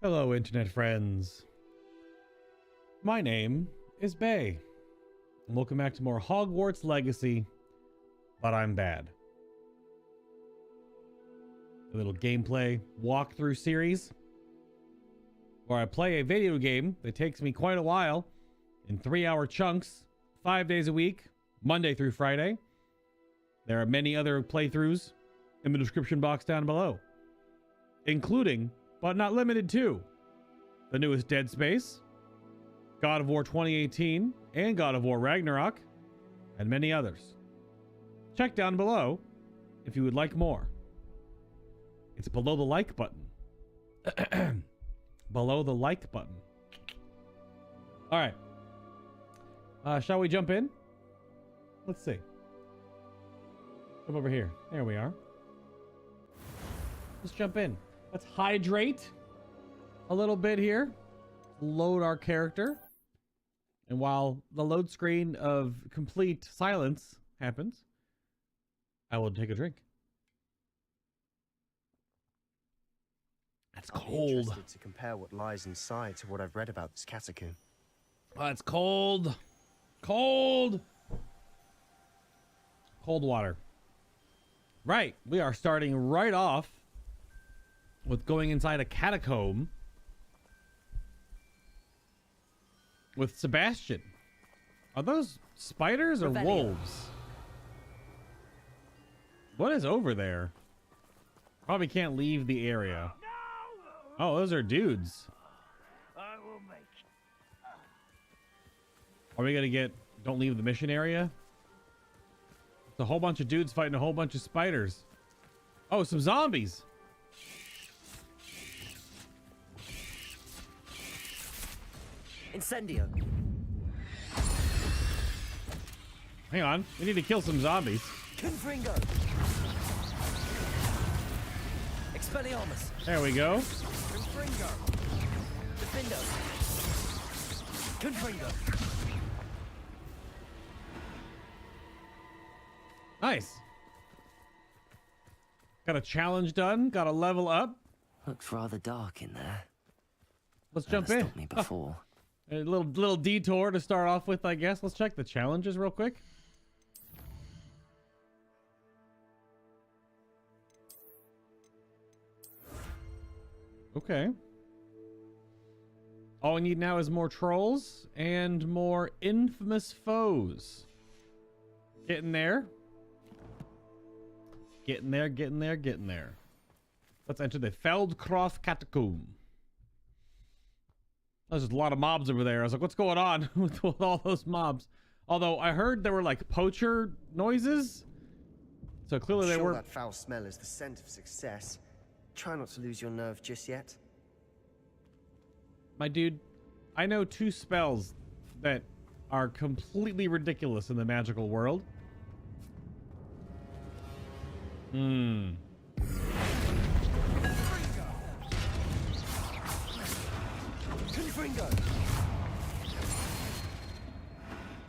Hello, internet friends. My name is Bay, and welcome back to more Hogwarts Legacy, but I'm bad. A little gameplay walkthrough series where I play a video game that takes me quite a while in 3-hour chunks, 5 days a week, Monday through Friday. There are many other playthroughs in the description box down below, including, but not limited to, the newest Dead Space, God of War 2018, and God of War Ragnarok, and many others. Check down below if you would like more. It's below the like button. Below the like button. All right. Shall we jump in? Let's see. Come over here. There we are. Let's jump in. Let's hydrate a little bit here. Load our character. And while the load screen of complete silence happens, I will take a drink. That's cold. I'm interested to compare what lies inside to what I've read about this catacomb. Oh, it's cold. Cold. Cold water. Right. We are starting right off with going inside a catacomb with Sebastian. Are those spiders or wolves? What is over there? Probably can't leave the area. Oh, those are dudes. Are we gonna get don't leave the mission area? It's a whole bunch of dudes fighting a whole bunch of spiders. Oh, some zombies. Incendio. Hang on, we need to kill some zombies. Confringo. Expelliarmus. There we go. Confringo. Defendo. Confringo. Nice. Got a challenge done. Got a level up. Looks rather dark in there. Let's jump in. Stopped me before. A little detour to start off with, I guess. Let's check the challenges real quick. Okay. All we need now is more trolls and more infamous foes. Getting there. Getting there, getting there, getting there. Let's enter the Feldcroft Catacomb. There's a lot of mobs over there. I was like, what's going on with all those mobs? Although I heard there were like poacher noises. So clearly they were. That foul smell is the scent of success. Try not to lose your nerve just yet. My dude, I know 2 spells that are completely ridiculous in the magical world. Confringo.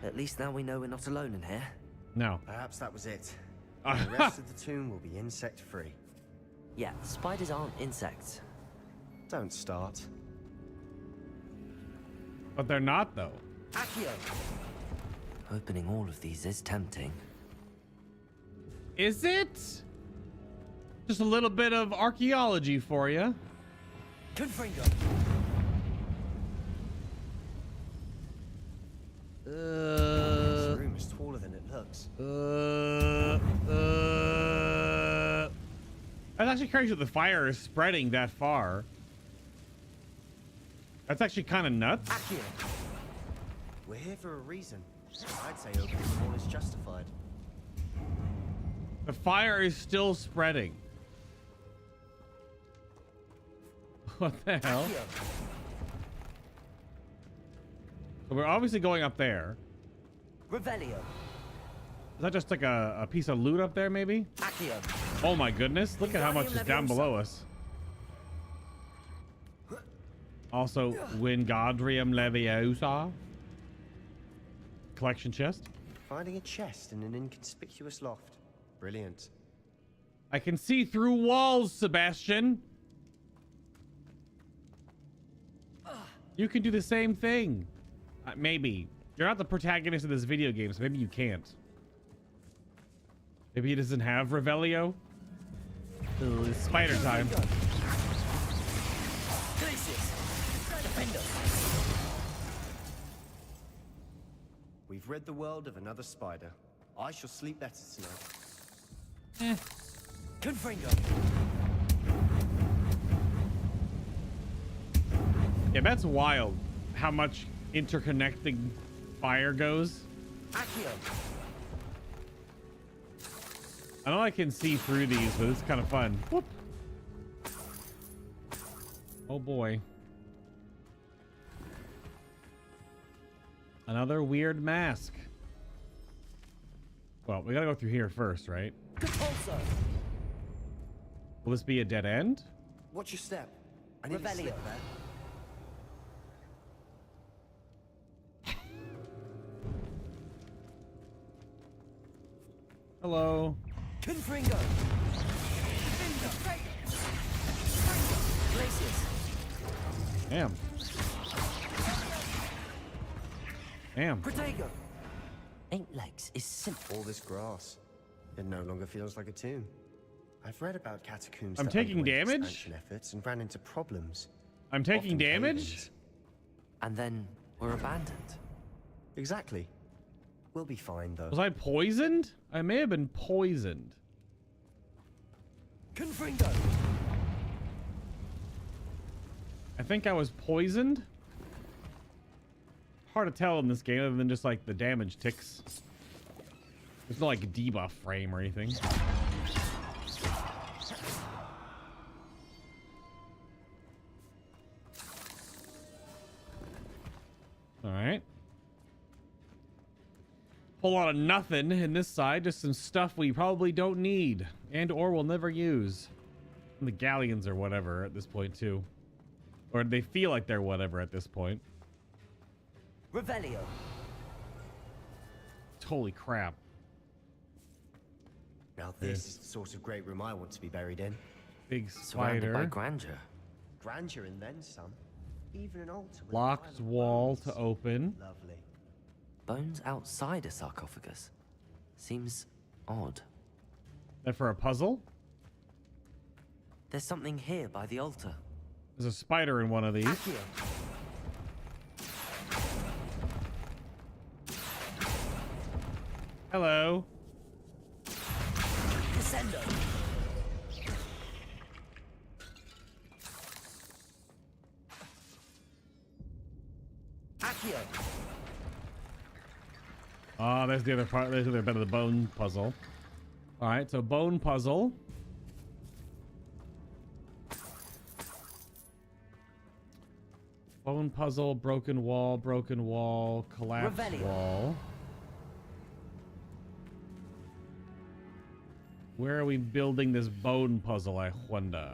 At least now we know we're not alone in here. No. Perhaps that was it. The rest of the tomb will be insect-free. Yeah, spiders aren't insects. Don't start. But they're not, though. Accio. Opening all of these is tempting. Is it? Just a little bit of archaeology for you. Confringo. This room is taller than it looks. That's actually crazy that the fire is spreading that far. That's actually kind of nuts. Accio. We're here for a reason. I'd say opening the wall is justified. The fire is still spreading. What the hell? Accio. So we're obviously going up there. Revelio. Is that just like a piece of loot up there, maybe? Accio. Oh my goodness. Look at how much is down below us. Also, Wingardium Leviosa. Collection chest. Finding a chest in an inconspicuous loft. Brilliant. I can see through walls, Sebastian. You can do the same thing. Maybe. You're not the protagonist of this video game, so maybe you can't. Maybe he doesn't have Revelio. Ooh, it's spider time. We've rid the world of another spider. I shall sleep better tonight. Confringo. Yeah, that's wild. How much interconnecting fire goes. Accio. I know I can see through these, but it's kind of fun. Whoop. Oh boy. Another weird mask. Well, we gotta go through here first, right? Compulso. Will this be a dead end? Watch your step. I need to Revelio. slip there. Hello. Confringo. Glacius. Damn. Damn. Protego. 8 legs is simple. All this grass. It no longer feels like a tomb. I've read about catacombs. I'm that taking underwent damage? expansion efforts and ran into problems. I'm taking Often damage? cave-ins. And then we're abandoned. Exactly. We'll be fine though. Was I poisoned? I may have been poisoned. Confringo. I think I was poisoned. Hard to tell in this game other than just like the damage ticks. There's no like debuff frame or anything. All right. Whole lot of nothing in this side, just some stuff we probably don't need and or will never use. And the galleons or whatever at this point too. Or they feel like they're whatever at this point. Revelio. Holy crap. Now this is the sort of great room I want to be buried in. Big Surrounded by spider. grandeur. Grandeur and then some. Even an altar with Locked violet wall bones. to open. Lovely. Bones outside a sarcophagus. Seems odd. That for a puzzle? There's something here by the altar. There's a spider in one of these. Accio. Hello. Descendo. Accio. Oh, there's the other part. There's the other bit of the bone puzzle. All right, so bone puzzle. Bone puzzle, broken wall, collapsed Revelio. wall. Where are we building this bone puzzle, I wonder?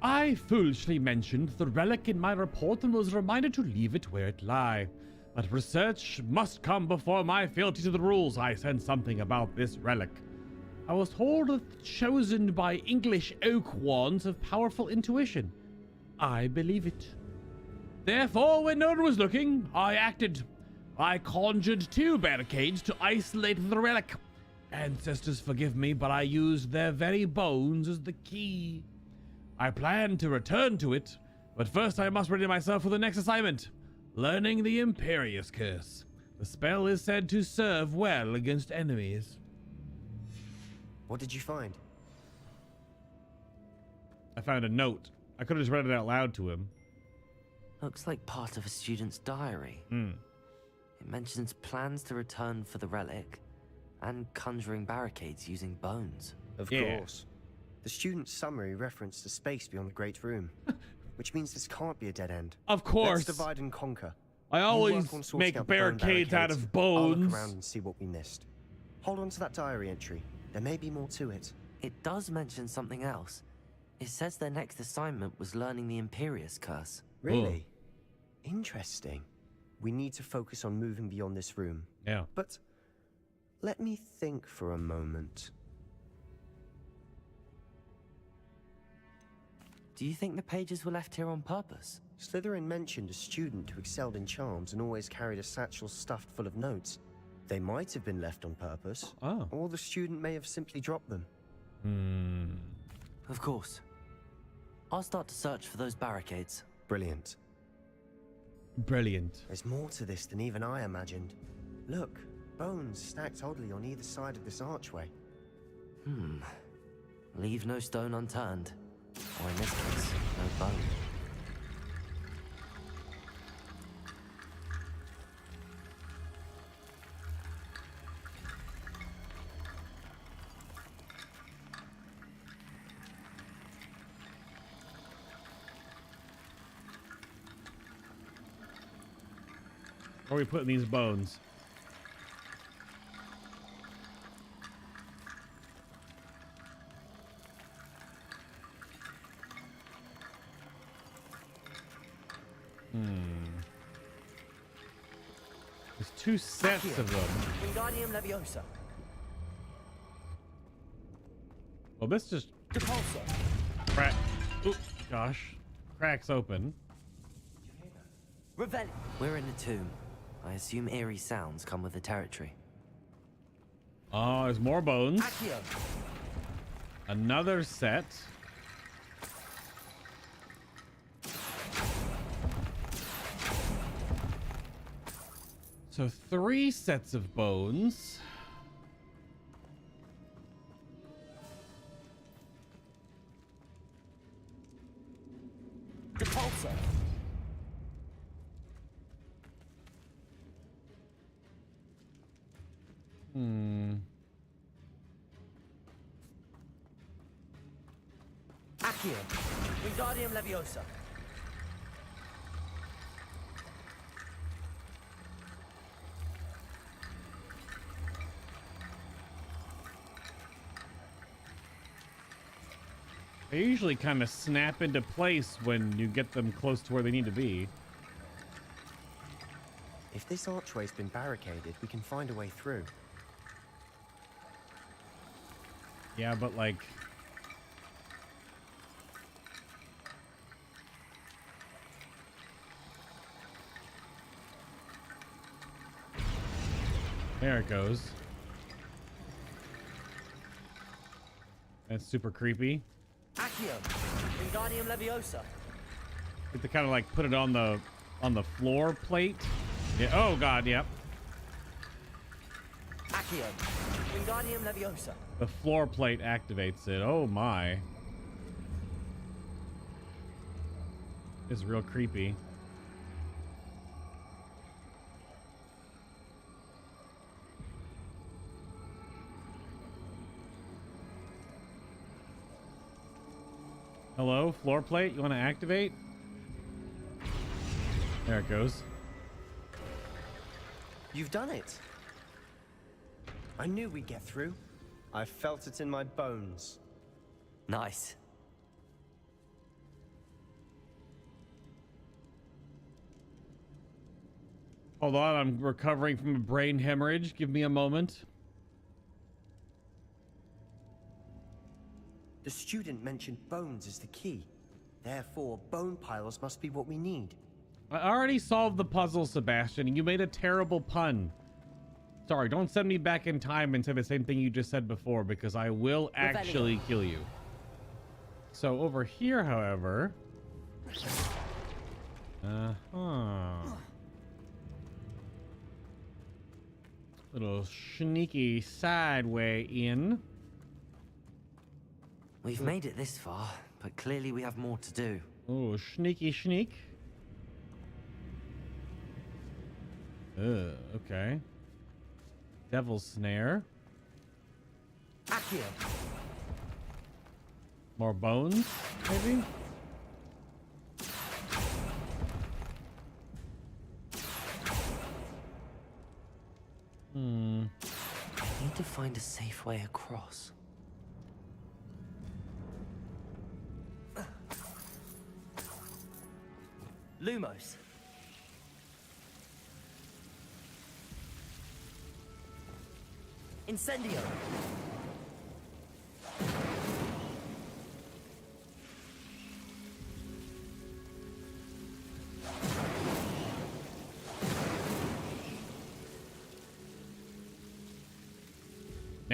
I foolishly mentioned the relic in my report and was reminded to leave it where it lie. But research must come before my fealty to the rules. I said something about this relic. I was told that chosen by English oak wands of powerful intuition. I believe it. Therefore, when no one was looking, I acted. I conjured 2 barricades to isolate the relic. Ancestors forgive me, but I used their very bones as the key. I plan to return to it, but first I must ready myself for the next assignment. Learning the Imperious Curse. The spell is said to serve well against enemies. What did you find? I found a note. I could have just read it out loud to him. Looks like part of a student's diary. It mentions plans to return for the relic and conjuring barricades using bones. Of Yeah. course. The student's summary referenced the space beyond the Great Room, which means this can't be a dead end. Of course. Let's divide and conquer. I You always work on sorting make out the bone barricades out barricades. of I'll bones. look around and see what we missed. Hold on to that diary entry. There may be more to it. It does mention something else. It says their next assignment was learning the Imperious Curse. Really? Interesting. We need to focus on moving beyond this room. Yeah. But let me think for a moment. Do you think the pages were left here on purpose? Slytherin mentioned a student who excelled in charms and always carried a satchel stuffed full of notes. They might have been left on purpose, or the student may have simply dropped them. Of course. I'll start to search for those barricades. Brilliant. Brilliant. There's more to this than even I imagined. Look, bones stacked oddly on either side of this archway. Leave no stone unturned. Or in this case, no bone. Where are we putting these bones? There's 2 sets of them. Wingardium Leviosa. Well, this just Depulso. crack. Oop, gosh, cracks open. Revelli. We're in a tomb. I assume eerie sounds come with the territory. Oh, there's more bones. Accio. Another set. So 3 sets of bones. Depulso. Accio. Wingardium Leviosa. They usually kind of snap into place when you get them close to where they need to be. If this archway's been barricaded, we can find a way through. Yeah, but like... There it goes. That's super creepy. Accio. Wingardium Leviosa. You have to kind of like put it on the floor plate. Yeah. Oh god. Yep. Accio. Wingardium Leviosa. The floor plate activates it. Oh my. It's real creepy. Hello, floor plate. You want to activate? There it goes. You've done it. I knew we'd get through. I felt it in my bones. Nice. Hold on, I'm recovering from a brain hemorrhage. Give me a moment. The student mentioned bones as the key. Therefore, bone piles must be what we need. I already solved the puzzle, Sebastian. You made a terrible pun. Sorry, don't send me back in time and say the same thing you just said before, because I will actually kill you. So over here, however... Little sneaky side way in. We've made it this far, but clearly we have more to do. Oh, sneaky sneak. Okay. Devil's snare. Accio. More bones, maybe? I need to find a safe way across. Lumos. Incendio.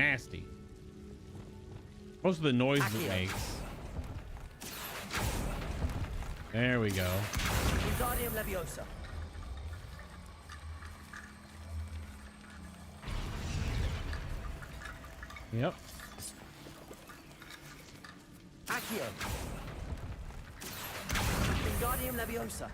nasty. Most of the noise it makes. There we go. Leviosa. Yep. Accio. Wingardium Leviosa.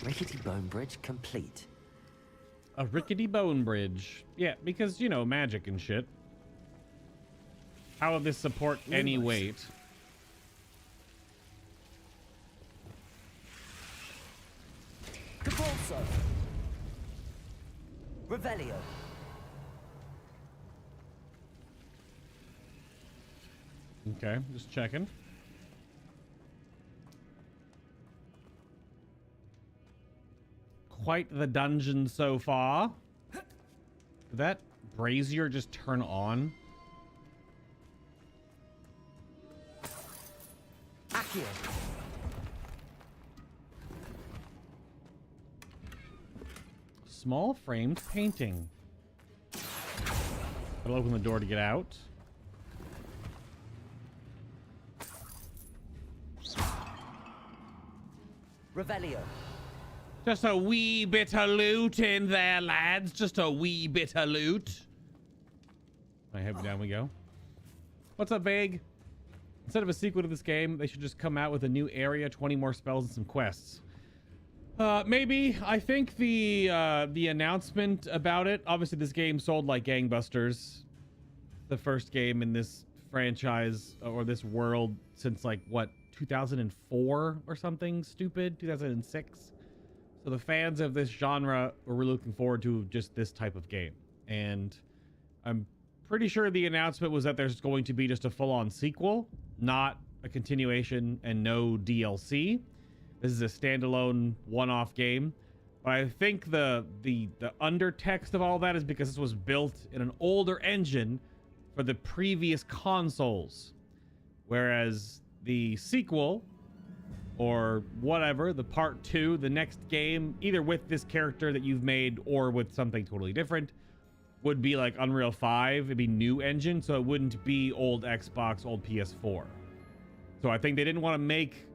Rickety bone bridge complete. A rickety bone bridge. Yeah, because, you know, magic and shit. How will this support any weight? Capulso. Revelio. Okay, just checking. Quite the dungeon so far. Did that brazier just turn on? Accio. Small framed painting. I'll open the door to get out. Revelio. Just a wee bit of loot in there, lads. Just a wee bit of loot. My head down we go. What's up, Vague? Instead of a sequel to this game, they should just come out with a new area, 20 more spells, and some quests. Maybe. I think the announcement about it, obviously this game sold like gangbusters. The first game in this franchise or this world since like, what, 2004 or something stupid? 2006? So the fans of this genre were really looking forward to just this type of game. And I'm pretty sure the announcement was that there's going to be just a full-on sequel, not a continuation and no DLC. This is a standalone one-off game. But I think the undertext of all that is because this was built in an older engine for the previous consoles. Whereas the sequel, or whatever, the part 2, the next game, either with this character that you've made or with something totally different, would be like Unreal 5. It'd be new engine, so it wouldn't be old Xbox, old PS4. So I think they didn't want to make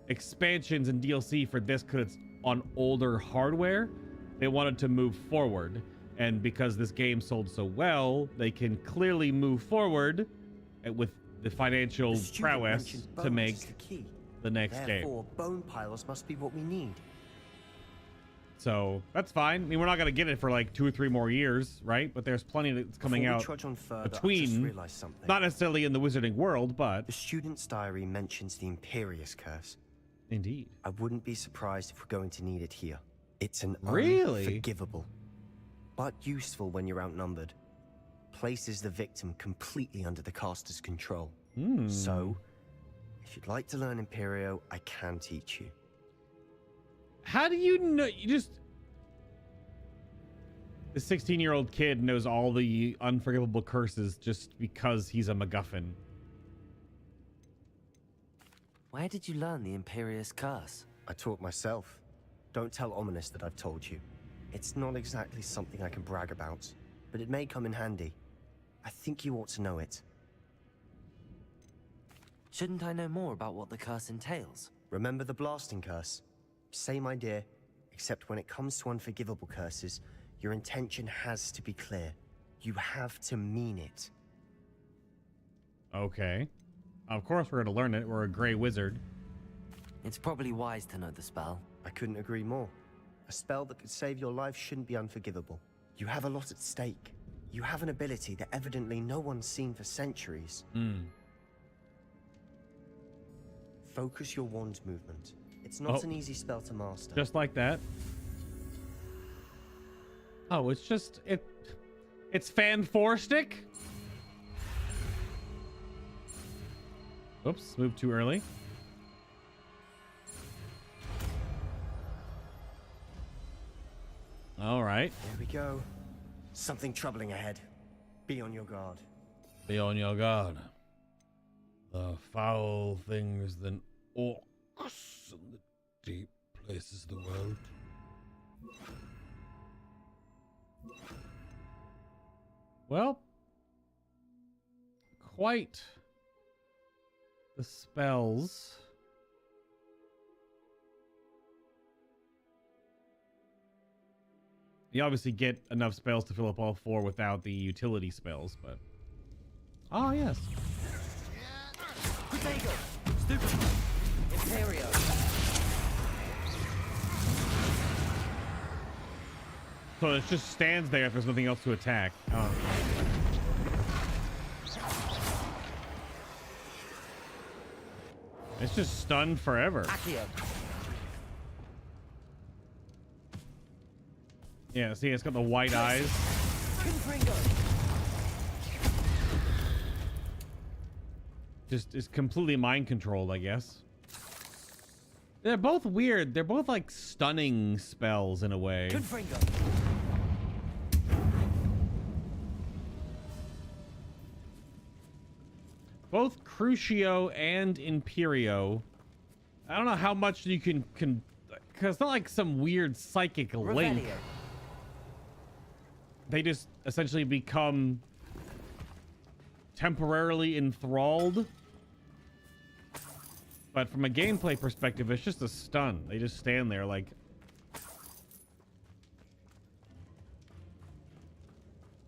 expansions and DLC for this because it's on older hardware. They wanted to move forward, and because this game sold so well, they can clearly move forward with the financial prowess to make the next game. Therefore, bone piles must be what we need. So that's fine. I mean, we're not going to get it for like 2 or 3 more years, right? But there's plenty that's coming out between, not necessarily in the wizarding world, but... The student's diary mentions the Imperious Curse. Indeed. I wouldn't be surprised if we're going to need it here. It's an unforgivable, but useful when you're outnumbered. Places the victim completely under the caster's control. So, if you'd like to learn Imperio, I can teach you. How do you know? You just... The 16-year-old kid knows all the unforgivable curses just because he's a MacGuffin. Where did you learn the Imperious Curse? I taught myself. Don't tell Ominous that I've told you. It's not exactly something I can brag about, but it may come in handy. I think you ought to know it. Shouldn't I know more about what the curse entails? Remember the blasting curse? Same idea, except when it comes to unforgivable curses, your intention has to be clear. You have to mean it. Okay. Of course we're going to learn it. We're a gray wizard. It's probably wise to know the spell. I couldn't agree more. A spell that could save your life shouldn't be unforgivable. You have a lot at stake. You have an ability that evidently no one's seen for centuries. Focus your wand movement. It's not an easy spell to master. Just like that. Oh, it's just... It's fan-4-stick? Oops, moved too early. All right. There we go. Something troubling ahead. Be on your guard. Be on your guard. The foul things than orcs in the deep Places the world. Well, quite the spells. You obviously get enough spells to fill up all 4 without the utility spells, but... Oh, yes. Protego. Stupid. Imperio. So it just stands there if there's nothing else to attack. Oh. It's just stunned forever. Accio. Yeah, see, it's got the white eyes. Confringo. Just is completely mind controlled, I guess. They're both weird. They're both like stunning spells in a way. Confringo. Both Crucio and Imperio. I don't know how much you can because it's not like some weird psychic link. Revelio. They just essentially become temporarily enthralled. But from a gameplay perspective, it's just a stun. They just stand there like...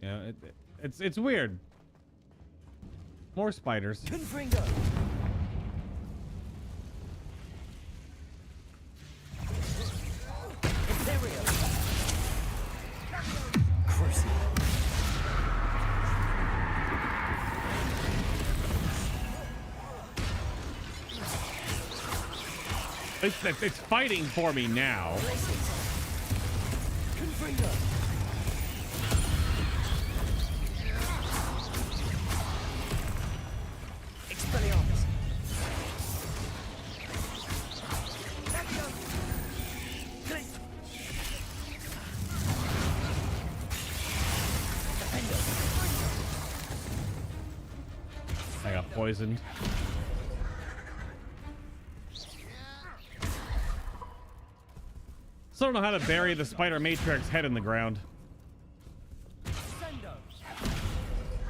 Yeah, it's weird. More spiders. Confringo. Imperio. Crucio. It's fighting for me now. Confringo. Expelliarmus. I got poisoned. Still don't know how to bury the spider matrix head in the ground. Sendo.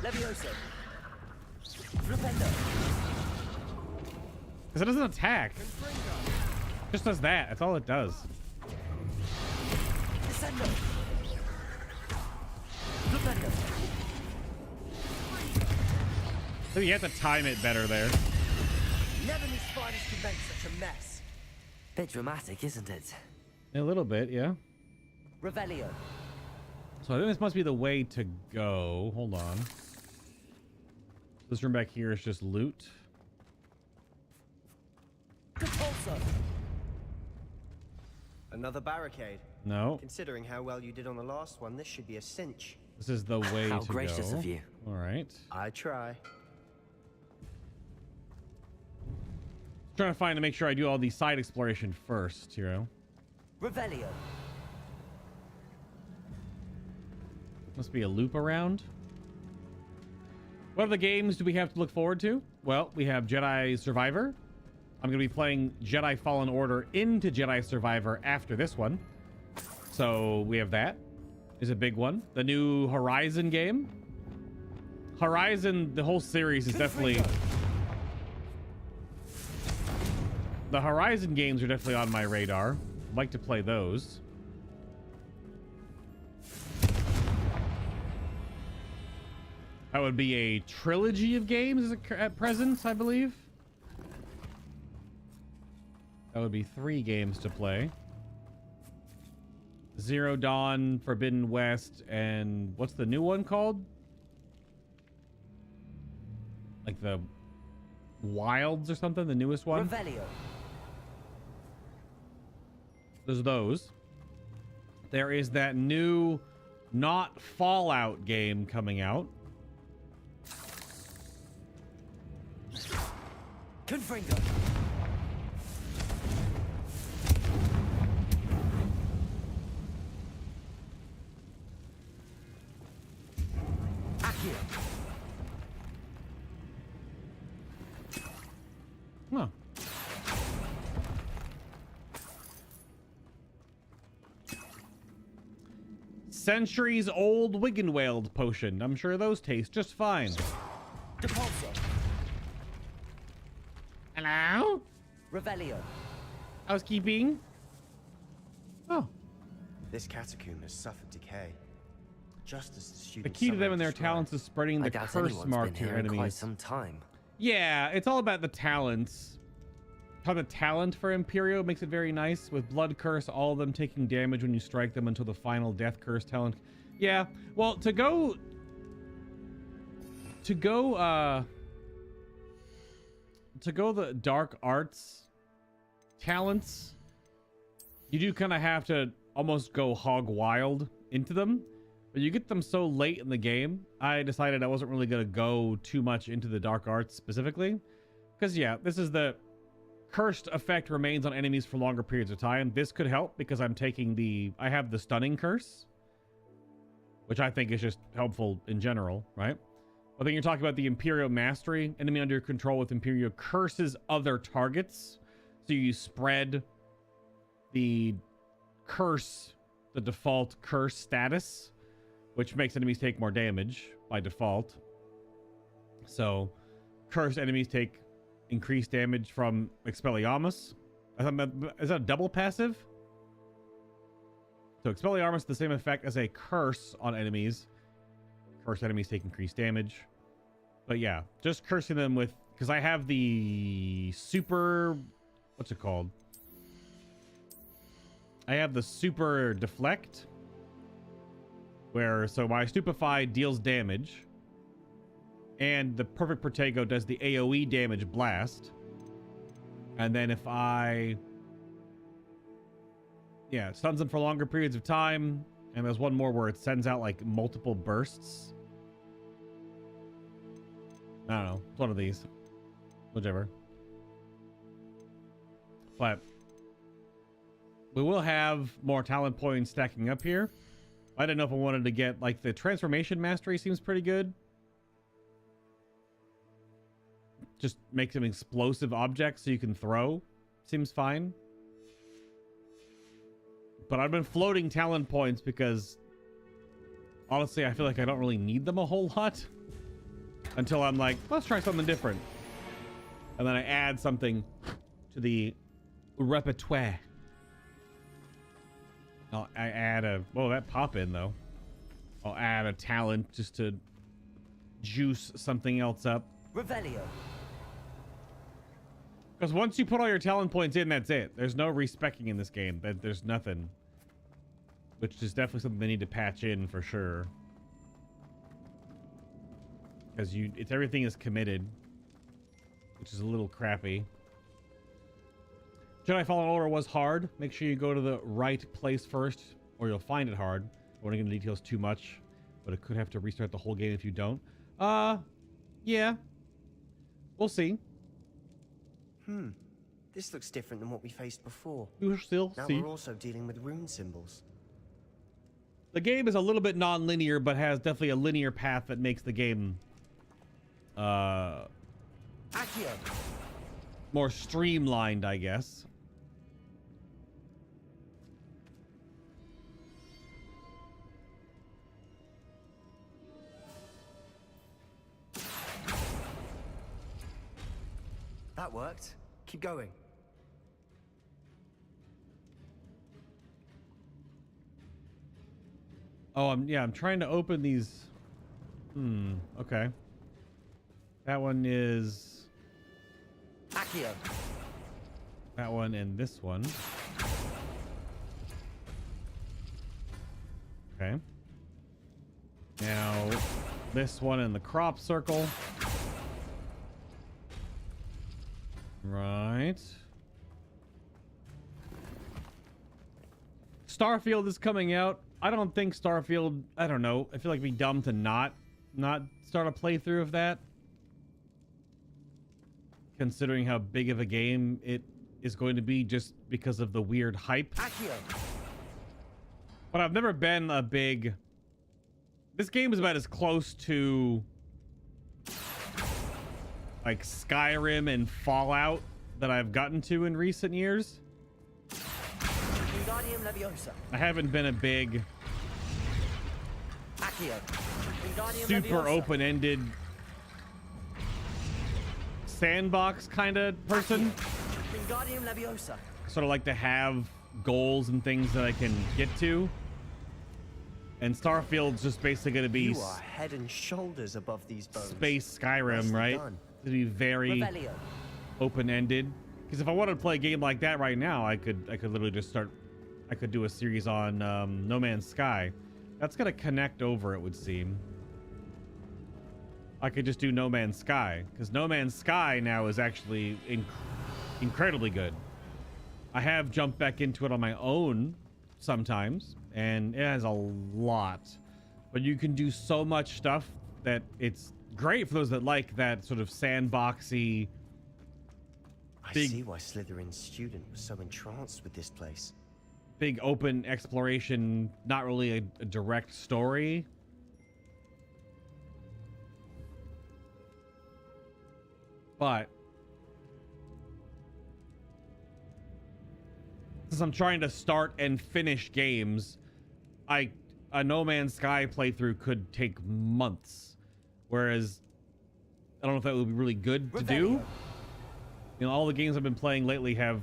Levioso. Flipendo. Because it doesn't attack. It just does that. That's all it does. Descendo. Flipendo. So you have to time it better there. Never knew spiders could make such a mess. Bit dramatic, isn't it? A little bit, yeah. Revelio. So I think this must be the way to go. Hold on. This room back here is just loot. Repulsor. Another barricade. No. Considering how well you did on the last one, this should be a cinch. This is the way How to gracious go. of you. All right. I try. Trying to find to make sure I do all the side exploration first, you know. Revelio. Must be a loop around. What other games do we have to look forward to? Well, we have Jedi Survivor. I'm going to be playing Jedi Fallen Order into Jedi Survivor after this one. So we have that. Is a big one. The new Horizon game. Horizon, the whole series is definitely... The Horizon games are definitely on my radar. I'd like to play those. That would be a trilogy of games at present, I believe. That would be 3 games to play. Zero Dawn, Forbidden West, and what's the new one called? Like the Wilds or something, the newest one? Revelio. There's those. There is that new not Fallout game coming out. Confringo. Accio. Huh. centuries old Wiggenweld potion. I'm sure those taste just fine. Depulso. Hello? Revelio. Housekeeping? Oh. This catacomb has suffered decay. Just as the The students key to them and their talents is spreading the curse mark to your in quite enemies. some time. Yeah, it's all about the talents. How the talent for Imperio makes it very nice. With Blood Curse, all of them taking damage when you strike them until the final Death Curse talent. Yeah, well, to go the Dark Arts talents, you do kind of have to almost go hog wild into them. But you get them so late in the game, I decided I wasn't really going to go too much into the Dark Arts specifically. Because, yeah, this is the cursed effect remains on enemies for longer periods of time. This could help because I'm taking I have the Stunning Curse, which I think is just helpful in general, right? I think you're talking about the Imperio Mastery. Enemy under your control with Imperio curses other targets. So you spread the curse, the default curse status, which makes enemies take more damage by default. So, cursed enemies take increased damage from Expelliarmus. Is that a double passive? So, Expelliarmus has the same effect as a curse on enemies. Cursed enemies take increased damage. But yeah, just cursing them with... Because I have the super... What's it called? I have the super deflect. So my Stupefy deals damage, and the Perfect Protego does the AoE damage blast. And then if it stuns them for longer periods of time, and there's one more where it sends out like multiple bursts. I don't know, it's one of these, whichever. But we will have more talent points stacking up here. I didn't know if I wanted to get, like, the Transformation Mastery seems pretty good. Just make some explosive objects so you can throw. Seems fine. But I've been floating talent points because, honestly, I feel like I don't really need them a whole lot. Until I'm like, let's try something different. And then I add something to the repertoire. I add that pop in though. I'll add a talent just to juice something else up. Revelio. Because once you put all your talent points in, that's it. There's no respecking in this game. There's nothing. Which is definitely something they need to patch in for sure. Because everything is committed, which is a little crappy. Jedi Fallen Order was hard. Make sure you go to the right place first, or you'll find it hard. I won't get into details too much, but it could have to restart the whole game if you don't. Yeah. We'll see. This looks different than what we faced before. We will still now see. We're also dealing with rune symbols. The game is a little bit non-linear, but has definitely a linear path that makes the game Accio. more streamlined, I guess. That worked. Keep going. Oh, I'm trying to open these. Okay. That one is Accio. that one and this one. Okay. Now this one in the crop circle. Right. Starfield is coming out. I don't think Starfield, I don't know. I feel like it'd be dumb to not start a playthrough of that. Considering how big of a game it is going to be just because of the weird hype. Accio. But I've never been a big... This game is about as close to like Skyrim and Fallout that I've gotten to in recent years. Wingardium Leviosa. I haven't been a big super open-ended sandbox kind of person. Sort of like to have goals and things that I can get to. And Starfield's just basically going to be you are head and shoulders above these bones. Space Skyrim, right? To be very open-ended. Because if I wanted to play a game like that right now, I could literally just start. I could do a series on No Man's Sky. That's gonna connect over, it would seem. I could just do No Man's Sky, because No Man's Sky now is actually incredibly good. I have jumped back into it on my own sometimes, and it has a lot. But you can do so much stuff that it's great for those that like that sort of sandboxy. I see why Slytherin's student was so entranced with this place. Big open exploration, not really a direct story. But since I'm trying to start and finish games, a No Man's Sky playthrough could take months. Whereas I don't know if that would be really good to do. You know, all the games I've been playing lately have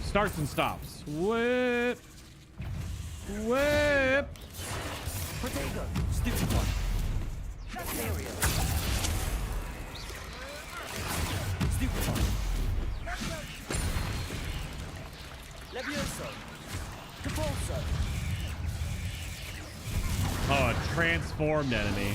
starts and stops. Whip! Whip! Potato! Stupid one! Area! Stupid one! Levioso! Capulso! Oh, a transformed enemy.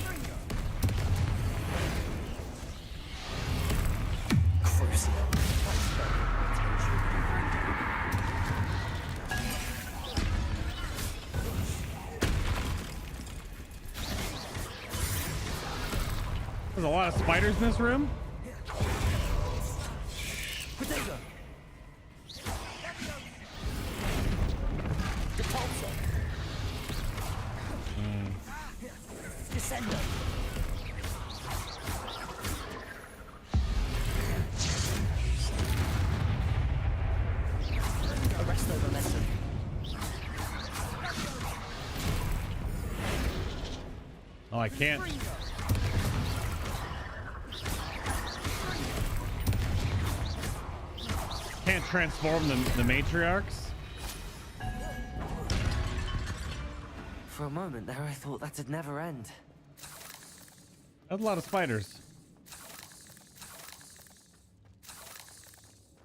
There's a lot of spiders in this room. Potato! Descendo! Arresto momentum. Oh, I can't. Can't transform the matriarchs. For a moment there, I thought that'd never end. That's a lot of spiders.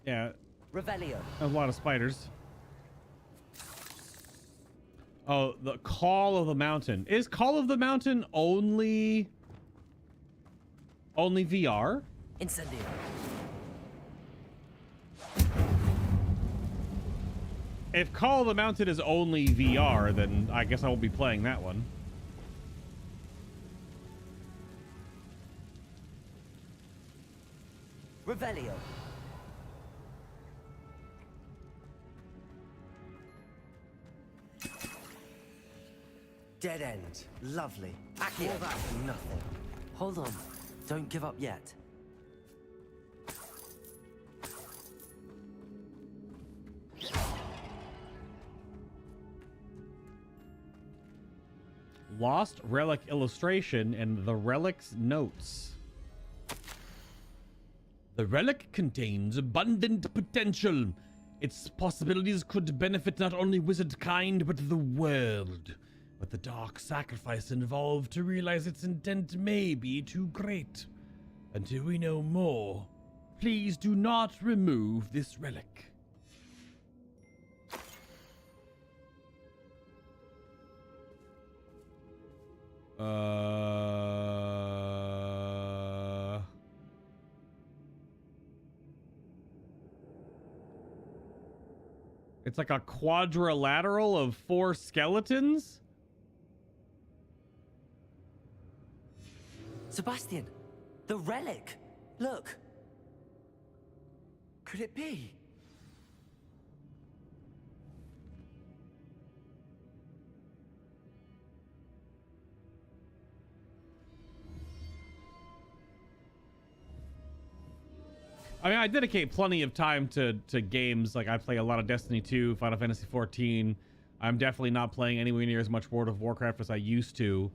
Yeah. Revelio. That's a lot of spiders. Oh, the Call of the Mountain. Is Call of the Mountain only VR? Incendio. If Call of the Mountain is only VR, then I guess I won't be playing that one. Revelio. Dead end. Lovely. Accio. All that for nothing. Hold on. Don't give up yet. Lost Relic Illustration and the Relic's Notes. The relic contains abundant potential. Its possibilities could benefit not only wizard kind, but the world. But the dark sacrifice involved to realize its intent may be too great. Until we know more, please do not remove this relic. It's like a quadrilateral of 4 skeletons. Sebastian, the relic. Look. Could it be? I mean, I dedicate plenty of time to games. Like, I play a lot of Destiny 2, Final Fantasy 14. I'm definitely not playing anywhere near as much World of Warcraft as I used to.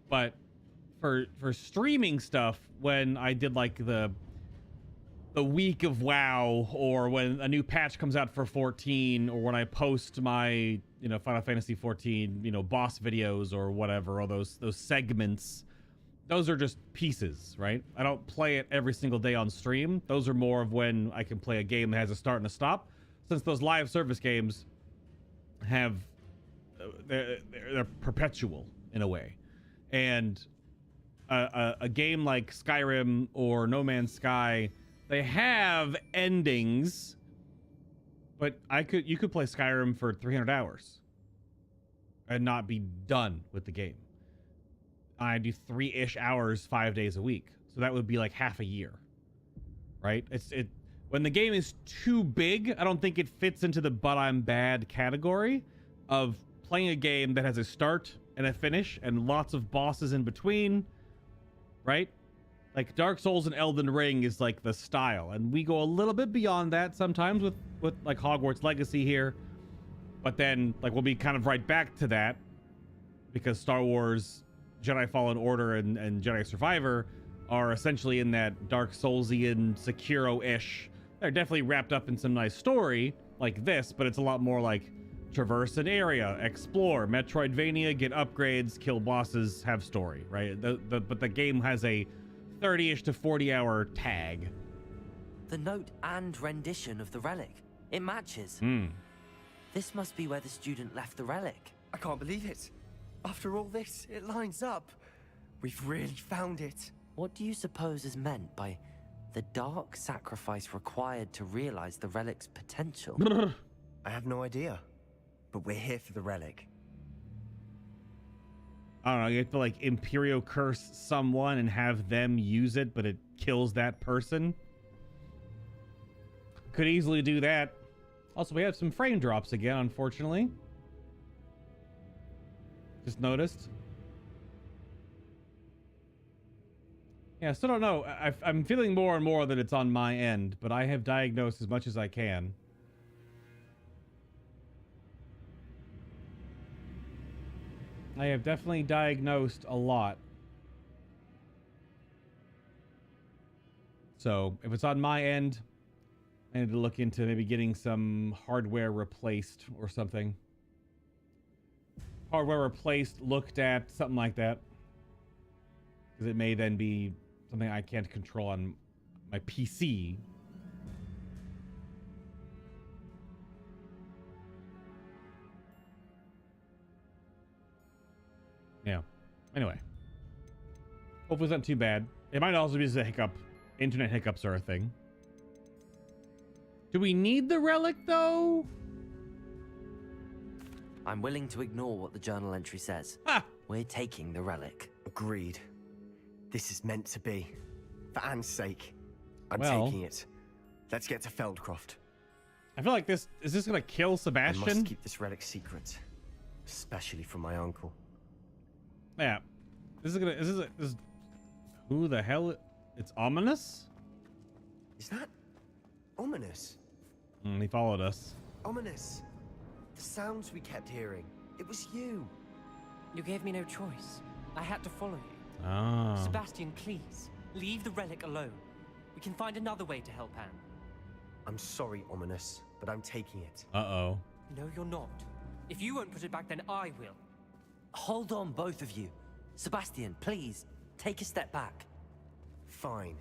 But for streaming stuff, when I did like the week of WoW, or when a new patch comes out for 14, or when I post my, Final Fantasy 14, boss videos or whatever, or those segments, those are just pieces, right? I don't play it every single day on stream. Those are more of when I can play a game that has a start and a stop, since those live service games have they're perpetual in a way. And a game like Skyrim or No Man's Sky, they have endings, but you could play Skyrim for 300 hours and not be done with the game. I do 3-ish hours 5 days a week, so that would be like half a year, right? When the game is too big, I don't think it fits into the but I'm bad category of playing a game that has a start and a finish and lots of bosses in between, right? Like Dark Souls and Elden Ring is like the style, and we go a little bit beyond that sometimes with like Hogwarts Legacy here, but then like we'll be kind of right back to that because Star Wars Jedi Fallen Order and Jedi Survivor are essentially in that Dark Soulsian Sekiro-ish. They're definitely wrapped up in some nice story like this, but it's a lot more like traverse an area, explore, Metroidvania, get upgrades, kill bosses, have story, right? But the game has a 30-ish to 40-hour tag. The note and rendition of the relic, it matches. This must be where the student left the relic. I can't believe it. After all this, it lines up. We've really found it. What do you suppose is meant by the dark sacrifice required to realize the relic's potential? I have no idea, but we're here for the relic. I don't know, you have to like Imperio curse someone and have them use it, but it kills that person. Could easily do that. Also, we have some frame drops again, unfortunately. Just noticed. Yeah, still don't know. I'm feeling more and more that it's on my end, but I have diagnosed as much as I can. I have definitely diagnosed a lot. So if it's on my end, I need to look into maybe getting some hardware replaced or something. Hardware replaced, looked at, something like that. Because it may then be something I can't control on my PC. Yeah. Anyway. Hopefully it's not too bad. It might also be just a hiccup. Internet hiccups are a thing. Do we need the relic, though? I'm willing to ignore what the journal entry says. Ah! We're taking the relic. Agreed. This is meant to be. For Anne's sake. I'm Well, taking it. Let's get to Feldcroft. I feel like is this gonna kill I Sebastian? must keep this relic secret. Especially from my uncle. Yeah. Who the hell? It's ominous? Is that ominous? He followed us. Ominous. The sounds we kept hearing. It was you. You gave me no choice. I had to follow you. Oh. Sebastian, please, leave the relic alone. We can find another way to help Anne. I'm sorry, Ominous, but I'm taking it. Uh-oh. No, you're not. If you won't put it back, then I will. Hold on, both of you. Sebastian, please, take a step back. Fine.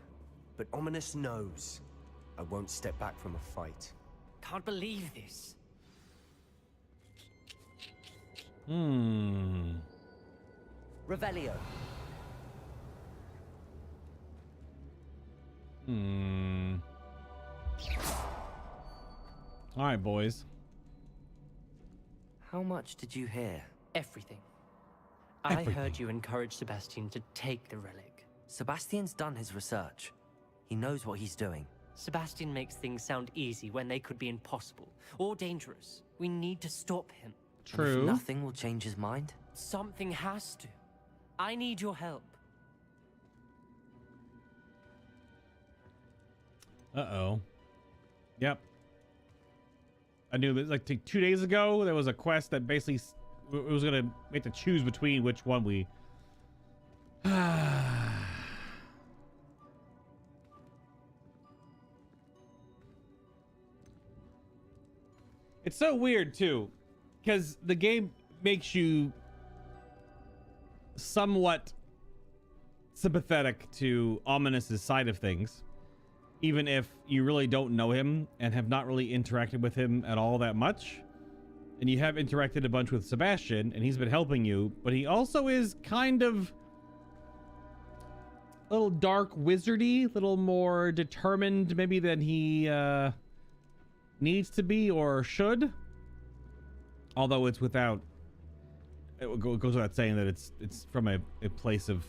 But Ominous knows. I won't step back from a fight. Can't believe this. Revelio. All right, boys. How much did you hear? Everything. Everything. I heard you encourage Sebastian to take the relic. Sebastian's done his research. He knows what he's doing. Sebastian makes things sound easy when they could be impossible or dangerous. We need to stop him. And if True. nothing will change his mind? Something has to. I need your help. Uh-oh. Yep. I knew that like 2 days ago, there was a quest that basically it was going to make to choose between which one we It's so weird too, because the game makes you somewhat sympathetic to Ominous's side of things, even if you really don't know him and have not really interacted with him at all that much. And you have interacted a bunch with Sebastian, and he's been helping you, but he also is kind of a little dark wizardy, a little more determined maybe than he needs to be or should. Although it's without, it goes without saying that it's from a place of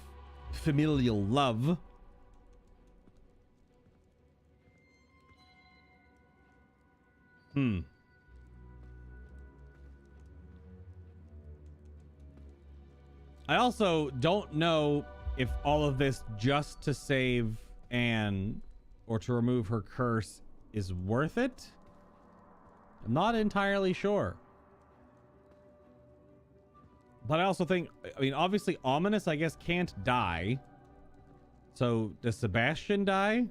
familial love. I also don't know if all of this just to save Anne or to remove her curse is worth it. I'm not entirely sure. But I also think, I mean, obviously Ominous, I guess, can't die. So does Sebastian die?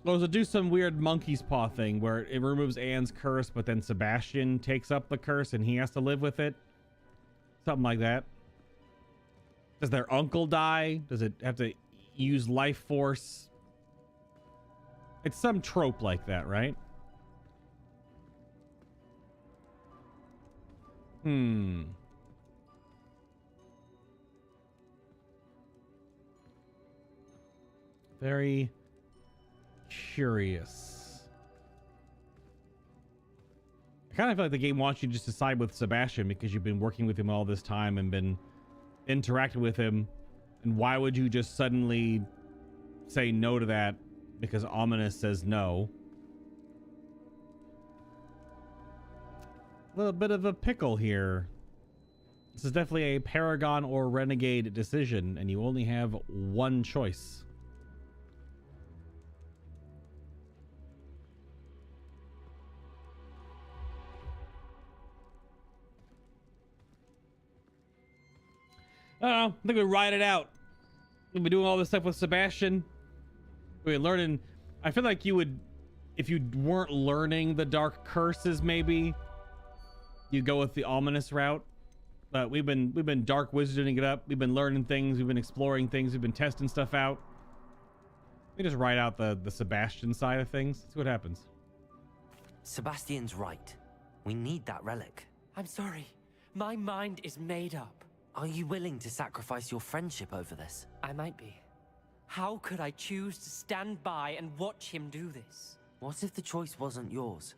Or does it do some weird monkey's paw thing where it removes Anne's curse, but then Sebastian takes up the curse and he has to live with it? Something like that. Does their uncle die? Does it have to use life force? It's some trope like that, right? Very curious. I kind of feel like the game wants you to just decide with Sebastian because you've been working with him all this time and been interacting with him. And why would you just suddenly say no to that because Ominous says no? A little bit of a pickle here. This is definitely a Paragon or Renegade decision, and you only have one choice. I don't know. I think we ride it out. We've been doing all this stuff with Sebastian. We're learning. I feel like you would, if you weren't learning the dark curses, maybe you go with the Ominous route. But we've been dark wizarding it up. We've been learning things. We've been exploring things. We've been testing stuff out. We just ride out the Sebastian side of things. See what happens. Sebastian's right. We need that relic. I'm sorry. My mind is made up. Are you willing to sacrifice your friendship over this? I might be. How could I choose to stand by and watch him do this? What if the choice wasn't yours?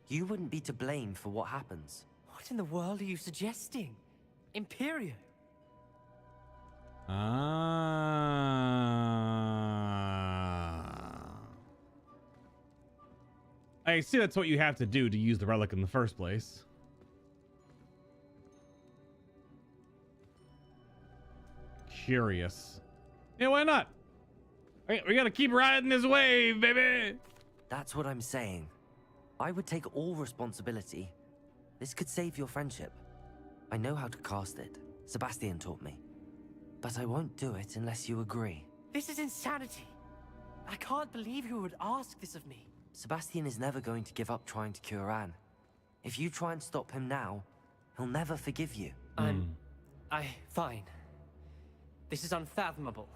You wouldn't be to blame for what happens. What in the world are you suggesting? Imperio? I see that's what you have to do to use the relic in the first place. Curious. Yeah, why not? We gotta keep riding this wave, baby. That's what I'm saying. I would take all responsibility. This could save your friendship. I know how to cast it. Sebastian taught me. But I won't do it unless you agree. This is insanity. I can't believe you would ask this of me. Sebastian is never going to give up trying to cure Anne. If you try and stop him now, he'll never forgive you. Fine. This is unfathomable.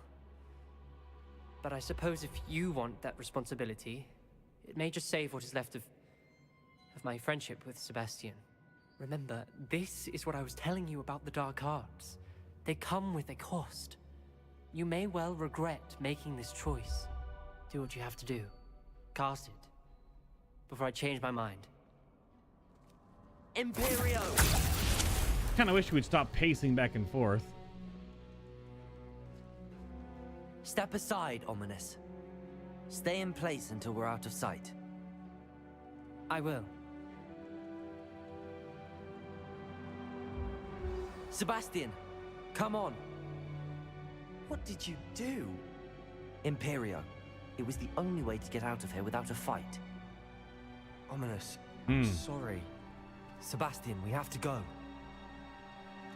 But I suppose if you want that responsibility, it may just save what is left of my friendship with Sebastian. Remember, this is what I was telling you about the dark arts. They come with a cost. You may well regret making this choice. Do what you have to do. Cast it. Before I change my mind. Imperio! Kinda wish we'd stop pacing back and forth. Step aside, Ominous. Stay in place until we're out of sight. I will. Sebastian, come on. What did you do? Imperio. It was the only way to get out of here without a fight. Ominous, I'm sorry. Sebastian, we have to go.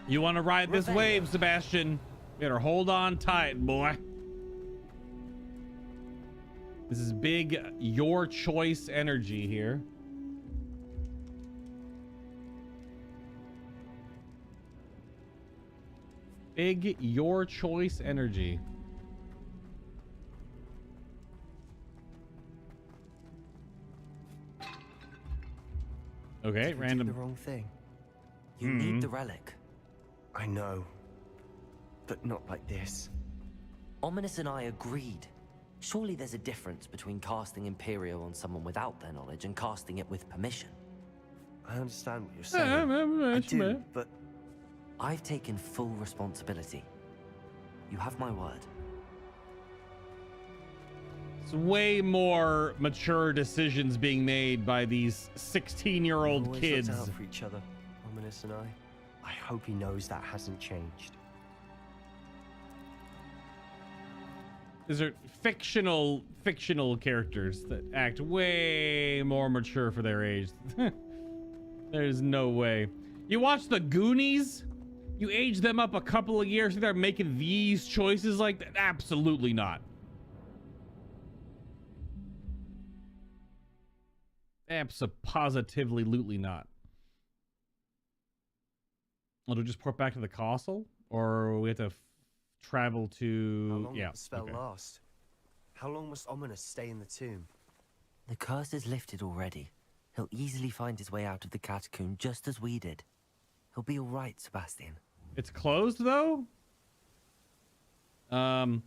You want to ride this wave, Sebastian? Better hold on tight, boy. This is big your choice energy here. Big your choice energy. Okay, Did we random. do the wrong thing. You need the relic. I know, but not like this. Ominous and I agreed. Surely there's a difference between casting Imperio on someone without their knowledge and casting it with permission. I understand what you're saying. I do, but I've taken full responsibility. You have my word. It's way more mature decisions being made by these 16-year-old always kids. looked out for each other, Ominous and I. I hope he knows that hasn't changed. These are fictional characters that act way more mature for their age. There's no way. You watch the Goonies? You age them up a couple of years, they're making these choices like that? Absolutely not. Positively not. Well, do we just port back to the castle, or we have to travel to? How long Yeah. will the spell Okay. last? How long must Ominous stay in the tomb? The curse is lifted already. He'll easily find his way out of the catacomb just as we did. He'll be all right, Sebastian. It's closed though. Monka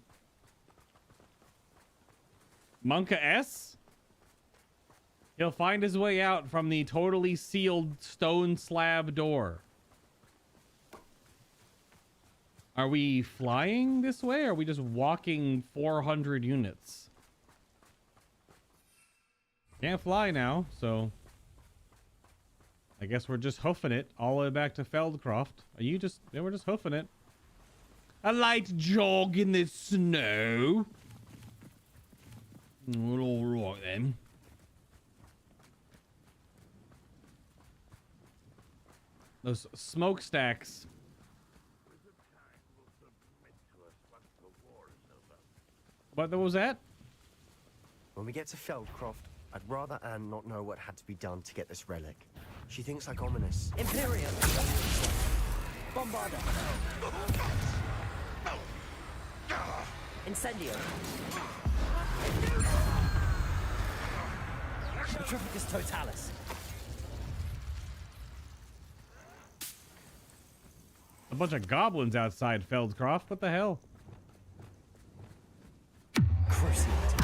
S. He'll find his way out from the totally sealed stone slab door. Are we flying this way, or are we just walking 400 units? Can't fly now, so I guess we're just hoofing it all the way back to Feldcroft. Are you just... Yeah, we're just hoofing it. A light jog in the snow. Well, all right then. Those smokestacks. What was that? When we get to Feldcroft, I'd rather Anne not know what had to be done to get this relic. She thinks like Ominous. Imperium! Bombarda! Incendio! Petrificus Totalis! A bunch of goblins outside Feldcroft. What the hell? Cruciate!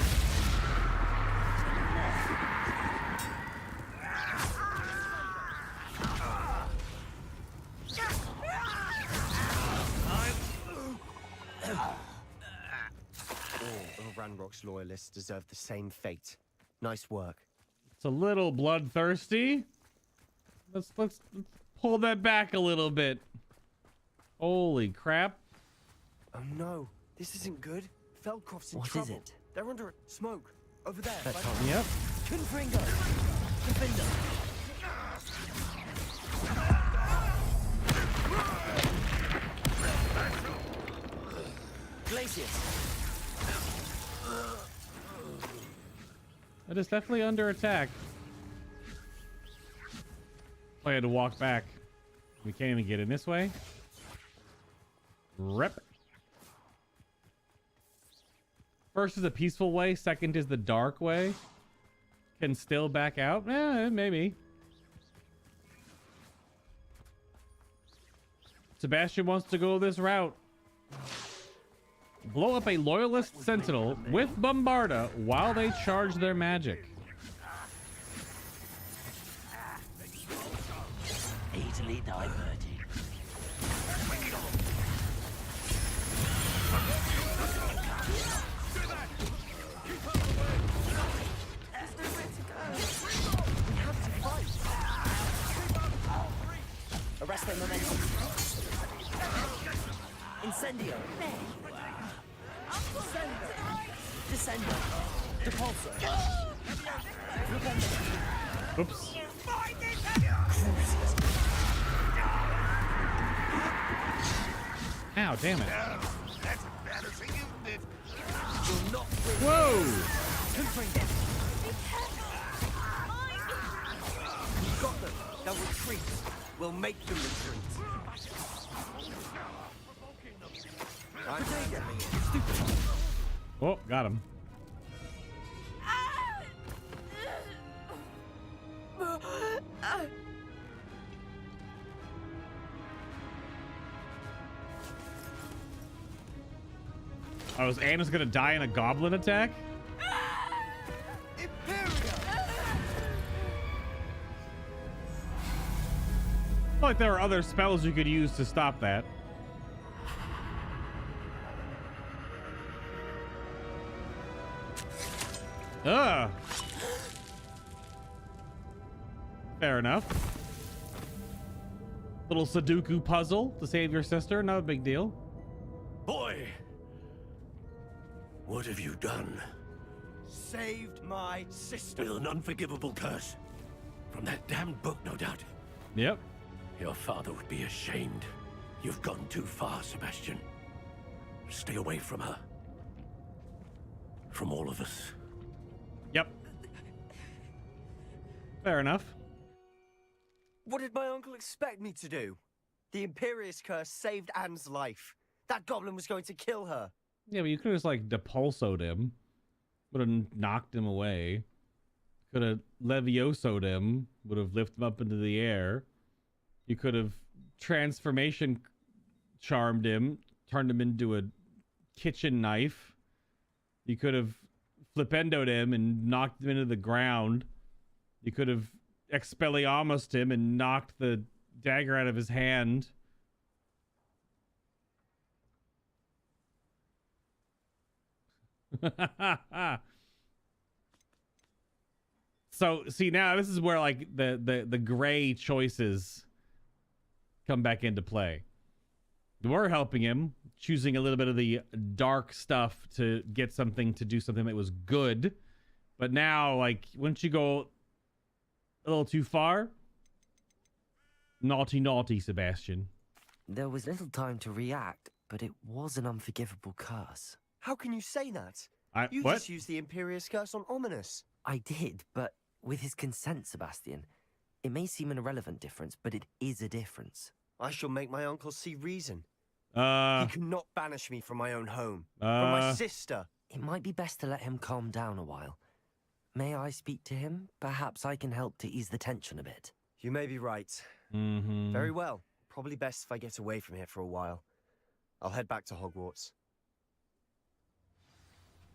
All of Ranrock's loyalists deserve the same fate. Nice work. It's a little bloodthirsty. Let's pull that back a little bit. Holy crap. Oh no, this isn't good. Feldcroft's in What trouble. is it? They're under smoke. Over there. That's right- all. Yep. Confringo! Defender! Glacius! It is definitely under attack. Oh, I had to walk back. We can't even get in this way. Rip. First is a peaceful way. Second is the dark way. Can still back out? Maybe. Sebastian wants to go this route. Blow up a loyalist sentinel with Bombarda while they charge their magic. Easily diverted. Arrest their momentum. Incendio. Descender. Depulso. Oops. Ow, damn it. Whoa! Bring them. We've got them. They'll retreat. We'll make them retreat. Oh, got him. Oh, is Anna's gonna die in a goblin attack? I feel like there are other spells you could use to stop that. Ugh. Fair enough. Little Sudoku puzzle to save your sister, not a big deal. Boy! What have you done? Saved my sister. With an unforgivable curse. From that damned book, no doubt. Yep. Your father would be ashamed. You've gone too far, Sebastian. Stay away from her. From all of us. Yep. Fair enough. What did my uncle expect me to do? The Imperious curse saved Anne's life. That goblin was going to kill her. Yeah, but you could have just like depulsoed him. Would have knocked him away. Could have Leviosoed him. Would have lifted him up into the air. You could have transformation charmed him. Turned him into a kitchen knife. You could have flipendoed him and knocked him into the ground. You could have Expelliarmused him and knocked the dagger out of his hand. So see, now this is where like the gray choices come back into play. We're helping him, choosing a little bit of the dark stuff to get something, to do something that was good. But now, like, once you go a little too far, naughty, naughty, Sebastian. There was little time to react, but it was an unforgivable curse. How can you say that? You What? just used the Imperious curse on Ominous. I did, but with his consent, Sebastian. It may seem an irrelevant difference, but it is a difference. I shall make my uncle see reason. He Uh, cannot banish me from my own home. From my sister. It might be best to let him calm down a while. May I speak to him? Perhaps I can help to ease the tension a bit. You may be right. mm-hmm. Very well. Probably best if I get away from here for a while. I'll head back to Hogwarts.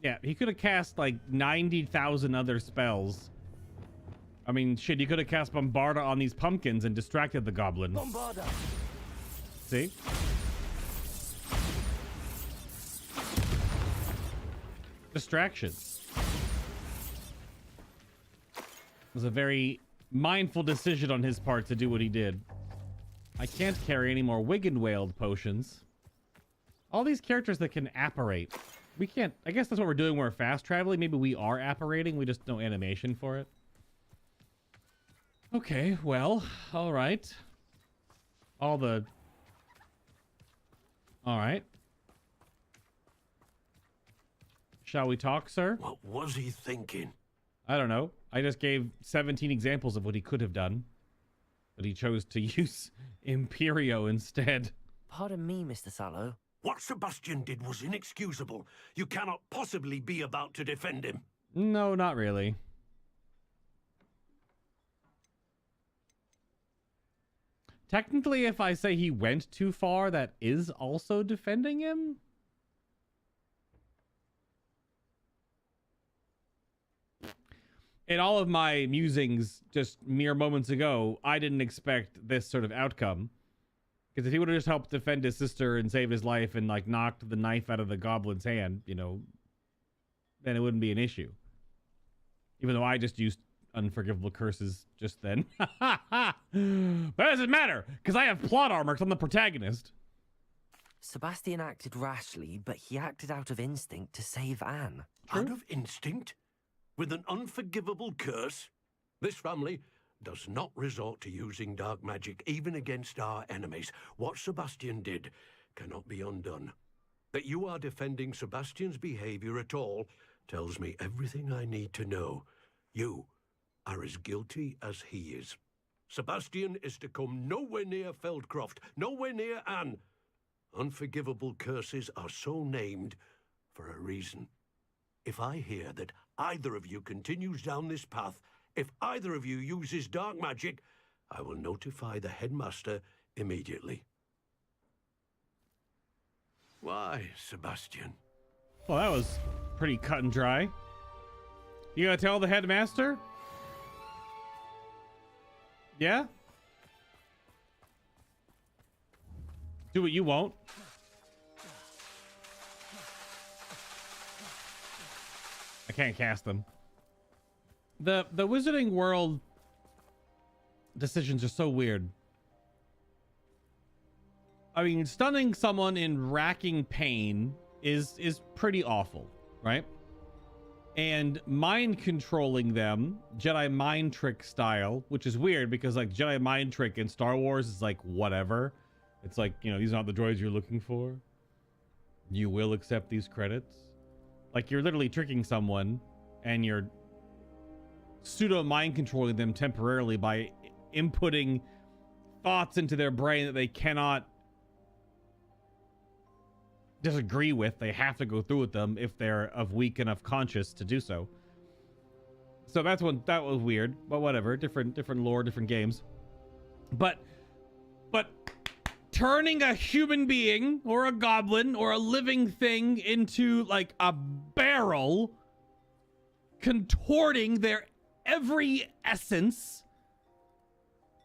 Yeah, he could have cast like 90,000 other spells. I mean, shit, he could have cast Bombarda on these pumpkins and distracted the goblin. Bombarda! See? Distractions. It was a very mindful decision on his part to do what he did. I can't carry any more Wiggenwald potions. All these characters that can apparate. We can't... I guess that's what we're doing when we're fast traveling. Maybe we are apparating. We just no animation for it. Okay, well, all right. All right. Shall we talk, sir? What was he thinking? I don't know. I just gave 17 examples of what he could have done. But he chose to use Imperio instead. Pardon me, Mr. Sallow. What Sebastian did was inexcusable. You cannot possibly be about to defend him. No, not really. Technically, if I say he went too far, that is also defending him. In all of my musings just mere moments ago, I didn't expect this sort of outcome. Because if he would have just helped defend his sister and save his life and, like, knocked the knife out of the goblin's hand, you know, then it wouldn't be an issue. Even though I just used unforgivable curses just then. But it doesn't matter, because I have plot armor, because I'm the protagonist. Sebastian acted rashly, but he acted out of instinct to save Anne. True. Out of instinct? With an unforgivable curse? This family does not resort to using dark magic, even against our enemies. What Sebastian did cannot be undone. That you are defending Sebastian's behavior at all tells me everything I need to know. You are as guilty as he is. Sebastian is to come nowhere near Feldcroft, nowhere near Anne. Unforgivable curses are so named for a reason. If I hear that either of you continues down this path, if either of you uses dark magic, I will notify the headmaster immediately. Why, Sebastian? Well, that was pretty cut and dry. You gonna tell the headmaster? Yeah? Do what you won't. I can't cast them. The Wizarding World decisions are so weird. I mean, stunning someone in racking pain is pretty awful, right? And mind controlling them, Jedi mind trick style, which is weird because like Jedi mind trick in Star Wars is like whatever. It's like, you know, these are not the droids you're looking for. You will accept these credits. Like you're literally tricking someone and you're pseudo mind controlling them temporarily by inputting thoughts into their brain that they cannot disagree with. They have to go through with them if they're of weak enough conscience to do so. So that was weird, but whatever. Different lore, different games. But turning a human being or a goblin or a living thing into like a barrel, contorting their every essence,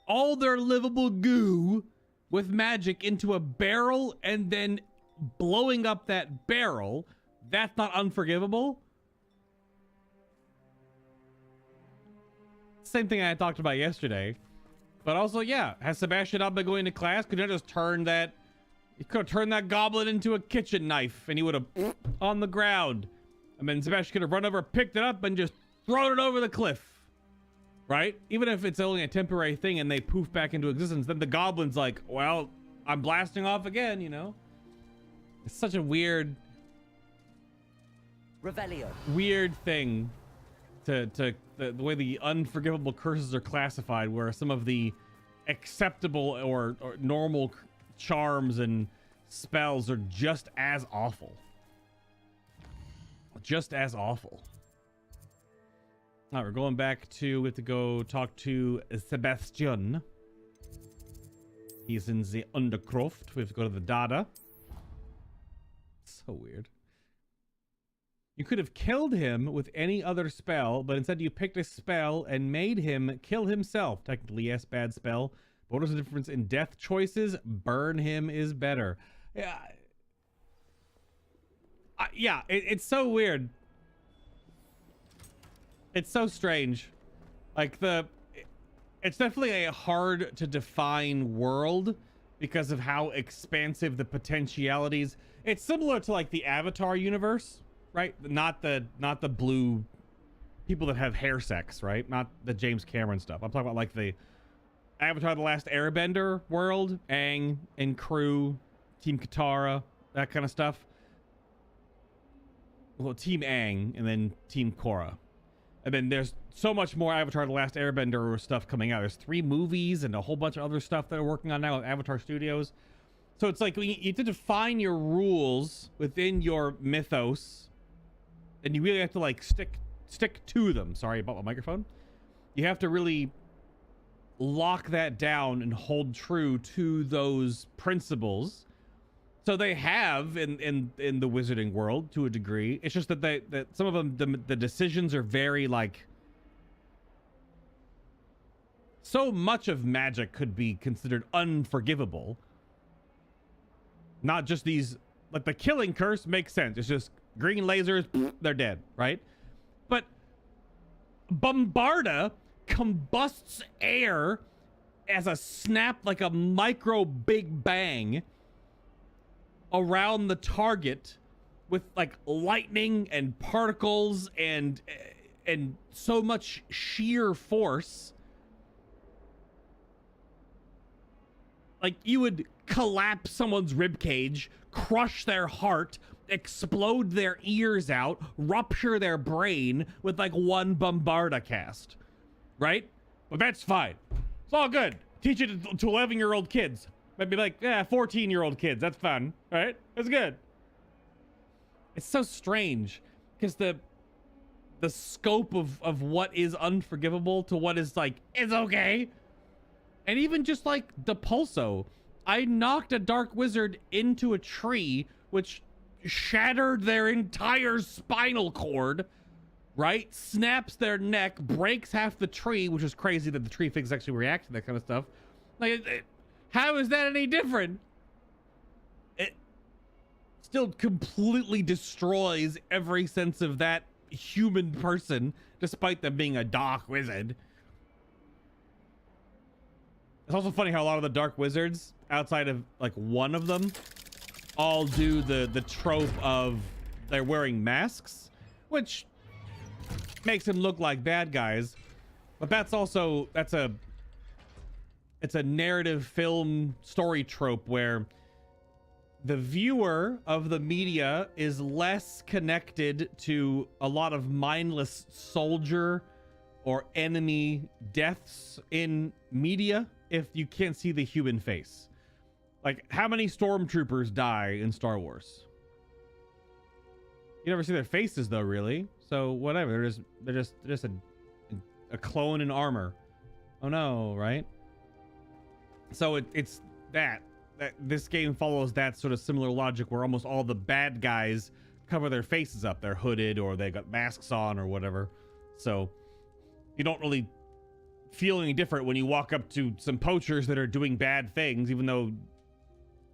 all their livable goo with magic into a barrel and then blowing up that barrel, that's not unforgivable. Same thing I talked about yesterday. But also, yeah, has Sebastian not been going to class? Could you just turn that... You could have turned that goblin into a kitchen knife and he would have on the ground. And then Sebastian could have run over, picked it up, and just thrown it over the cliff. Right? Even if it's only a temporary thing and they poof back into existence, then the goblin's like, well, I'm blasting off again, you know? It's such a weird... Revelio. Weird thing to the way the unforgivable curses are classified, where some of the acceptable or normal charms and spells are just as awful. Just as awful. All right, we're going back to, we have to go talk to Sebastian. He's in the Undercroft. We have to go to the Dada. So weird. You could have killed him with any other spell, but instead you picked a spell and made him kill himself. Technically, yes, bad spell. But what is the difference in death choices? Burn him is better. Yeah, it's so weird. It's so strange. Like it's definitely a hard to define world because of how expansive the potentialities. It's similar to like the Avatar universe. Right? Not the blue people that have hair sex, right? Not the James Cameron stuff. I'm talking about like the Avatar: The Last Airbender world, Aang and crew, Team Katara, that kind of stuff. Well, Team Aang and then Team Korra. And then there's so much more Avatar: The Last Airbender stuff coming out. There's 3 movies and a whole bunch of other stuff that are working on now with Avatar Studios. So it's like you have to define your rules within your mythos. And you really have to like stick to them. Sorry about my microphone. You have to really lock that down and hold true to those principles. So they have in the wizarding world to a degree. It's just that that some of them the decisions are very like, so much of magic could be considered unforgivable. Not just these, like the killing curse makes sense. It's just green lasers, they're dead, right? But Bombarda combusts air as a snap, like a micro big bang around the target with like lightning and particles and so much sheer force. Like you would collapse someone's rib cage, crush their heart, explode their ears out, rupture their brain with like one Bombarda cast, right? But that's fine. It's all good. Teach it to 11-year-old kids. Maybe like, 14-year-old kids. That's fun, right? That's good. It's so strange because the scope of what is unforgivable to what is like, it's okay. And even just like the Pulso, I knocked a dark wizard into a tree, which shattered their entire spinal cord, right? Snaps their neck, breaks half the tree, which is crazy that the tree figs actually react to that kind of stuff. Like, how is that any different? It still completely destroys every sense of that human person, despite them being a dark wizard. It's also funny how a lot of the dark wizards, outside of like one of them, all do the trope of they're wearing masks, which makes them look like bad guys. But it's a narrative film story trope where the viewer of the media is less connected to a lot of mindless soldier or enemy deaths in media if you can't see the human face. Like, how many stormtroopers die in Star Wars? You never see their faces though, really. So whatever, they're just a clone in armor. Oh no, right? So it's that this game follows that sort of similar logic where almost all the bad guys cover their faces up. They're hooded or they got masks on or whatever. So you don't really feel any different when you walk up to some poachers that are doing bad things, even though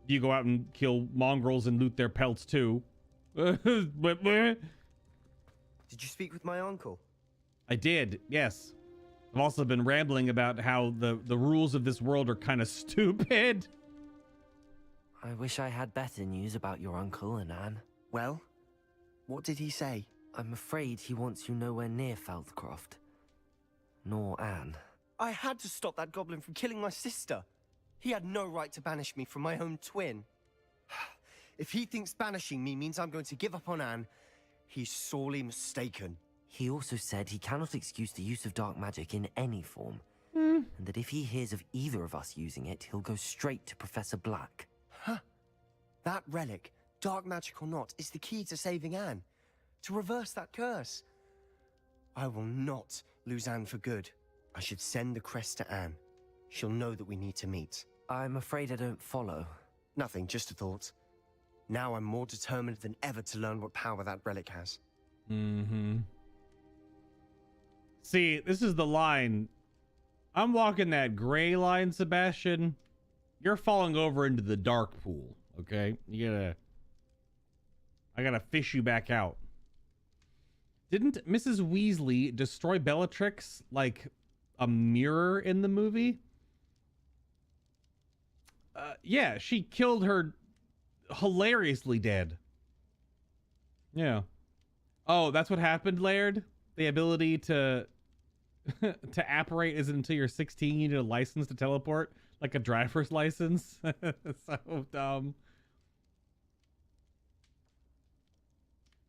you go out and kill mongrels and loot their pelts too. Did you speak with my uncle? I did, yes. I've also been rambling about how the rules of this world are kind of stupid. I wish I had better news about your uncle and Anne. Well, what did he say? I'm afraid he wants you nowhere near Feldcroft. Nor Anne. I had to stop that goblin from killing my sister. He had no right to banish me from my own twin. If he thinks banishing me means I'm going to give up on Anne, he's sorely mistaken. He also said he cannot excuse the use of dark magic in any form. And that if he hears of either of us using it, he'll go straight to Professor Black. Huh. That relic, dark magic or not, is the key to saving Anne. To reverse that curse. I will not lose Anne for good. I should send the crest to Anne. She'll know that we need to meet. I'm afraid I don't follow. Nothing, just a thought. Now I'm more determined than ever to learn what power that relic has. See, this is the line. I'm walking that gray line, Sebastian. You're falling over into the dark pool, okay? I gotta fish you back out. Didn't Mrs. Weasley destroy Bellatrix like a mirror in the movie? Yeah, she killed her hilariously dead. Yeah. Oh, that's what happened, Laird? The ability to to apparate isn't until you're 16. You need a license to teleport, like a driver's license. So dumb.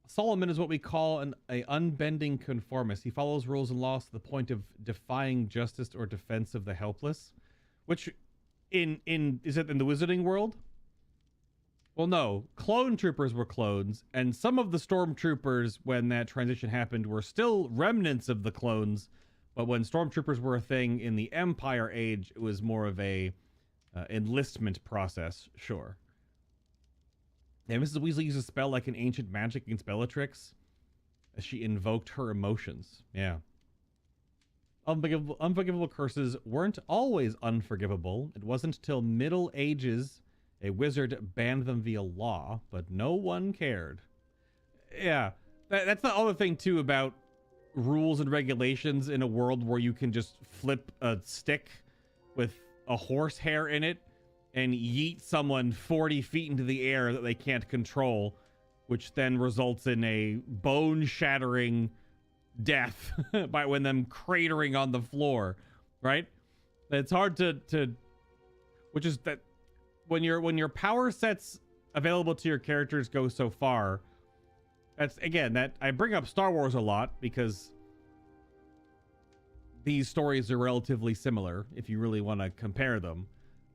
Solomon is what we call an unbending conformist. He follows rules and laws to the point of defying justice or defense of the helpless. Which is it in the wizarding world? Well, no. Clone troopers were clones, and some of the stormtroopers, when that transition happened, were still remnants of the clones. But when stormtroopers were a thing in the Empire Age, it was more of a enlistment process, sure. Yeah, Mrs. Weasley used a spell like an ancient magic against Bellatrix as she invoked her emotions. Yeah. Unforgivable curses weren't always unforgivable. It wasn't till Middle Ages a wizard banned them via law, but no one cared. Yeah, that's the other thing, too, about rules and regulations in a world where you can just flip a stick with a horsehair in it and yeet someone 40 feet into the air that they can't control, which then results in a bone-shattering death by when them cratering on the floor, right? It's hard to which is that when your power sets available to your characters go so far. That's, again, that I bring up Star Wars a lot because these stories are relatively similar if you really want to compare them.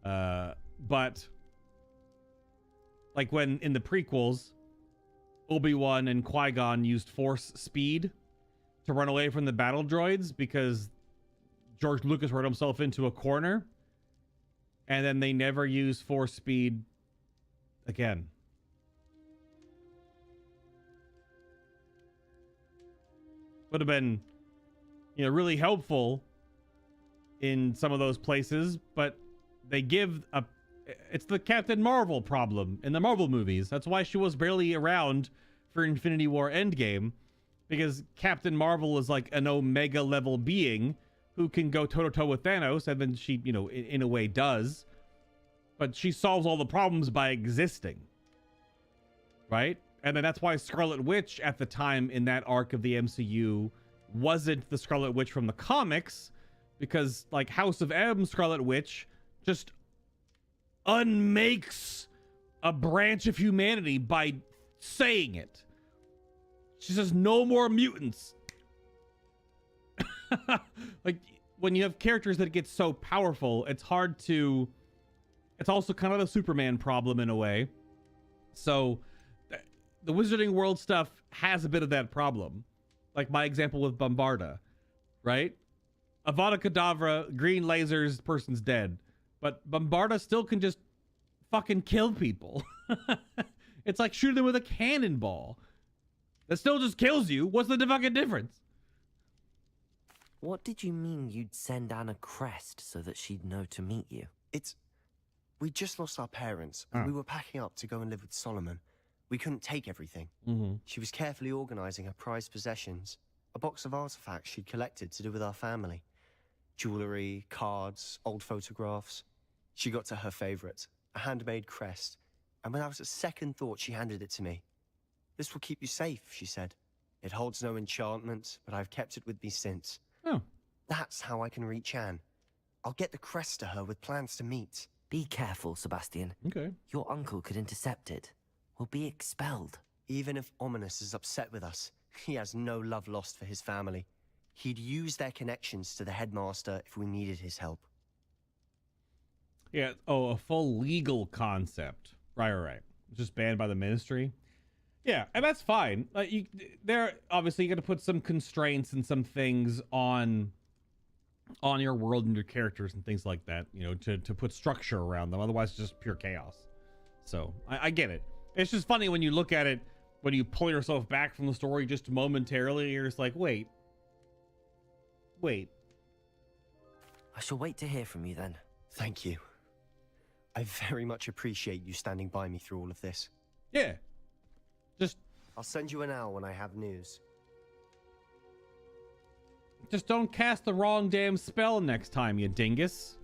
But like when in the prequels, Obi-Wan and Qui-Gon used Force speed to run away from the battle droids because George Lucas wrote himself into a corner, and then they never use Force speed again. Would have been, really helpful in some of those places, but they give a... It's the Captain Marvel problem in the Marvel movies. That's why she was barely around for Infinity War Endgame, because Captain Marvel is like an Omega level being who can go toe-to-toe with Thanos, and then she, in a way does. But she solves all the problems by existing. Right? And then that's why Scarlet Witch at the time in that arc of the MCU wasn't the Scarlet Witch from the comics, because like House of M Scarlet Witch just unmakes a branch of humanity by saying it. She says no more mutants. Like when you have characters that get so powerful, it's hard to... It's also kind of the Superman problem in a way. So the Wizarding World stuff has a bit of that problem. Like my example with Bombarda, right? Avada Kedavra, green lasers, person's dead. But Bombarda still can just fucking kill people. It's like shooting them with a cannonball. That still just kills you. What's the fucking difference? What did you mean you'd send Anne a crest so that she'd know to meet you? We just lost our parents, and we were packing up to go and live with Solomon. We couldn't take everything. She was carefully organizing her prized possessions, a box of artifacts she'd collected to do with our family. Jewelry, cards, old photographs. She got to her favorite, a handmade crest, and without a second thought, she handed it to me. "This will keep you safe," she said. "It holds no enchantment, but I've kept it with me since." Oh. That's how I can reach Anne. I'll get the crest to her with plans to meet. Be careful, Sebastian. Okay. Your uncle could intercept it. We'll be expelled. Even if Ominous is upset with us, he has no love lost for his family. He'd use their connections to the headmaster if we needed his help. Yeah. Oh, a full legal concept. Right. Just banned by the ministry. Yeah, and that's fine. They're obviously going to put some constraints and some things on your world and your characters and things like that, to put structure around them. Otherwise, it's just pure chaos. So I get it. It's just funny when you look at it, when you pull yourself back from the story just momentarily, you're just like, wait. I shall wait to hear from you then. Thank you. I very much appreciate you standing by me through all of this. Yeah. I'll send you an owl when I have news. Just don't cast the wrong damn spell next time, you dingus.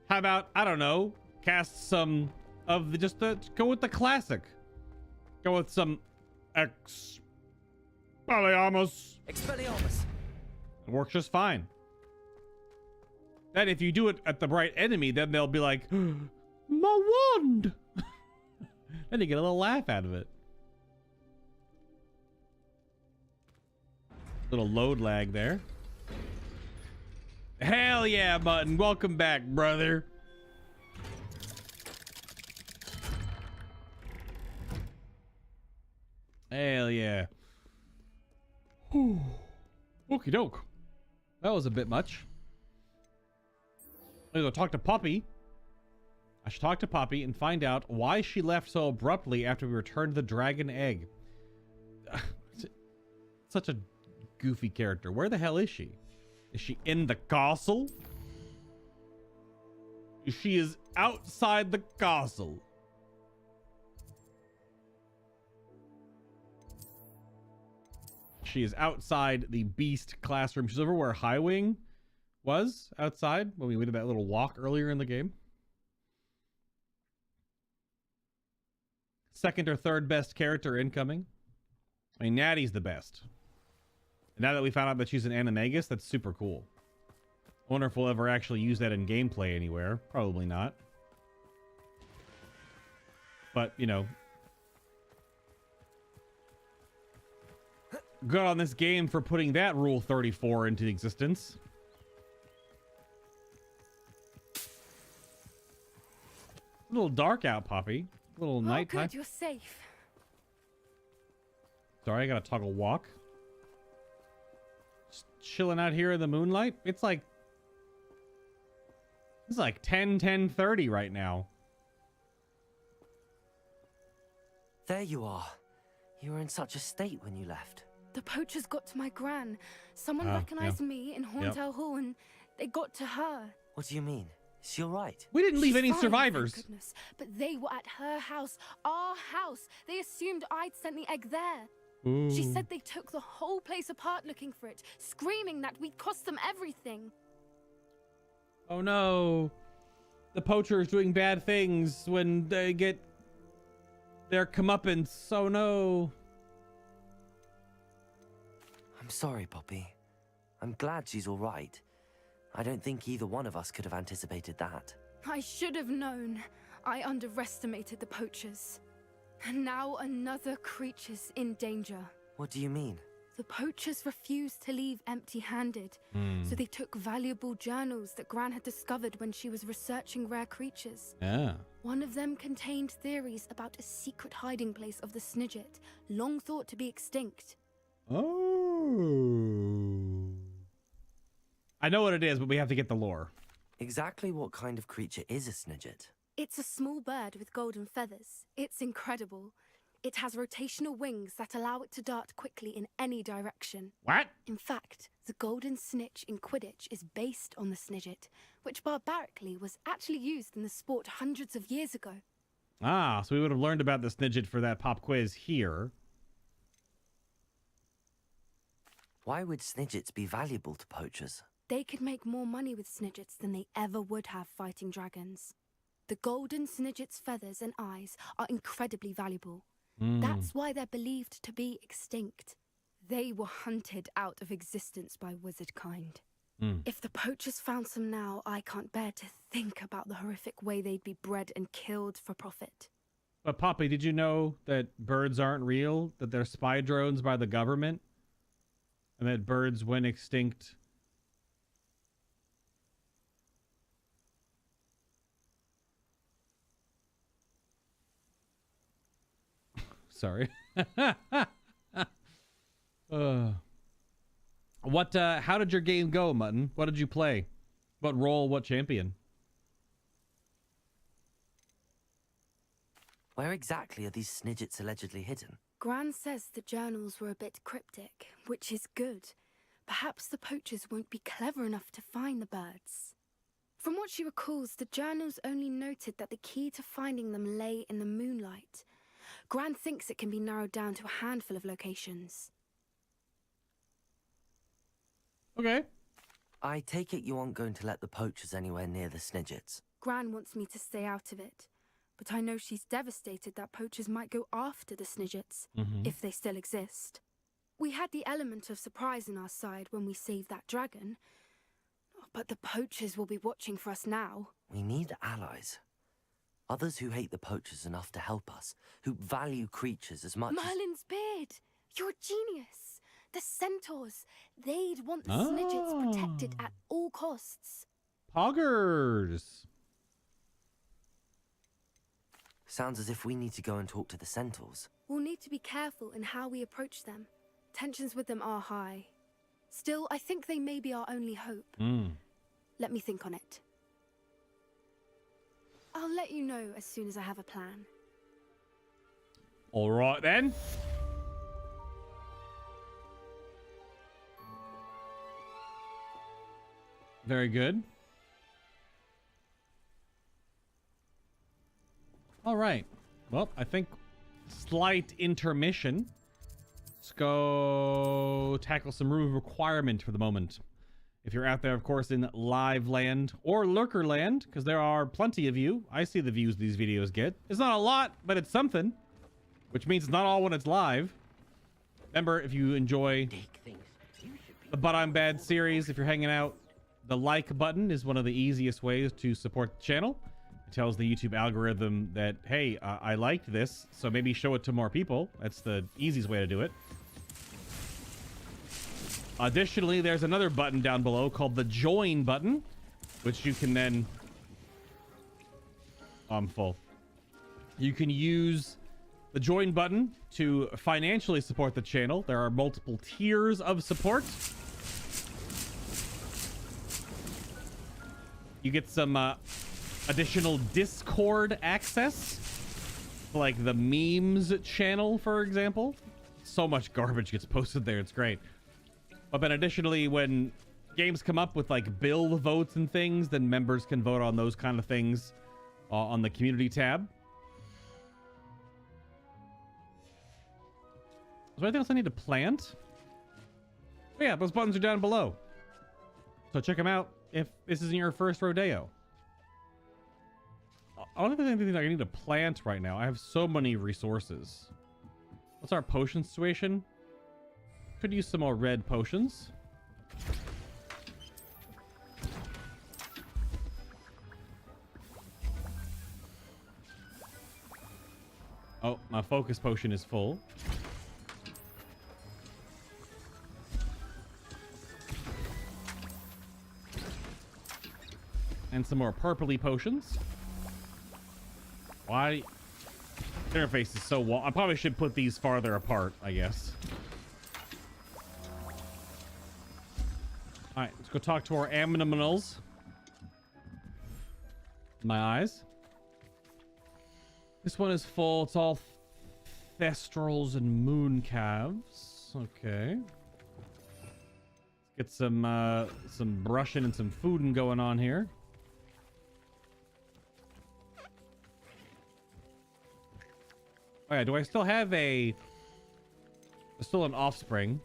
How about, I don't know, cast some of go with the classic. Go with some Expelliarmus. Expelliarmus. It works just fine. Then if you do it at the right enemy, then they'll be like, my wand. Then you get a little laugh out of it. Little load lag there. Hell yeah, Mutton. Welcome back, brother. Hell yeah. Whew. Okie doke. That was a bit much. I'm gonna go talk to Poppy. I should talk to Poppy and find out why she left so abruptly after we returned the dragon egg. Such a goofy character. Where the hell is she? Is she in the castle? She is outside the castle. She is outside the beast classroom. She's over where Highwing was outside when we did that little walk earlier in the game. Second or third best character incoming. I mean, Natty's the best. And now that we found out that she's an animagus, that's super cool. I wonder if we'll ever actually use that in gameplay anywhere. Probably not. But, you know, good on this game for putting that Rule 34 into existence. A little dark out, Poppy. A little nighttime. Good, you're safe. Sorry, I gotta toggle walk. Just chilling out here in the moonlight. It's like 10:30 right now. There you are. You were in such a state when you left. The poachers got to my gran. Someone recognized me in Horntail Hall, and they got to her. What do you mean? Is she all right? We didn't leave She's any fine, survivors. thank goodness. But they were at her house, our house. They assumed I'd sent the egg there. Ooh. She said they took the whole place apart looking for it, screaming that we'd cost them everything. Oh no. The poachers doing bad things when they get their comeuppance. Oh no. I'm sorry, Poppy. I'm glad she's all right. I don't think either one of us could have anticipated that. I should have known. I underestimated the poachers. And now another creature's in danger. What do you mean? The poachers refused to leave empty-handed, so they took valuable journals that Gran had discovered when she was researching rare creatures. Yeah. One of them contained theories about a secret hiding place of the Snidget, long thought to be extinct. Oh. I know what it is, but we have to get the lore. Exactly what kind of creature is a Snidget? It's a small bird with golden feathers. It's incredible. It has rotational wings that allow it to dart quickly in any direction. What? In fact, the golden snitch in Quidditch is based on the Snidget, which barbarically was actually used in the sport hundreds of years ago. Ah, so we would have learned about the Snidget for that pop quiz here. Why would Snidgets be valuable to poachers? They could make more money with Snidgets than they ever would have fighting dragons. The golden Snidget's feathers and eyes are incredibly valuable. That's why they're believed to be extinct. They were hunted out of existence by wizard kind. If the poachers found some now, I can't bear to think about the horrific way they'd be bred and killed for profit. But Poppy, did you know that birds aren't real? That they're spy drones by the government? And that birds went extinct? Sorry. How did your game go, Mutton? What did you play? What role, what champion? Where exactly are these Snidgets allegedly hidden? Gran says the journals were a bit cryptic, which is good. Perhaps the poachers won't be clever enough to find the birds. From what she recalls, the journals only noted that the key to finding them lay in the moonlight. Gran thinks it can be narrowed down to a handful of locations. Okay. I take it you aren't going to let the poachers anywhere near the Snidgets. Gran wants me to stay out of it, but I know she's devastated that poachers might go after the Snidgets, if they still exist. We had the element of surprise on our side when we saved that dragon, but the poachers will be watching for us now. We need allies. Others who hate the poachers enough to help us, who value creatures as much Merlin's beard! You're a genius! The centaurs! They'd want the Snidgets protected at all costs. Poggers! Sounds as if we need to go and talk to the centaurs. We'll need to be careful in how we approach them. Tensions with them are high. Still, I think they may be our only hope. Let me think on it. I'll let you know as soon as I have a plan. All right, then. Very good. All right. Well, I think slight intermission. Let's go tackle some room requirement for the moment. If you're out there, of course, in live land or lurker land, because there are plenty of you. I see the views these videos get. It's not a lot, but it's something, which means it's not all when it's live. Remember, if you enjoy the But I'm Bad series, if you're hanging out, the like button is one of the easiest ways to support the channel. It tells the YouTube algorithm that, hey, I liked this, so maybe show it to more people. That's the easiest way to do it. Additionally, there's another button down below called the join button, which you can then... I'm full. You can use the join button to financially support the channel. There are multiple tiers of support. You get some additional Discord access, like the memes channel, for example. So much garbage gets posted there. It's great. But then additionally, when games come up with like bill votes and things, then members can vote on those kind of things on the community tab. Is there anything else I need to plant? Oh, yeah, those buttons are down below. So check them out if this isn't your first rodeo. I don't think there's anything I need to plant right now. I have so many resources. What's our potion situation? Could use some more red potions. Oh, my focus potion is full. And some more purpley potions. Why? Interface is so wall. I probably should put these farther apart, I guess. All right, let's go talk to our aminimals. My eyes. This one is full. It's all thestrals and moon calves. Okay. Let's get some brushing and some fooding going on here. Oh yeah, do I still have still an offspring?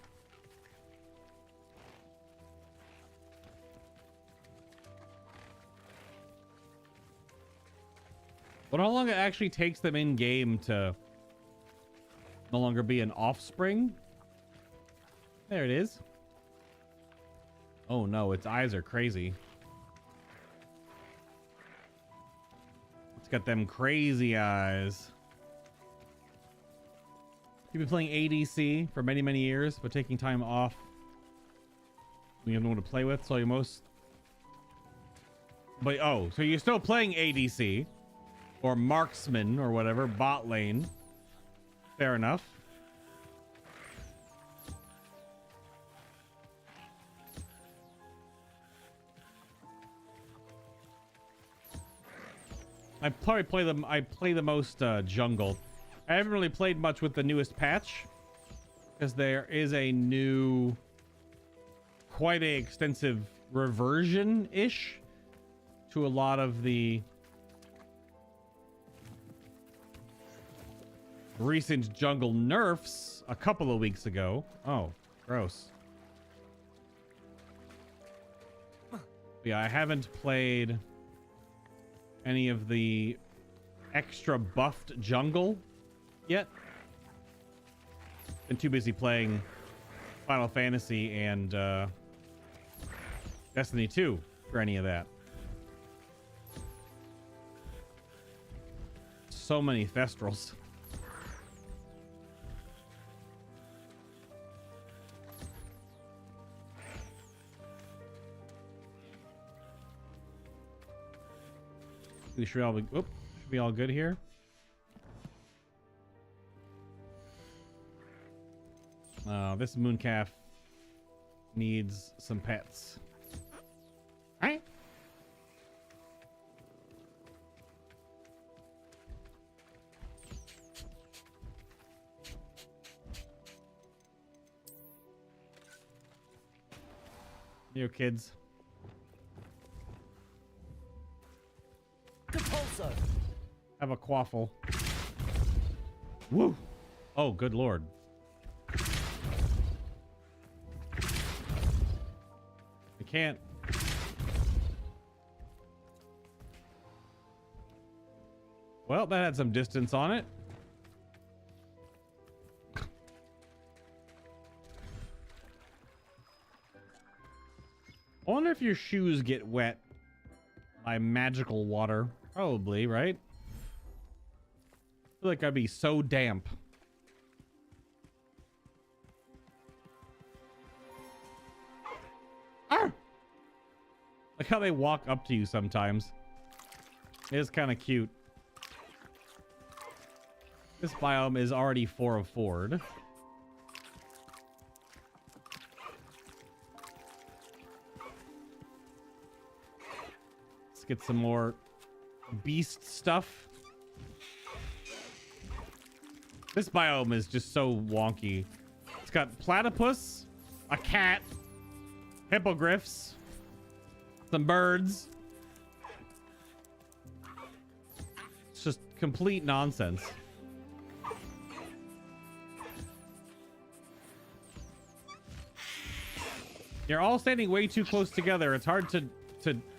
But how long it actually takes them in game to no longer be an offspring? There it is. Oh no, its eyes are crazy. It's got them crazy eyes. You've been playing ADC for many, many years, but taking time off when you have no one to play with, so you most... But, oh, so you're still playing ADC, or Marksman, or whatever, bot lane. Fair enough. I probably play the most jungle. I haven't really played much with the newest patch because there is a new, quite a extensive reversion-ish to a lot of the recent jungle nerfs a couple of weeks ago. Oh, gross. Yeah, I haven't played any of the extra buffed jungle yet. Been too busy playing Final Fantasy and Destiny 2 for any of that. So many thestrals. We should all be, should be all good here. This mooncalf needs some pets. Right? You kids. Compulso. Have a quaffle. Woo! Oh, good lord. I can't. Well, that had some distance on it. I wonder if your shoes get wet by magical water. Probably, right? I feel like I'd be so damp. Ah! Like how they walk up to you sometimes. It is kind of cute. This biome is already 4 of 4'd. Let's get some more beast stuff. This biome is just so wonky. It's got platypus, a cat, hippogriffs, some birds. It's just complete nonsense. You're all standing way too close together. It's hard to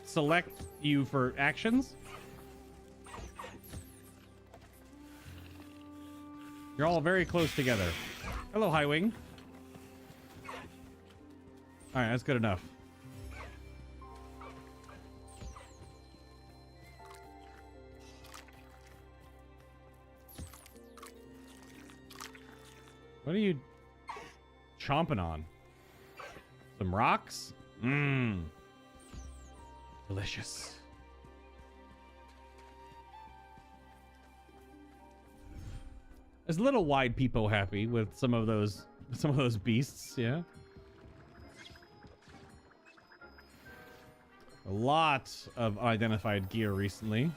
select you for actions. You're all very close together. Hello, Highwing. All right, that's good enough. What are you chomping on? Some rocks? Mmm. Delicious. Is little wide Peepo happy with some of those beasts? Yeah. A lot of unidentified gear recently.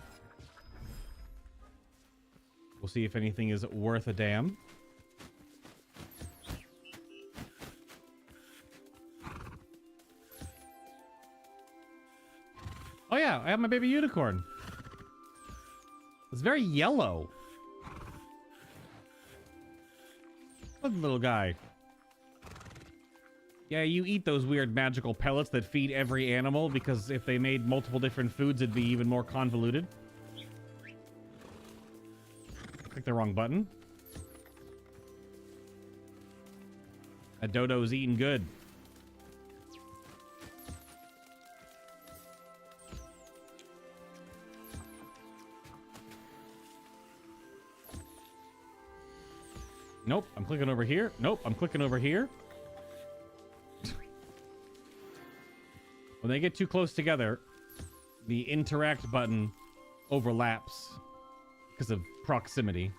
We'll see if anything is worth a damn. Oh yeah, I have my baby unicorn. It's very yellow. Look, little guy. Yeah, you eat those weird magical pellets that feed every animal, because if they made multiple different foods, it'd be even more convoluted. Click the wrong button. That dodo's eating good. Nope, I'm clicking over here. Nope, I'm clicking over here. When they get too close together, the interact button overlaps because of proximity.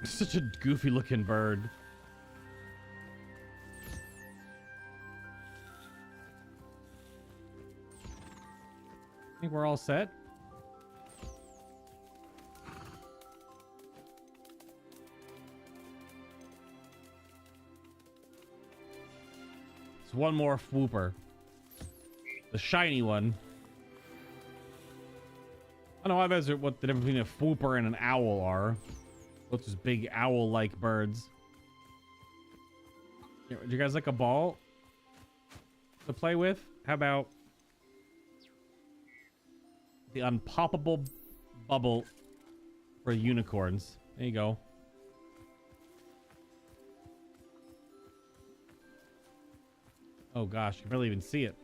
Such a goofy looking bird. I think we're all set. It's one more Fwooper. The shiny one. I don't know what the difference between a Fwooper and an owl are. Both just big owl-like birds. Do you guys like a ball to play with? How about the unpoppable bubble for unicorns? There you go. Oh gosh, you can barely even see it.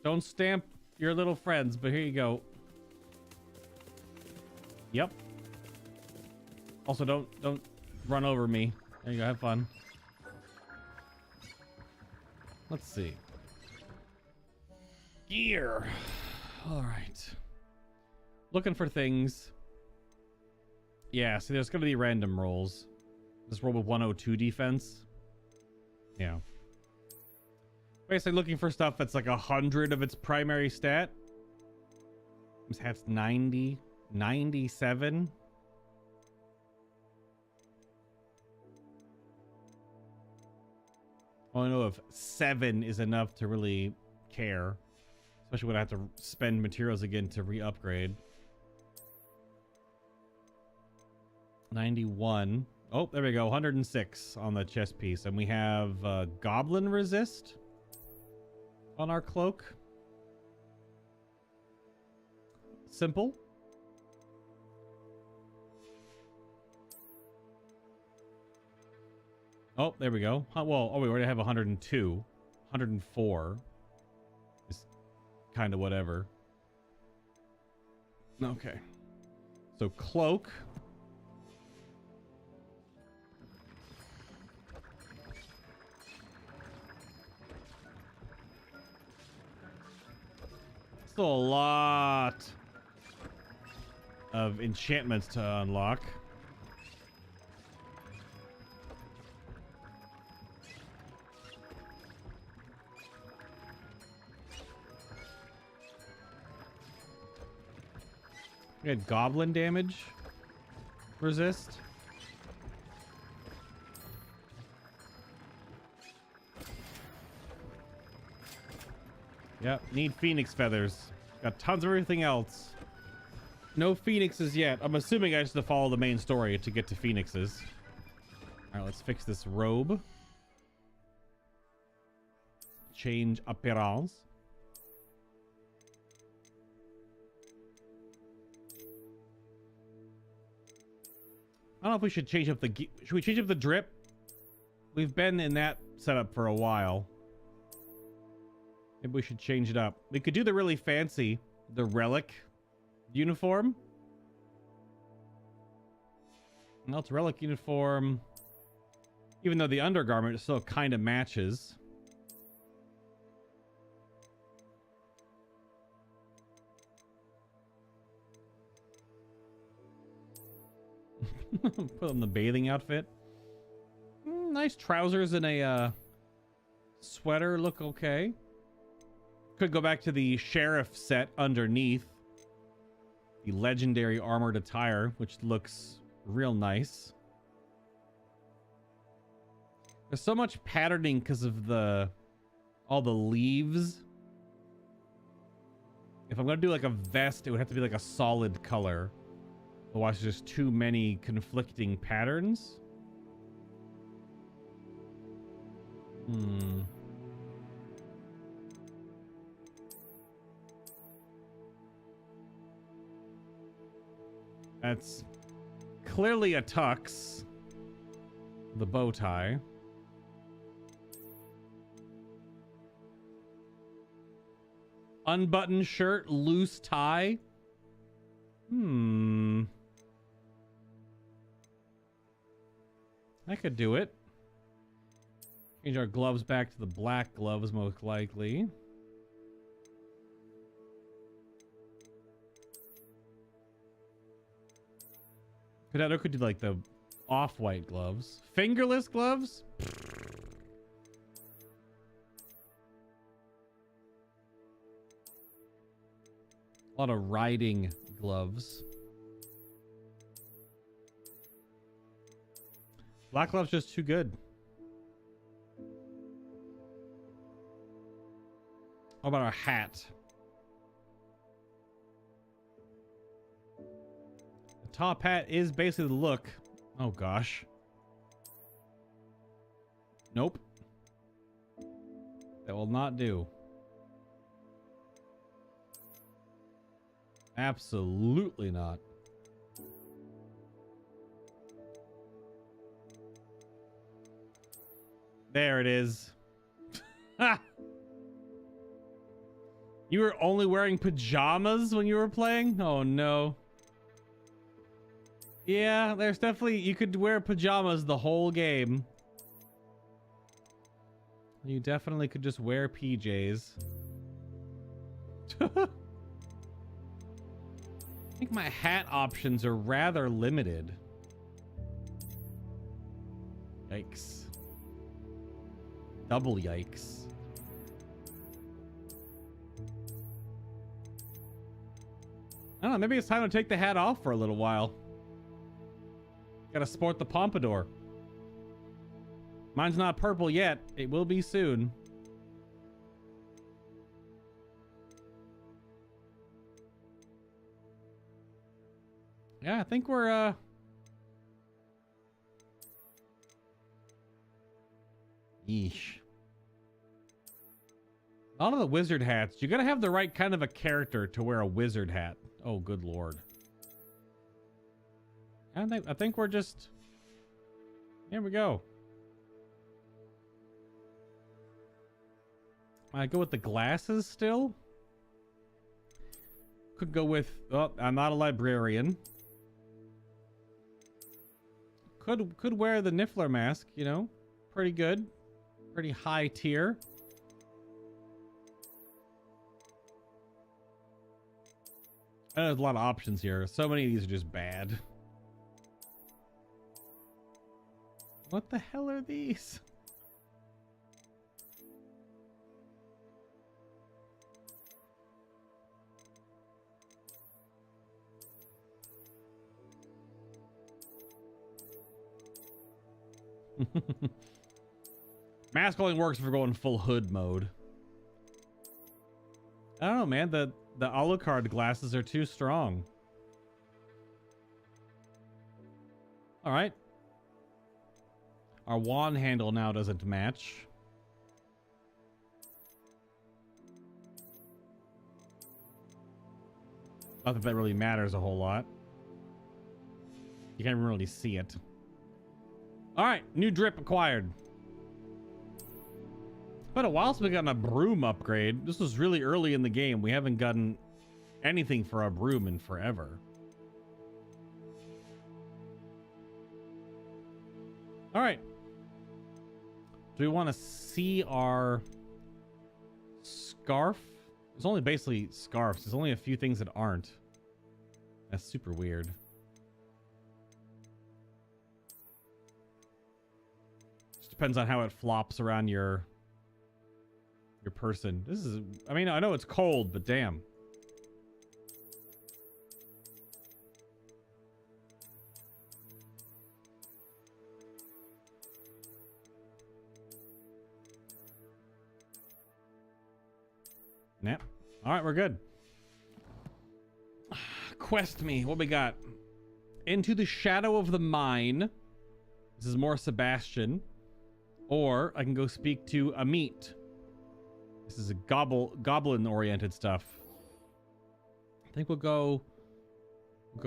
Don't stamp your little friends, but here you go. Yep. Also, don't run over me. There you go, have fun. Let's see. Gear. All right. Looking for things. Yeah, so there's going to be random rolls. This roll with 102 defense. Yeah. Basically looking for stuff that's like 100 of its primary stat. This hat's 90, 97. I don't know if 7 is enough to really care. Especially when I have to spend materials again to re-upgrade. 91. Oh, there we go. 106 on the chest piece. And we have Goblin resist on our cloak. Simple. Oh, there we go. Well, we already have 102. 104 is kind of whatever. Okay. So cloak. Still a lot of enchantments to unlock. We had goblin damage. Resist. Yep, need phoenix feathers. Got tons of everything else. No phoenixes yet. I'm assuming I just have to follow the main story to get to phoenixes. All right, let's fix this robe. Change appearance. I don't know if we should change up the... Should we change up the drip? We've been in that setup for a while. Maybe we should change it up. We could do the really fancy, the relic uniform. Well, it's relic uniform. Even though the undergarment still kind of matches. Put on the bathing outfit. Nice trousers and a sweater look okay. Could go back to the sheriff set underneath. The legendary armored attire, which looks real nice. There's so much patterning because of all the leaves. If I'm gonna do like a vest, it would have to be like a solid color. Otherwise, there's just too many conflicting patterns. That's clearly a tux. The bow tie. Unbuttoned shirt, loose tie. I could do it. Change our gloves back to the black gloves, most likely. Could do like the off-white gloves. Fingerless gloves? A lot of riding gloves. Black gloves just too good. How about our hat? The top hat is basically the look. Oh gosh. Nope. That will not do. Absolutely not. There it is. You were only wearing pajamas when you were playing? Oh no. Yeah, there's definitely... You could wear pajamas the whole game. You definitely could just wear PJs. I think my hat options are rather limited. Yikes. Double yikes. I don't know, maybe it's time to take the hat off for a little while. Gotta sport the pompadour. Mine's not purple yet. It will be soon. Yeah, I think we're Yeesh. A lot of the wizard hats, you gotta have the right kind of a character to wear a wizard hat. Oh, good lord. I think we're just... Here we go. I go with the glasses still. Could go with, oh, I'm not a librarian. Could wear the Niffler mask, you know, pretty good, pretty high tier. There's a lot of options here. So many of these are just bad. What the hell are these? Mask only works if we're going full hood mode. I don't know, man. The Alucard glasses are too strong. All right. Our wand handle now doesn't match. Not that that really matters a whole lot. You can't really see it. All right, new drip acquired. Been a while since we got a broom upgrade. This was really early in the game. We haven't gotten anything for a broom in forever. All right. Do we want to see our scarf? It's only basically scarves. There's only a few things that aren't. That's super weird. Just depends on how it flops around your person. This is, I mean, I know it's cold, but damn. Yep. All right, we're good. Quest me. What we got? Into the shadow of the mine. This is more Sebastian. Or I can go speak to Amit. This is a goblin-oriented stuff. I think we'll go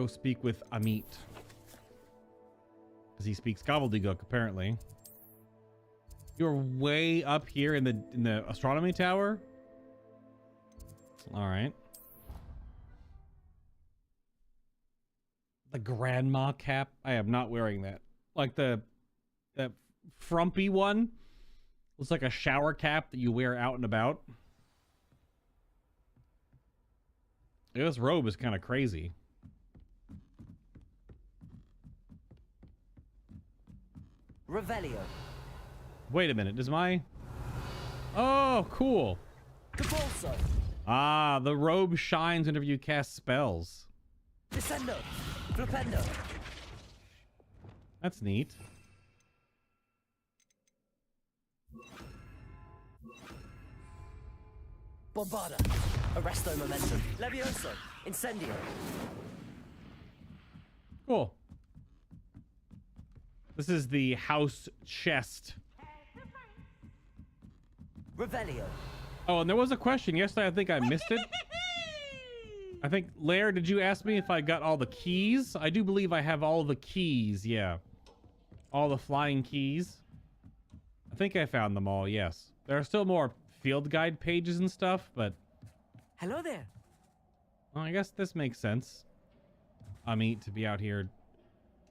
speak with Amit. Because he speaks gobbledygook, apparently. You're way up here in the astronomy tower? All right. The grandma cap. I am not wearing that. Like that frumpy one. Looks like a shower cap that you wear out and about. Yeah, this robe is kind of crazy. Revelio. Wait a minute. Is my... Oh, cool. Capulso. Ah, the robe shines whenever you cast spells. Descendo. Flipendo. That's neat. Bombarda. Arresto momentum. Levioso. Incendio. Cool. This is the house chest. Revelio. Oh, and there was a question yesterday. I think I missed it. I think, Lair, did you ask me if I got all the keys? I do believe I have all the keys, yeah. All the flying keys. I think I found them all, yes. There are still more field guide pages and stuff, but... Hello there. Well, I guess this makes sense. Amit to be out here.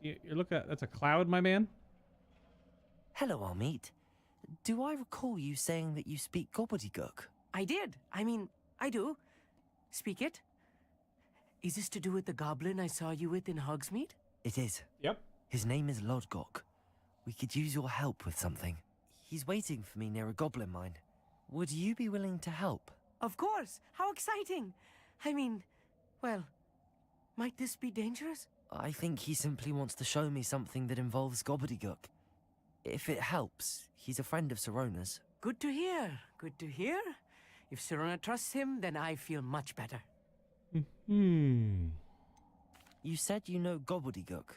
You're looking at... That's a cloud, my man? Hello, Amit. Do I recall you saying that you speak gobbledygook? I did. I mean, I do. Speak it. Is this to do with the goblin I saw you with in Hogsmeade? It is. Yep. His name is Lodgok. We could use your help with something. He's waiting for me near a goblin mine. Would you be willing to help? Of course. How exciting. I mean, well, might this be dangerous? I think he simply wants to show me something that involves gobbledygook. If it helps, he's a friend of Sirona's. Good to hear. Good to hear. If Sirona trusts him, then I feel much better. Hmm. You said you know gobbledygook,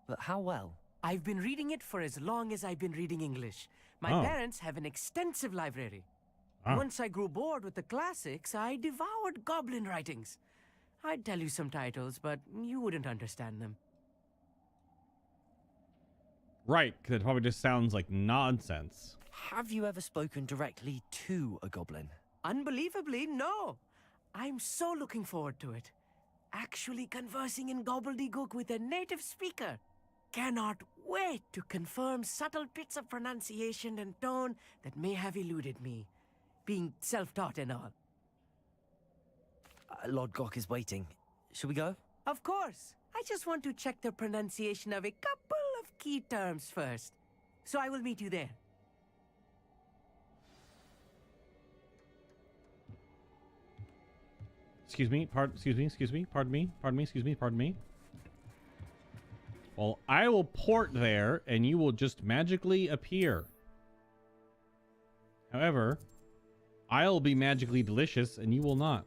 but how well? I've been reading it for as long as I've been reading English. My parents have an extensive library. Once I grew bored with the classics, I devoured goblin writings. I'd tell you some titles, but you wouldn't understand them. Right, because it probably just sounds like nonsense. Have you ever spoken directly to a goblin? Unbelievably, no. I'm so looking forward to it. Actually conversing in gobbledygook with a native speaker. Cannot wait to confirm subtle bits of pronunciation and tone that may have eluded me, being self-taught and all. Lord Gok is waiting. Should we go? Of course. I just want to check the pronunciation of a couple of key terms first. So I will meet you there. Excuse me, pardon me. Well, I will port there, and you will just magically appear. However, I'll be magically delicious, and you will not.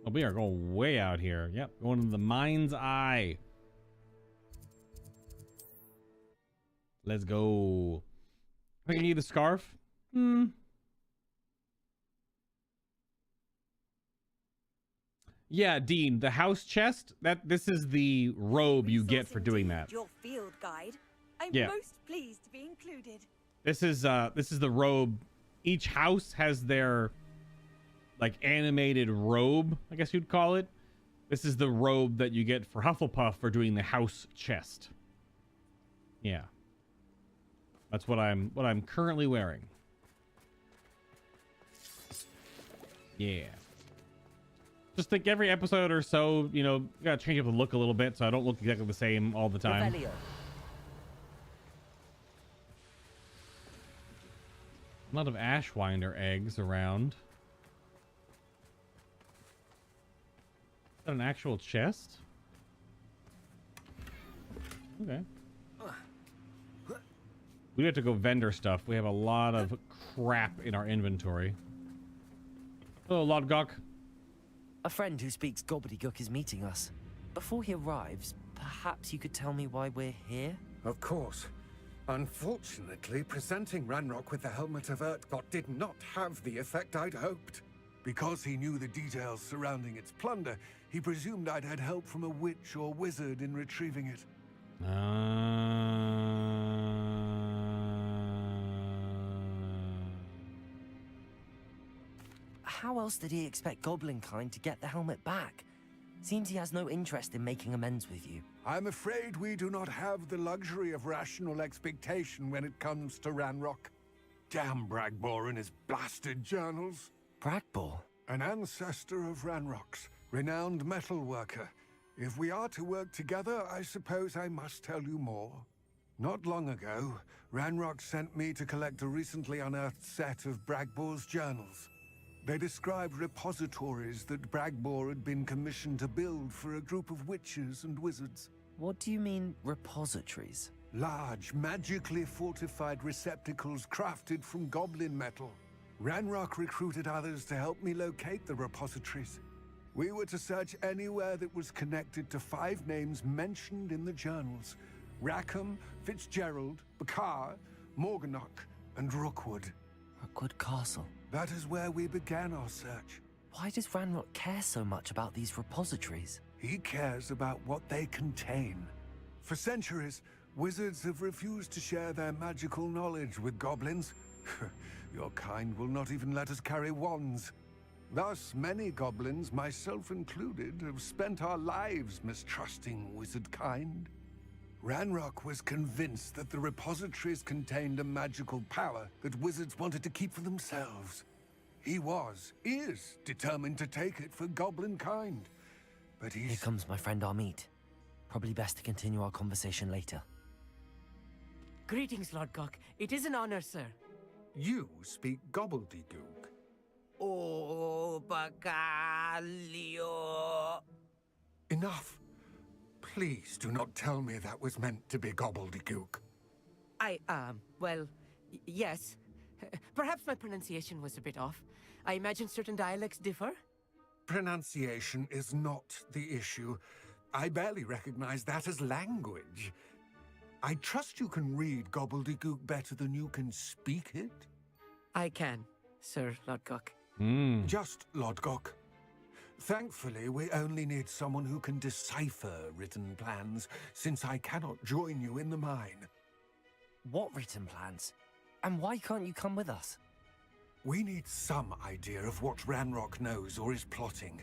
Oh, we are going way out here. Yep, going to the mind's eye. Let's go. I think you need the scarf. Yeah, Dean, the house chest, this is the robe you get for doing that. Your field guide. I'm most pleased to be included. This is the robe. Each house has their like animated robe, I guess you'd call it. This is the robe that you get for Hufflepuff for doing the house chest. Yeah. That's what I'm currently wearing. Yeah. Just think every episode or so, you know, you gotta change up the look a little bit so I don't look exactly the same all the time. Revelio. A lot of Ashwinder eggs around. Is that an actual chest? Okay. We have to go vendor stuff. We have a lot of crap in our inventory. Hello, Lord Gok. A friend who speaks gobbledygook is meeting us. Before he arrives, perhaps you could tell me why we're here? Of course. Unfortunately, presenting Ranrock with the Helmet of Urtkot did not have the effect I'd hoped. Because he knew the details surrounding its plunder, he presumed I'd had help from a witch or wizard in retrieving it. How else did he expect Goblinkind to get the helmet back? Seems he has no interest in making amends with you. I'm afraid we do not have the luxury of rational expectation when it comes to Ranrock. Damn Bragbor and his blasted journals. Bragbor? An ancestor of Ranrock's, renowned metal worker. If we are to work together, I suppose I must tell you more. Not long ago, Ranrock sent me to collect a recently unearthed set of Bragbor's journals. They described repositories that Bragbor had been commissioned to build for a group of witches and wizards. What do you mean, repositories? Large, magically fortified receptacles crafted from goblin metal. Ranrock recruited others to help me locate the repositories. We were to search anywhere that was connected to 5 names mentioned in the journals. Rackham, Fitzgerald, Bakar, Morganach, and Rookwood. Rookwood Castle. That is where we began our search. Why does Ranrock care so much about these repositories? He cares about what they contain. For centuries, wizards have refused to share their magical knowledge with goblins. Your kind will not even let us carry wands. Thus, many goblins, myself included, have spent our lives mistrusting wizard kind. Ranrock was convinced that the repositories contained a magical power that wizards wanted to keep for themselves. He is determined to take it for goblin kind. But Here comes my friend Amit. Probably best to continue our conversation later. Greetings, Lord Gok. It is an honor, sir. You speak gobbledygook. Oh, Bagalio. Enough. Please do not tell me that was meant to be gobbledygook. Yes. Perhaps my pronunciation was a bit off. I imagine certain dialects differ. Pronunciation is not the issue. I barely recognize that as language. I trust you can read gobbledygook better than you can speak it? I can, Sir Lord Gok. Just Lord Gok. Thankfully, we only need someone who can decipher written plans, since I cannot join you in the mine. What written plans? And why can't you come with us? We need some idea of what Ranrock knows or is plotting.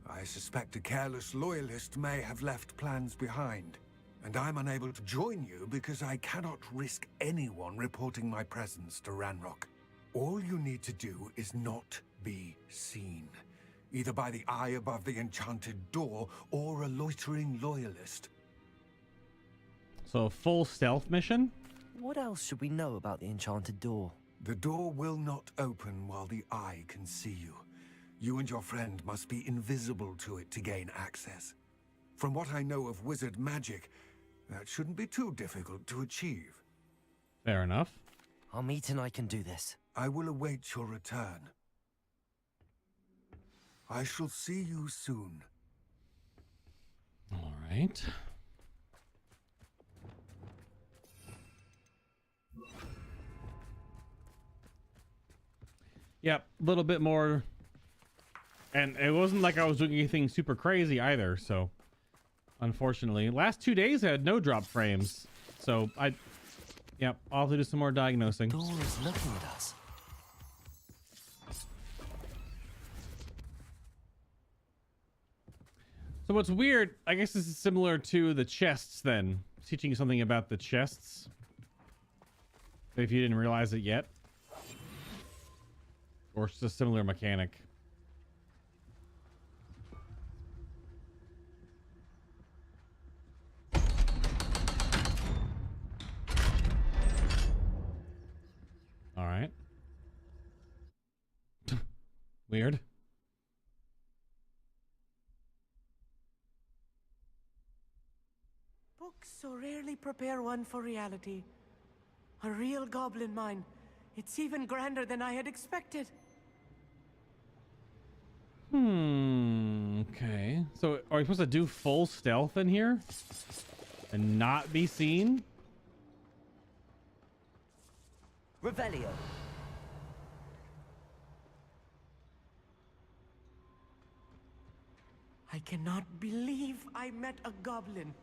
I suspect a careless loyalist may have left plans behind. And I'm unable to join you because I cannot risk anyone reporting my presence to Ranrock. All you need to do is not be seen, either by the eye above the enchanted door or a loitering loyalist. So a full stealth mission? What else should we know about the enchanted door? The door will not open while the eye can see you. You and your friend must be invisible to it to gain access. From what I know of wizard magic, that shouldn't be too difficult to achieve. Fair enough. Amit and I can do this. I will await your return. I shall see you soon. All right. Yep, a little bit more. And it wasn't like I was doing anything super crazy either, so unfortunately. Last 2 days I had no drop frames. So yep, I'll have to do some more diagnosing. The door is looking at us. So what's weird, I guess this is similar to the chests then. Teaching you something about the chests. If you didn't realize it yet. Or it's a similar mechanic. All right. Weird. Books so rarely prepare one for reality. A real goblin mine. It's even grander than I had expected. Okay. So are we supposed to do full stealth in here? And not be seen? Revelio. I cannot believe I met a goblin.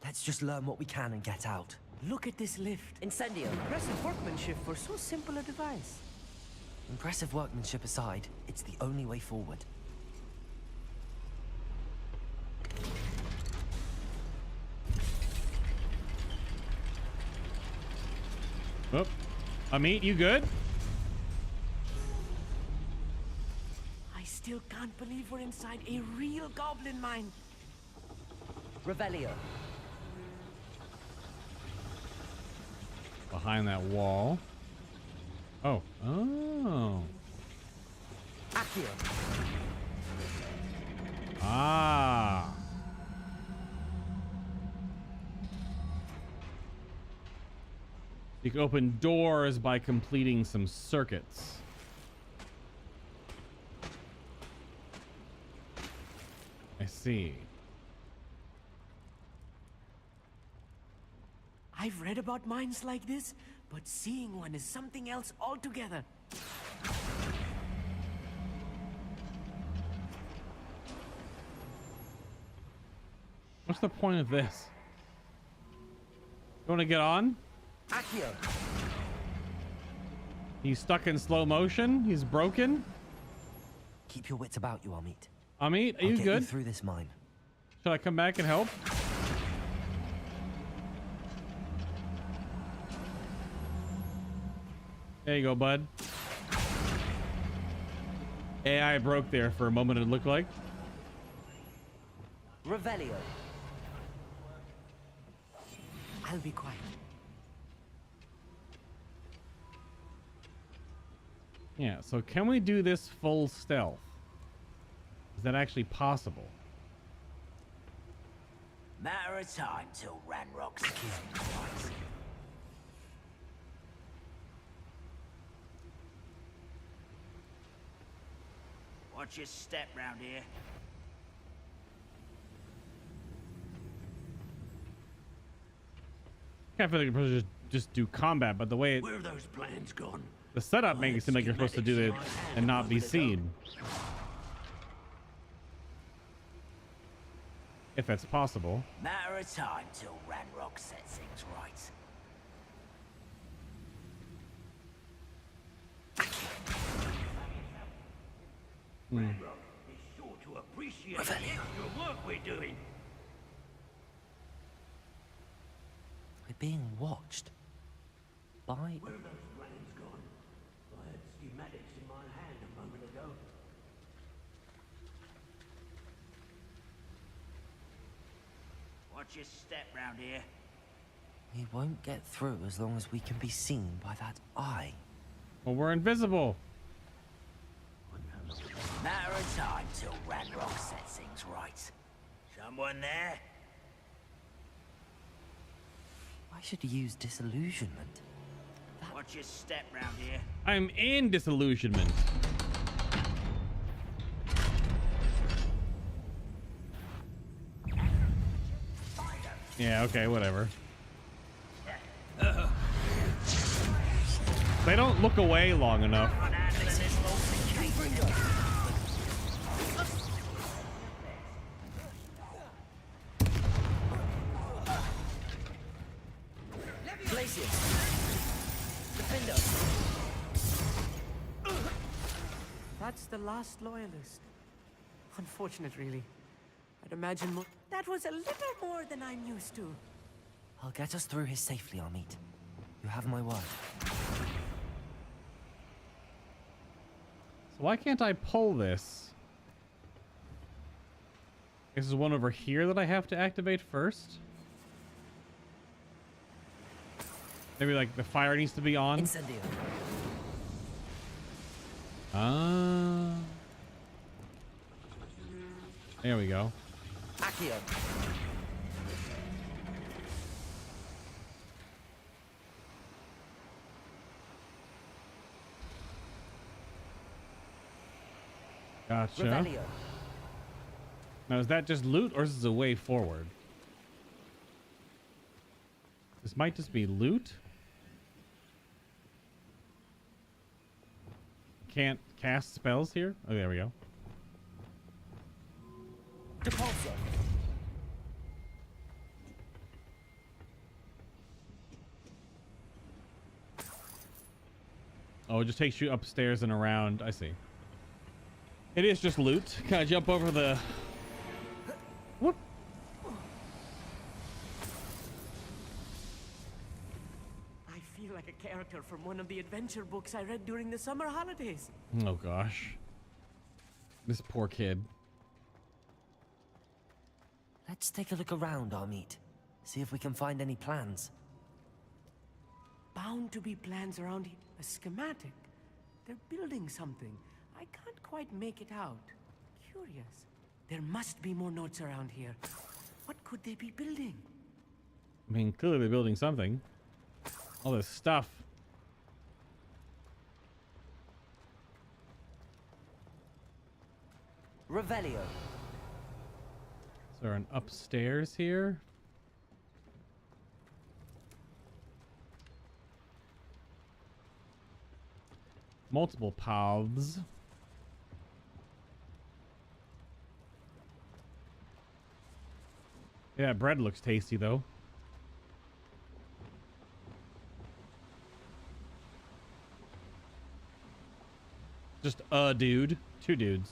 Let's just learn what we can and get out. Look at this lift. Incendio. Impressive workmanship for so simple a device. Impressive workmanship aside, it's the only way forward. Oh, Amit, you good? I still can't believe we're inside a real goblin mine. Revelio. Behind that wall. Oh. Oh. Accio. Ah. You can open doors by completing some circuits. I see. I've read about mines like this, but seeing one is something else altogether. What's the point of this? You want to get on? Accio. He's stuck in slow motion. He's broken. Keep your wits about you, Amit. Amit, are I'll you get good? you through this mine. Should I come back and help? There you go, bud. AI broke there for a moment, it looked like. Revelio. I'll be quiet. Yeah, so can we do this full stealth? Is that actually possible? Matter of time till Ranrock's king dies. Watch your step round here. I feel like you're supposed to just do combat, but the way Where are those plans gone? the setup makes it seem like you're supposed to do it and not be seen. If that's possible. Matter of time till Ranrock sets things right. Ranrock is sure to appreciate the extra work we're doing. We're being watched. By... Where are those plans gone? I had schematics in my hand a moment ago. Watch your step round here. We won't get through as long as we can be seen by that eye. Well, we're invisible. Matter of time till Ranrock sets things right. Someone there? Why should you use disillusionment? Watch your step round here. I'm in disillusionment. Yeah, okay, whatever. They don't look away long enough. That's the last loyalist. Unfortunate, really. I'd imagine more. That was a little more than I'm used to. I'll get us through here safely, Amit. You have my word. So why can't I pull this? This is one over here that I have to activate first. Maybe like the fire needs to be on. Incendio. There we go. Accio. Gotcha. Revelio. Now, is that just loot, or is this a way forward? This might just be loot. Can't cast spells here? Oh, there we go. Depulso. Oh, it just takes you upstairs and around. I see. It is just loot. Can I jump over the... Whoop. I feel like a character from one of the adventure books I read during the summer holidays. Oh, gosh. This poor kid. Let's take a look around, Amit. See if we can find any plans. Bound to be plans around here. A schematic. They're building something. I can't quite make it out. Curious. There must be more notes around here. What could they be building? I mean, clearly they're building something. All this stuff. Revelio. Is there an upstairs here? Multiple paths. Yeah, bread looks tasty though. Just a dude. Two dudes.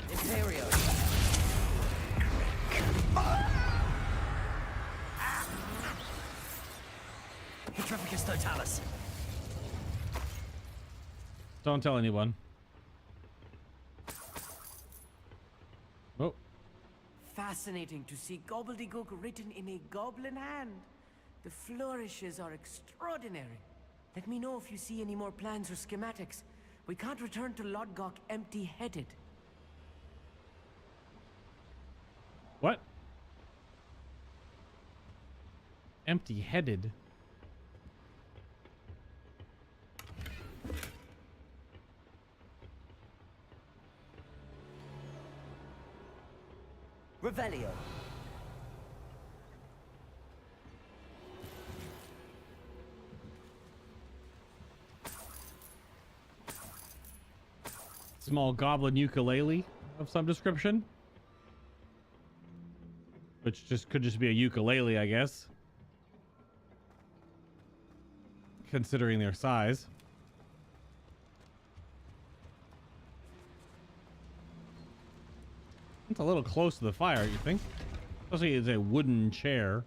Imperio. Petrificus totalis. Don't tell anyone. Oh. Fascinating to see gobbledygook written in a goblin hand. The flourishes are extraordinary. Let me know if you see any more plans or schematics. We can't return to Lodgok empty-headed. What? Empty-headed. Revelio. Small goblin ukulele of some description. Which just could just be a ukulele, I guess. Considering their size. It's a little close to the fire, you think? Especially it's a wooden chair.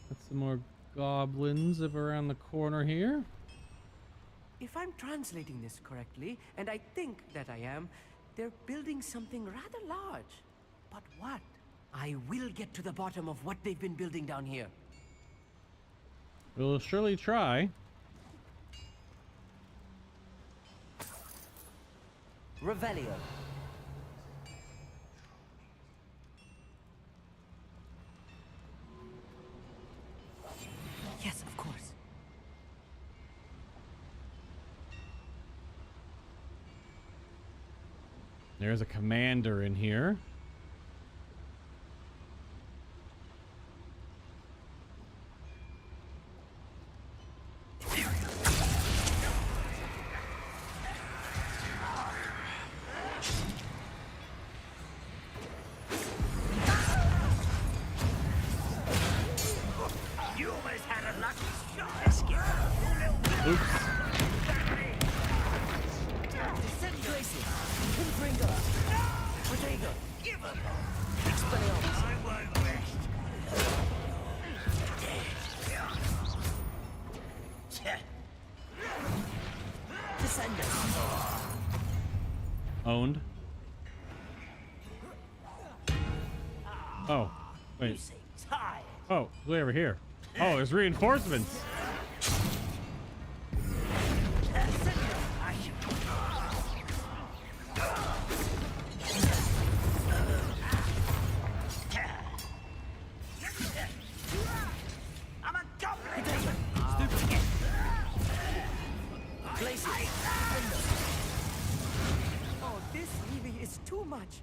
Got some more goblins around the corner here. If I'm translating this correctly, and I think that I am, they're building something rather large. But what? I will get to the bottom of what they've been building down here. We'll surely try. Revelio. Yes, of course. There's a commander in here. You almost had a lucky shot. Let's get Oops. Owned. Oh, wait. Oh, way over here. Oh, there's reinforcements.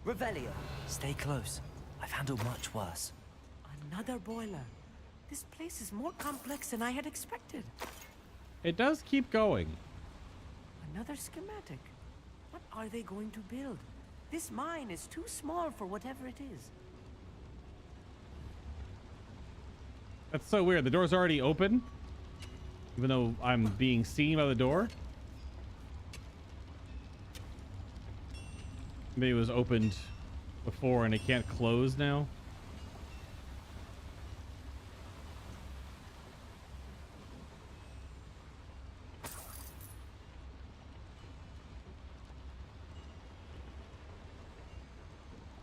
Revelio. Stay close. I've handled much worse. Another boiler. This place is more complex than I had expected. It does keep going. Another schematic. What are they going to build? This mine is too small for whatever it is. That's so weird. The door's already open, even though I'm being seen by the door. Maybe it was opened before and it can't close now.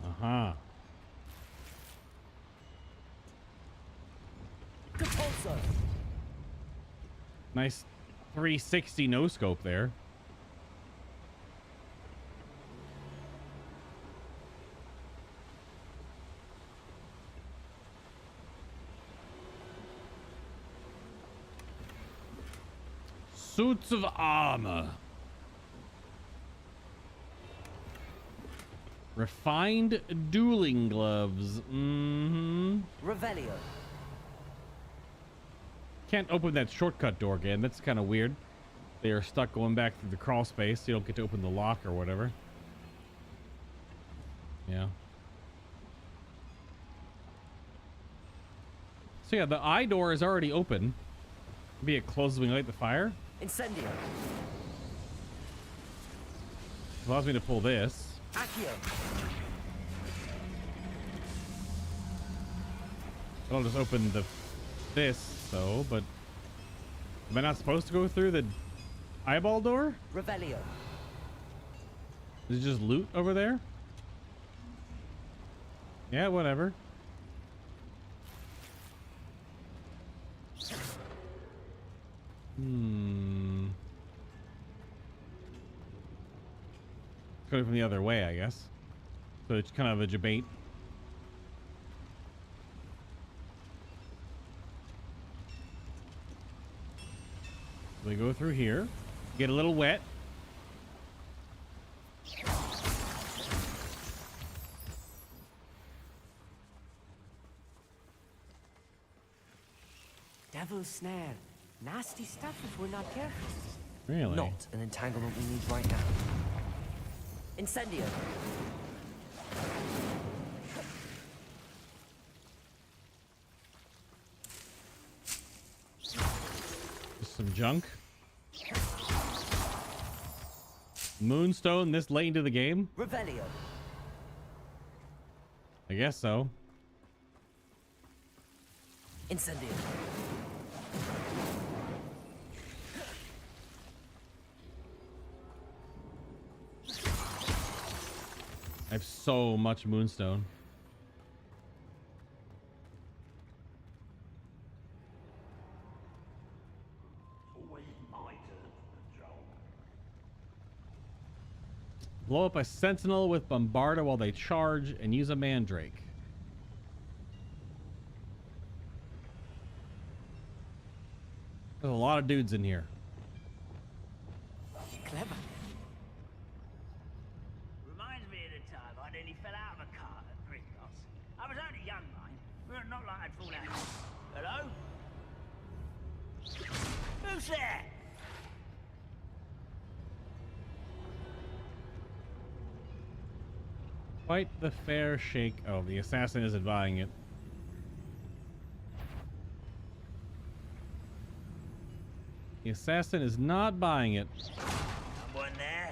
Uh-huh. Nice 360 no scope there. Suits of armor. Refined dueling gloves. Mm-hmm. Revelio. Can't open that shortcut door again. That's kind of weird. They are stuck going back through the crawl space, so you don't get to open the lock or whatever. Yeah. So yeah, the eye door is already open. Maybe it closes when you light the fire. Incendio. Allows me to pull this. Accio. I'll just open this though, but am I not supposed to go through the eyeball door? Revelio. Is it just loot over there? Yeah, whatever. Going from the other way, I guess. So it's kind of a debate. We go through here, get a little wet. Devil's snare. Nasty stuff if we're not careful. Really? Not an entanglement we need right now. Incendio. Just some junk. Moonstone this late into the game? Revelio. I guess so. Incendio. I have so much Moonstone. Blow up a sentinel with Bombarda while they charge and use a Mandrake. There's a lot of dudes in here. Clever. Reminds me of the time I nearly fell out of a cart at Gringotts. I was only young, mind. But not like I'd fall out. Hello? Who's there? Quite the fair shake. Oh, the assassin isn't buying it. The assassin is not buying it. Someone there?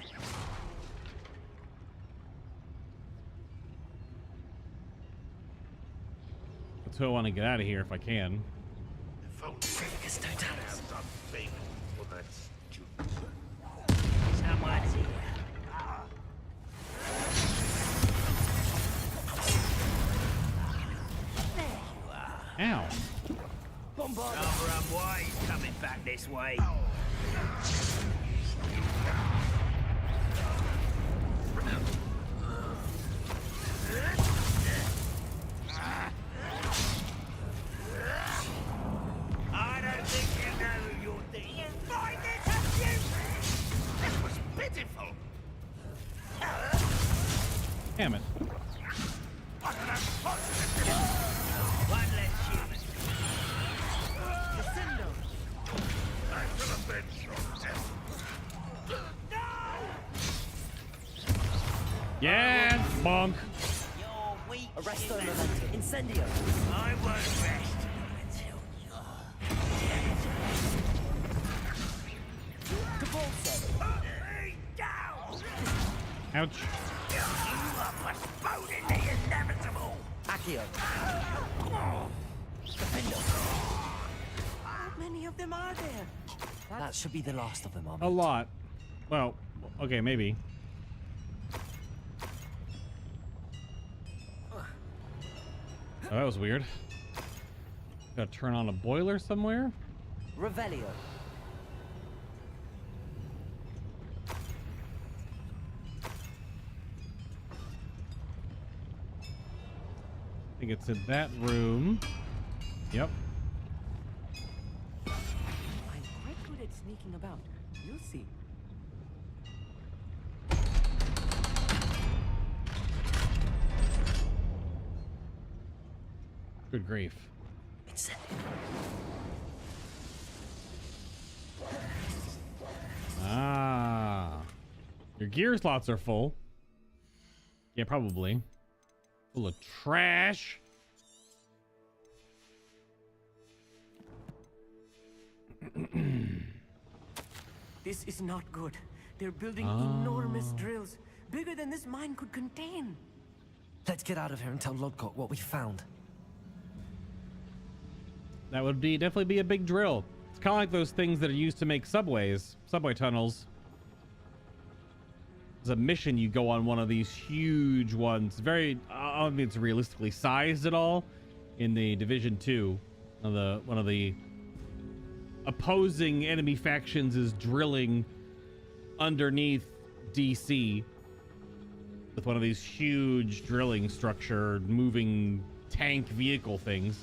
That's who I want to get out of here if I can. Someone's here. Ow. Rather unwise coming back this way. I don't think you know who you're thinking. You find this amusing? This was pitiful. Damn it. One less human. Yeah, bonk. You're weak. Arresto Memento. Incendio. I won't rest until you're down. Ouch. You are postponing the inevitable. Accio. How many of them are there? That should be the last of them, A lot. Well, okay, maybe. Oh, that was weird. Gotta turn on a boiler somewhere? Revelio. I think it's in that room. Yep. I'm quite good at sneaking about. You'll see. Good grief. Ah. Your gear slots are full. Yeah, probably. Full of trash. This is not good. They're building enormous drills, bigger than this mine could contain. Let's get out of here and tell Lodgott what we found. That would definitely be a big drill. It's kind of like those things that are used to make subway tunnels. There's a mission you go on one of these huge ones. Very, I don't think it's realistically sized at all. In the Division 2, one of the opposing enemy factions is drilling underneath DC with one of these huge drilling structure, moving tank vehicle things.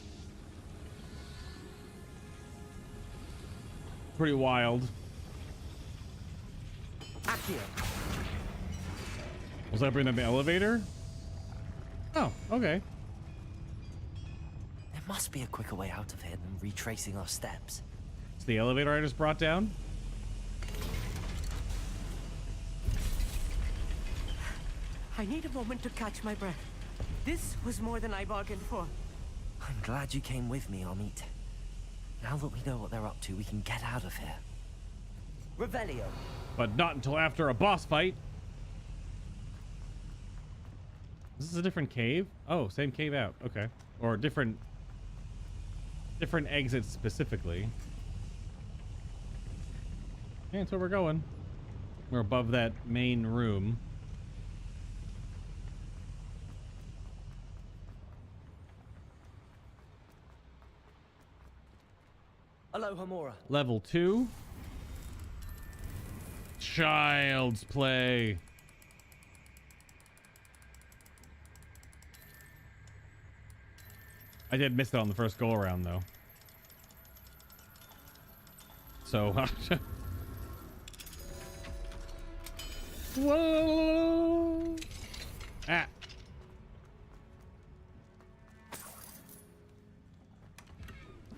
Pretty wild. Accio. Was I bringing up the elevator? Oh, okay. There must be a quicker way out of here than retracing our steps. It's the elevator I just brought down. I need a moment to catch my breath. This was more than I bargained for. I'm glad you came with me, Amit. Now that we know what they're up to, we can get out of here. Revelio. But not until after a boss fight. This is a different cave? Oh, same cave out. Okay. Or different exits specifically. Yeah, that's where we're going. We're above that main room. Aloha Mora. Level 2. Child's play. I did miss it on the first go around though. So whoa. Ah.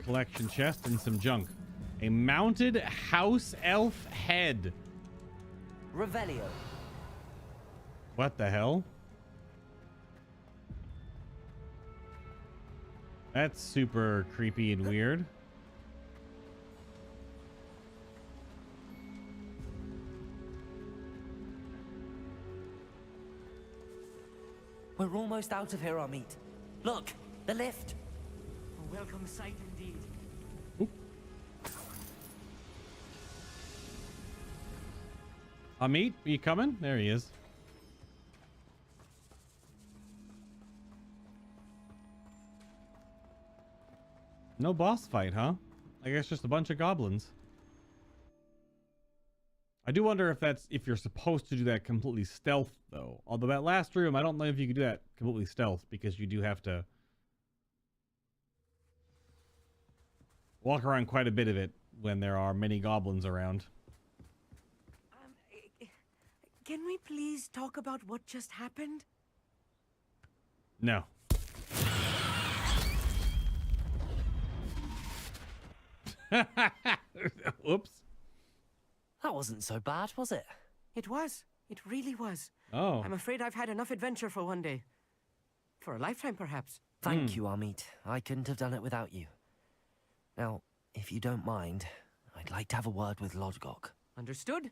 Collection chest and some junk. A mounted house elf head. Revelio. What the hell? That's super creepy and weird. We're almost out of here, Amit. Look, the lift. A welcome sight indeed. Oop. Amit, are you coming? There he is. No boss fight, huh? I guess just a bunch of goblins. I do wonder if you're supposed to do that completely stealth though. Although that last room, I don't know if you could do that completely stealth because you do have to walk around quite a bit of it when there are many goblins around. Can we please talk about what just happened? No. Oops. That wasn't so bad, was it? It was. It really was. Oh. I'm afraid I've had enough adventure for one day. For a lifetime, perhaps. Thank you, Amit. I couldn't have done it without you. Now, if you don't mind, I'd like to have a word with Lodgok. Understood?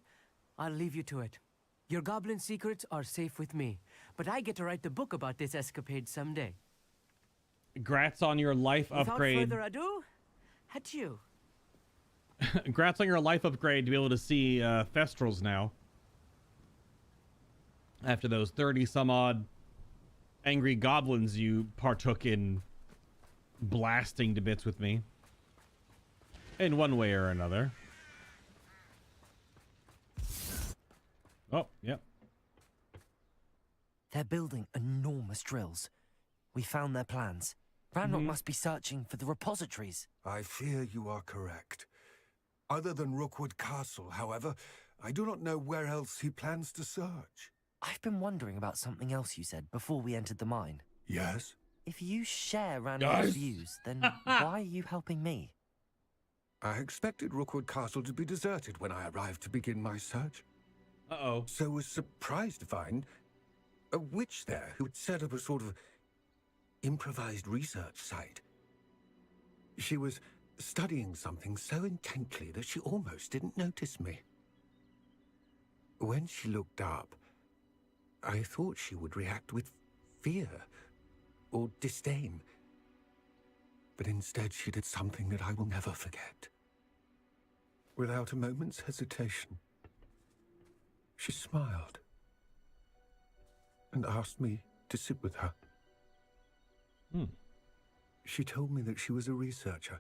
I'll leave you to it. Your goblin secrets are safe with me, but I get to write the book about this escapade someday. Grats on your life upgrade. Without further ado, adieu. Grats on your life upgrade to be able to see Thestrals now. After those 30 some odd angry goblins you partook in blasting to bits with me. In one way or another. Oh, yep. They're building enormous drills. We found their plans. Ranrock must be searching for the repositories. I fear you are correct. Other than Rookwood Castle, however, I do not know where else he plans to search. I've been wondering about something else you said before we entered the mine. Yes? If you share Ranrock's views, then why are you helping me? I expected Rookwood Castle to be deserted when I arrived to begin my search. Uh-oh. So was surprised to find a witch there who had set up a sort of improvised research site. She was studying something so intently that she almost didn't notice me. When she looked up, I thought she would react with fear or disdain. But instead she did something that I will never forget. Without a moment's hesitation, she smiled and asked me to sit with her. She told me that she was a researcher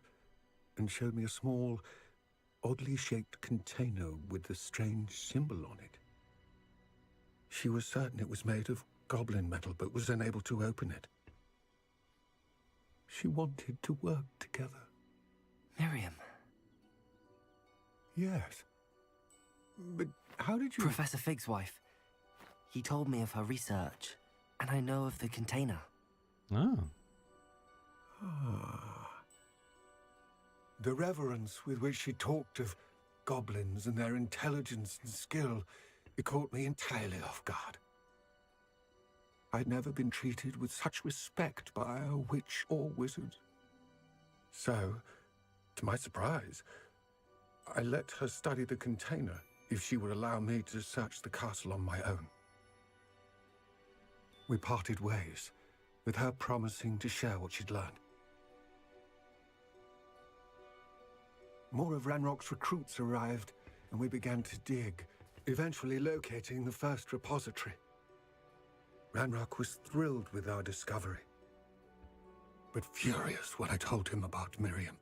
and showed me a small, oddly shaped container with a strange symbol on it. She was certain it was made of goblin metal, but was unable to open it. She wanted to work together. Miriam. Yes. But how did you... Professor Fig's wife. He told me of her research, and I know of the container. Oh. The reverence with which she talked of goblins and their intelligence and skill, it caught me entirely off guard. I'd never been treated with such respect by a witch or wizard. So, to my surprise, I let her study the container if she would allow me to search the castle on my own. We parted ways, with her promising to share what she'd learned. More of Ranrock's recruits arrived, and we began to dig, eventually locating the first repository. Ranrock was thrilled with our discovery, but furious when I told him about Miriam.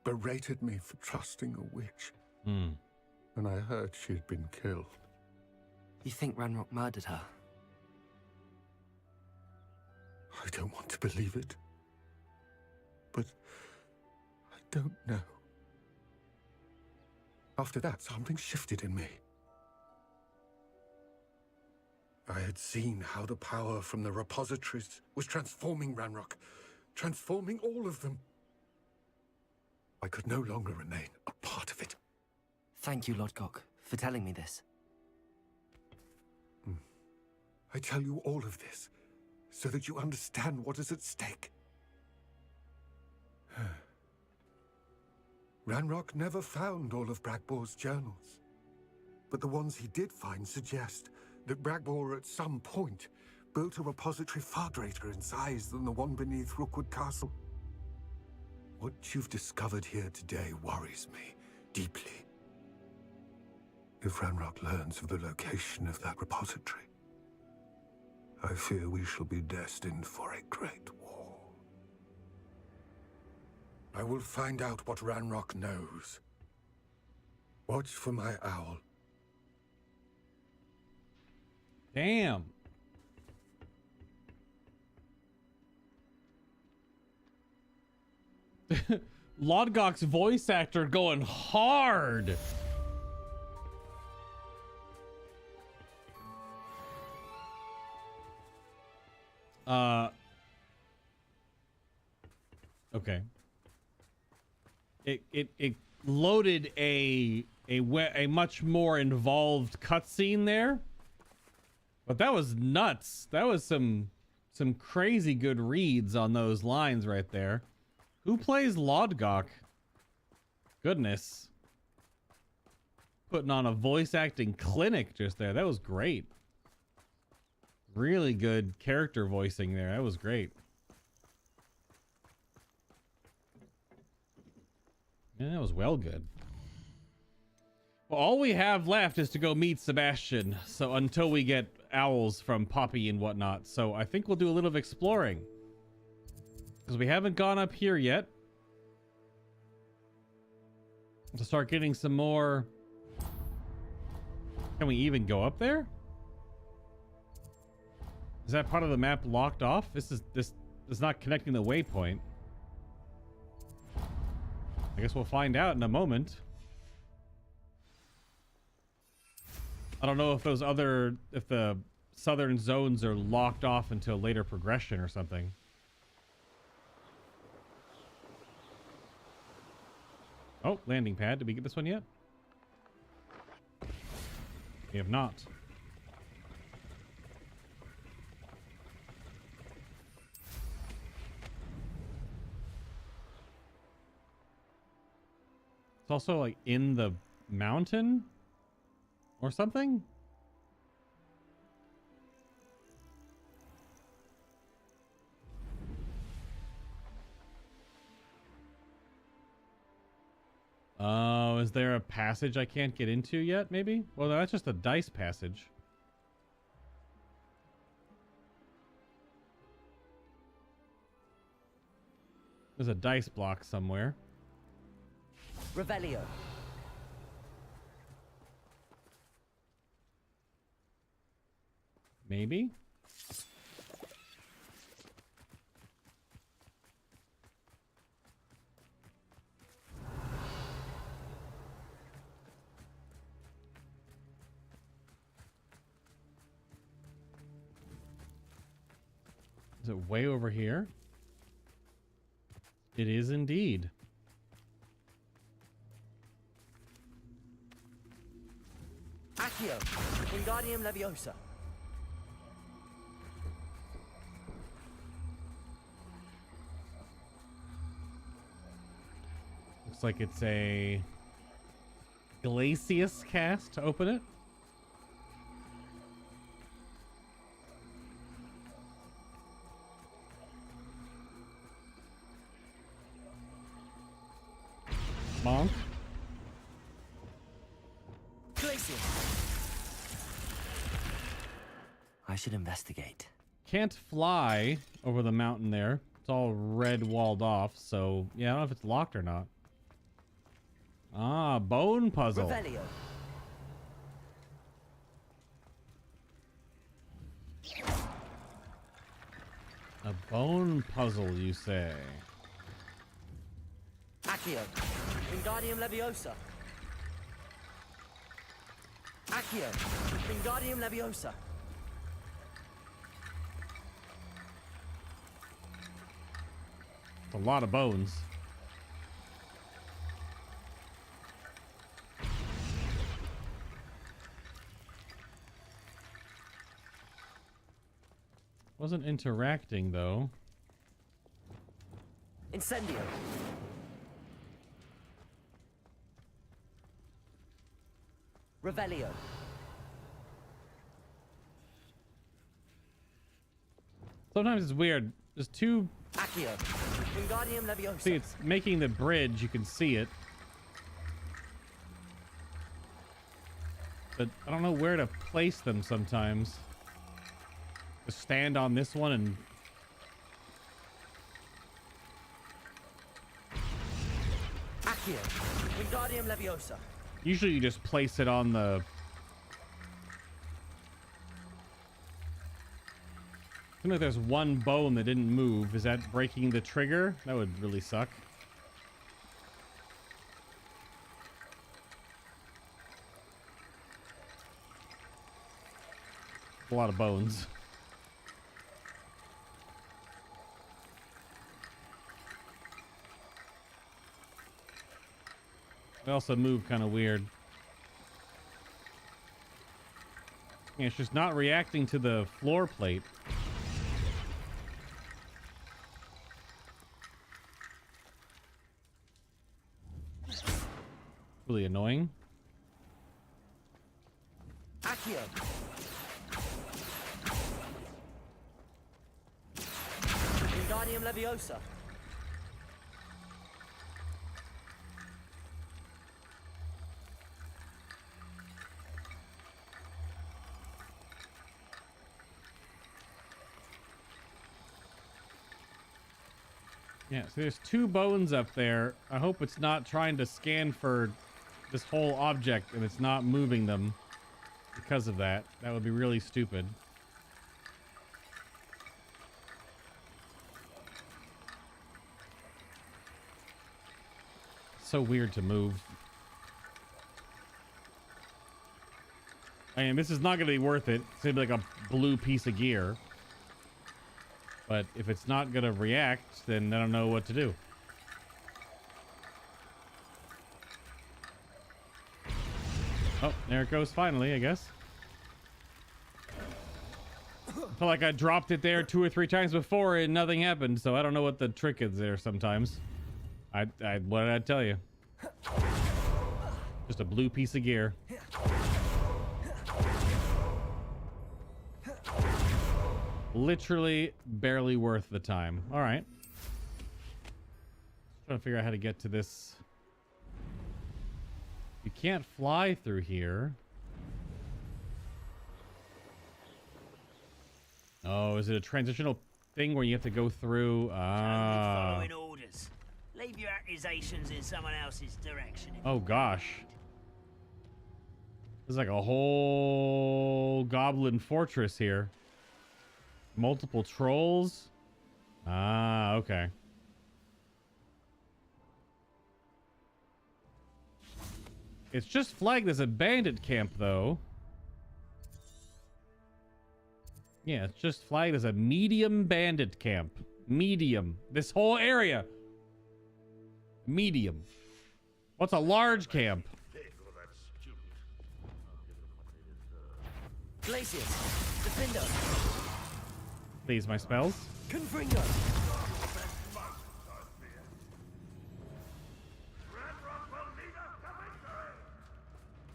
Berated me for trusting a witch. And I heard she'd been killed. You think Ranrock murdered her? I don't want to believe it. But I don't know. After that, something shifted in me. I had seen how the power from the repositories was transforming Ranrock, transforming all of them. I could no longer remain a part of it. Thank you, Lodgok, for telling me this. I tell you all of this so that you understand what is at stake. Ranrock never found all of Bragbor's journals, but the ones he did find suggest that Bragbor at some point built a repository far greater in size than the one beneath Rookwood Castle. What you've discovered here today worries me deeply. If Ranrock learns of the location of that repository, I fear we shall be destined for a great war. I will find out what Ranrock knows. Watch for my owl. Damn. Lodgok's voice actor going hard. Okay. It loaded a much more involved cutscene there, but that was nuts. That was some crazy good reads on those lines right there. Who plays Lodgok? Goodness. Putting on a voice acting clinic just there. That was great. Really good character voicing there. That was great. Yeah, that was well good. Well, all we have left is to go meet Sebastian. So until we get owls from Poppy and whatnot. So I think we'll do a little of exploring. Because we haven't gone up here yet. To start getting some more... Can we even go up there? Is that part of the map locked off? This is not connecting the waypoint. I guess we'll find out in a moment. I don't know if if the southern zones are locked off until later progression or something. Oh, landing pad. Did we get this one yet? We have not. It's also like in the mountain or something. Oh, is there a passage I can't get into yet, maybe? Well, no, that's just a dice passage. There's a dice block somewhere. Revelio. Maybe? Is it way over here? It is indeed. Accio, Wingardium Leviosa. Looks Looks like it's a Glacius cast to open it. Monk. I should investigate. Can't fly over the mountain there. It's all red walled off, so yeah, I don't know if it's locked or not. Ah, bone puzzle. Revelio. A bone puzzle, you say? Accio. Wingardium Leviosa. Accio. Wingardium Leviosa. A lot of bones. Wasn't interacting though. Incendio. Revelio. Sometimes it's weird. There's two. Accio. Wingardium Leviosa. See, it's making the bridge. You can see it. But I don't know where to place them sometimes. Just stand on this one and... Accio. Wingardium Leviosa. Usually you just place it on the... I think there's one bone that didn't move. Is that breaking the trigger? That would really suck. A lot of bones. They also move kind of weird. Yeah, it's just not reacting to the floor plate. Really annoying. Accio. Wingardium Leviosa. Yeah, so there's two bones up there. I hope it's not trying to scan for this whole object and it's not moving them because of that. That would be really stupid. So weird to move. I mean, this is not going to be worth it. It's going to be like a blue piece of gear. But if it's not going to react, then I don't know what to do. Oh, there it goes finally, I guess. I felt like I dropped it there 2 or 3 times before and nothing happened, so I don't know what the trick is there sometimes. What did I tell you? Just a blue piece of gear. Literally barely worth the time. All right. Trying to figure out how to get to this. You can't fly through here. Oh, is it a transitional thing where you have to go through? Following orders. Leave your accusations in someone else's direction. Oh gosh. There's like a whole goblin fortress here. Multiple trolls. Ah, okay. It's just flagged as a bandit camp, though. Yeah, it's just flagged as a medium bandit camp. Medium. This whole area. Medium. What's a large camp? Glacius. Defender. Please, my spells. Confringo.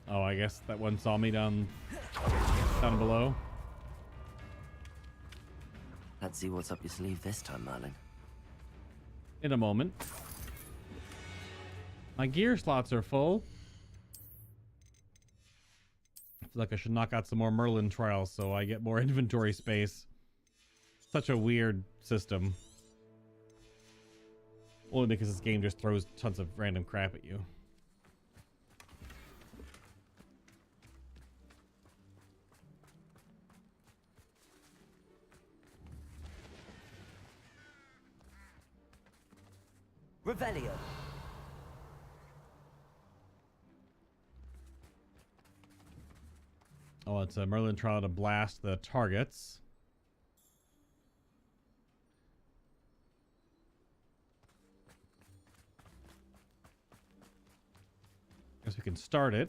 Oh, I guess that one saw me down below. Let's see what's up your sleeve this time, Merlin. In a moment. My gear slots are full. I feel like I should knock out some more Merlin trials so I get more inventory space. Such a weird system. Only because this game just throws tons of random crap at you. Revelio. Oh, it's a Merlin trial to blast the targets. Guess we can start it.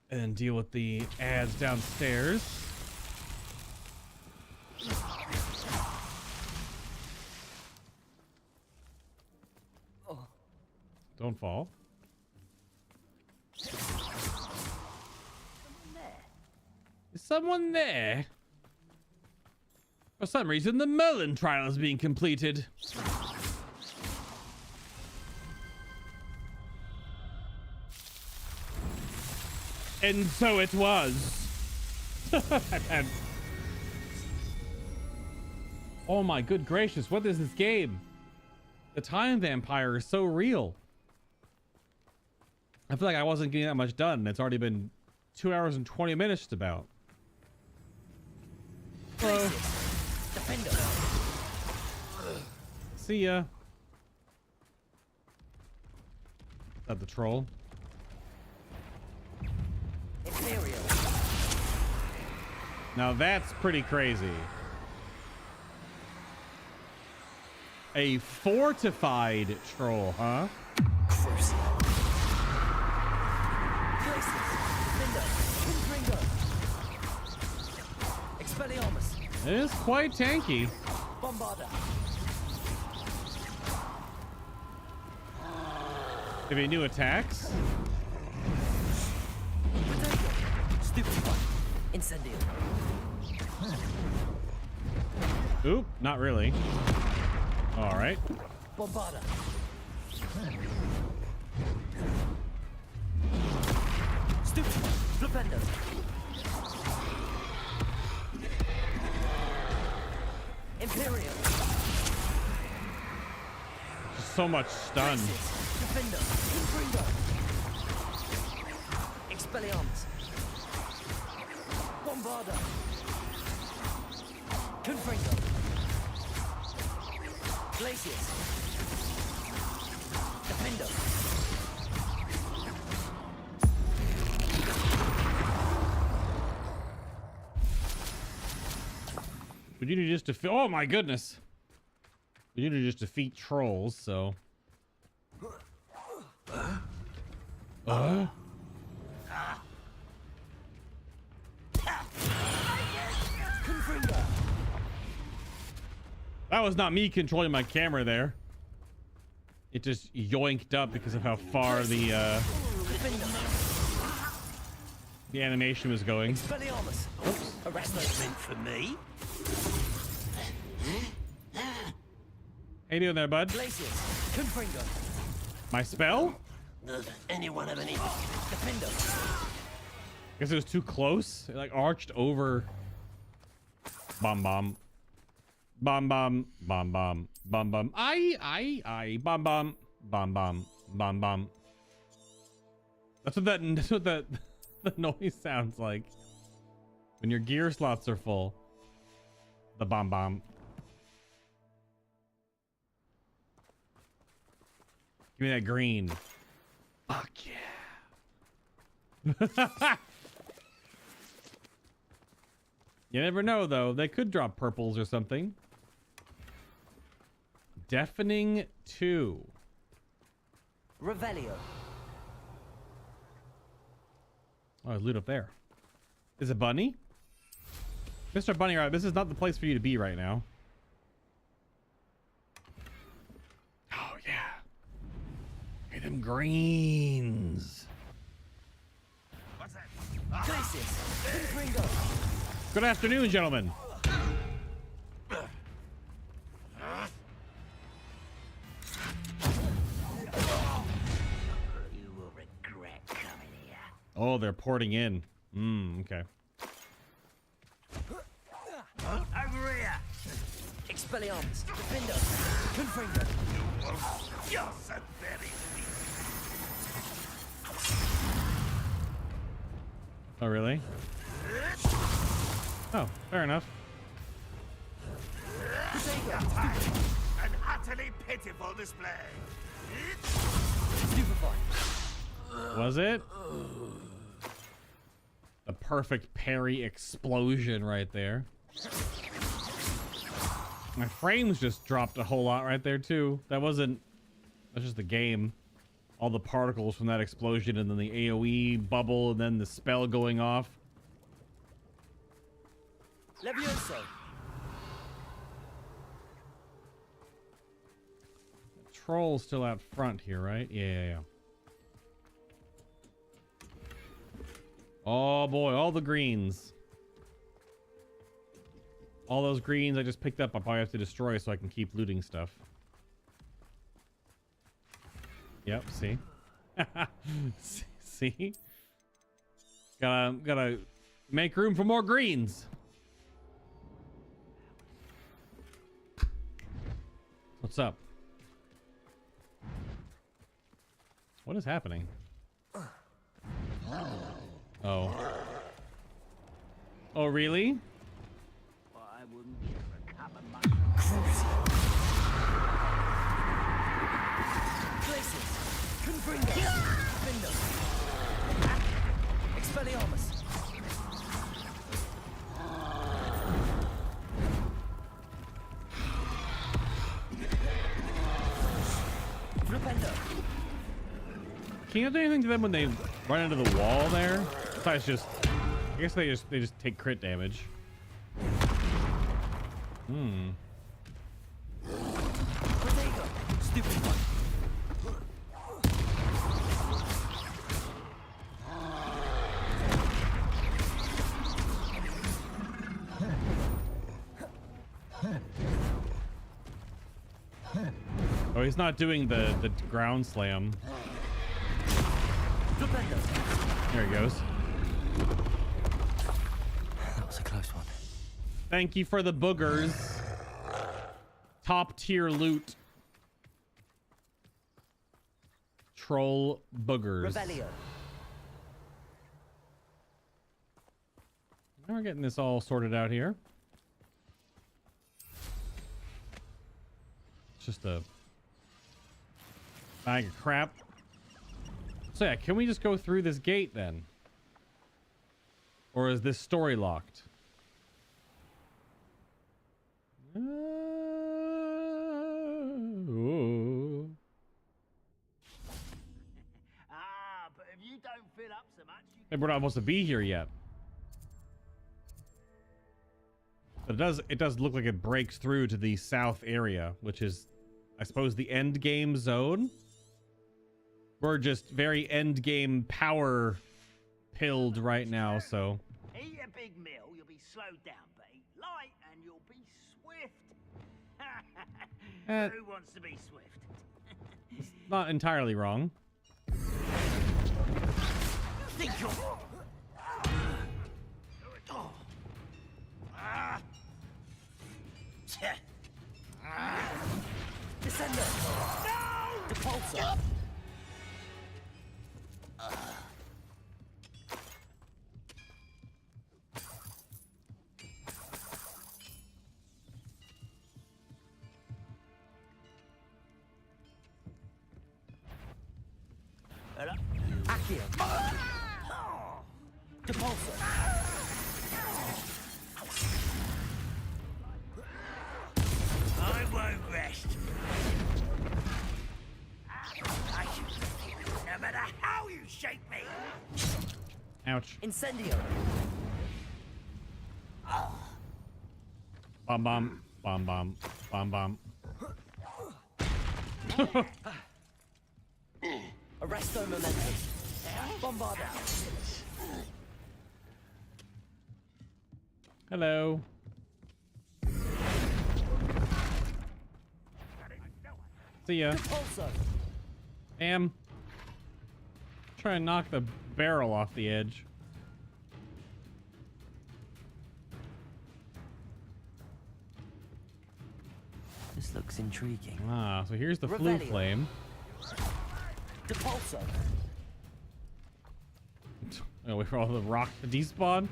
And deal with the ads downstairs. Don't fall. Is someone there? For some reason, the Merlin trial is being completed. And so it was. Oh my good gracious, what is this game? The time vampire is so real. I feel like I wasn't getting that much done. It's already been 2 hours and 20 minutes just about. Hello. See ya. Is that the troll? Imperial. Now that's pretty crazy. A fortified troll, huh? It is quite tanky. Bombarda. Have any new attacks? Stupid one. Incendio. Oop, not really. All right. Bombarda. Stupid. Flipendo. Imperial. So much stun. Defender. Infringo. Expelliarmus. Bombarda. Confringo. Glacius. Defender. We need to just defeat. Oh my goodness. We need to just defeat trolls, so. That was not me controlling my camera there. It just yoinked up because of how far the animation was going. Oops. Meant for me. How you doing there, bud? My spell? Does anyone have any Defender. Guess it was too close. It like arched over. Bomb bomb. Bomb bomb. Bomb bomb. Bomb bomb. I. Bomb bomb. Bomb bomb. Bomb bomb. That's what that the noise sounds like. When your gear slots are full. The bomb bomb. Give me that green. Fuck yeah. You never know, though. They could drop purples or something. Deafening 2. Revelio. Oh, there's loot up there. Is it Bunny? Mr. Bunny, right? This is not the place for you to be right now. Oh, yeah. Hear them them greens. Good afternoon, gentlemen. You will regret coming here. Oh, they're porting in. Okay. Over here. Expelliarmus, Defender, Confringo. You're so very sweet. Oh, really? Oh, fair enough. An utterly pitiful display. Was it? The perfect parry explosion right there. My frames just dropped a whole lot right there too. That's just the game. All the particles from that explosion and then the AoE bubble and then the spell going off. Levioso. Troll's still out front here, right? Yeah. Oh boy, all the greens. All those greens I just picked up, I'll probably have to destroy so I can keep looting stuff. Yep, see? See? Gotta make room for more greens. What's up? What is happening? Oh. Oh, really? Well, I wouldn't give a cup of much. Places. Confringo. Defender. Expelliarmus. Flipendo. Can you do anything to them when they run into the wall there? Besides just, I guess they just take crit damage. Stupid one. Oh, he's not doing the ground slam. There he goes. That was a close one. Thank you for the boogers. Top tier loot. Troll boogers. Revelio. Now we're getting this all sorted out here. It's just a bag of crap. So yeah, can we just go through this gate then? Or is this story locked? But if you don't fill up so much, Hey, we're not supposed to be here yet. But it does look like it breaks through to the south area, which is, I suppose, the end game zone. We're just very end game power pilled right now, so. eat a big meal, you'll be slowed down, but eat light and you'll be swift. Who wants to be swift? It's not entirely wrong. Think you're... Descender. No! Depulsor. Accio. Depulsor. I won't rest. No matter how you shake me. Ouch. Incendio. Bomb bomb. Bomb bomb. Bomb bomb. Arresto momentum. Bombard out. Hello. See ya. Bam. Try and knock the barrel off the edge. This looks intriguing. Ah, so here's the flu flame. Depulso. Oh, wait for all the rock to despawn.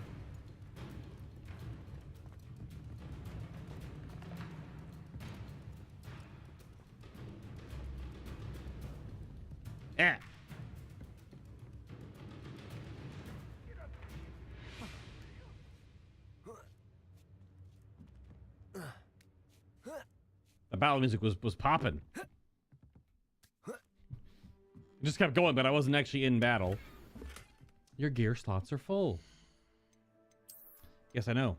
Eh. The battle music was popping. It just kept going, but I wasn't actually in battle. Your gear slots are full. Yes, I know.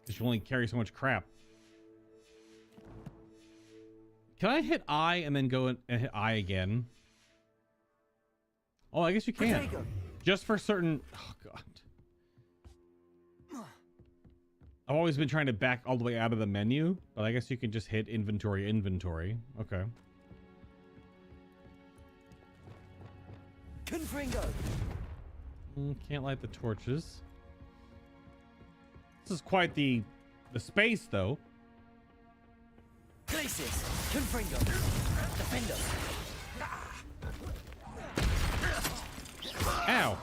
Because you only carry so much crap. Can I hit I and then go and hit I again? Oh, I guess you can. Just for certain... Oh, God. I've always been trying to back all the way out of the menu, but I guess you can just hit inventory. Okay. Confringo. Can't light the torches. This is quite the space, though. Glacius. Confringo. Defendo. Ow.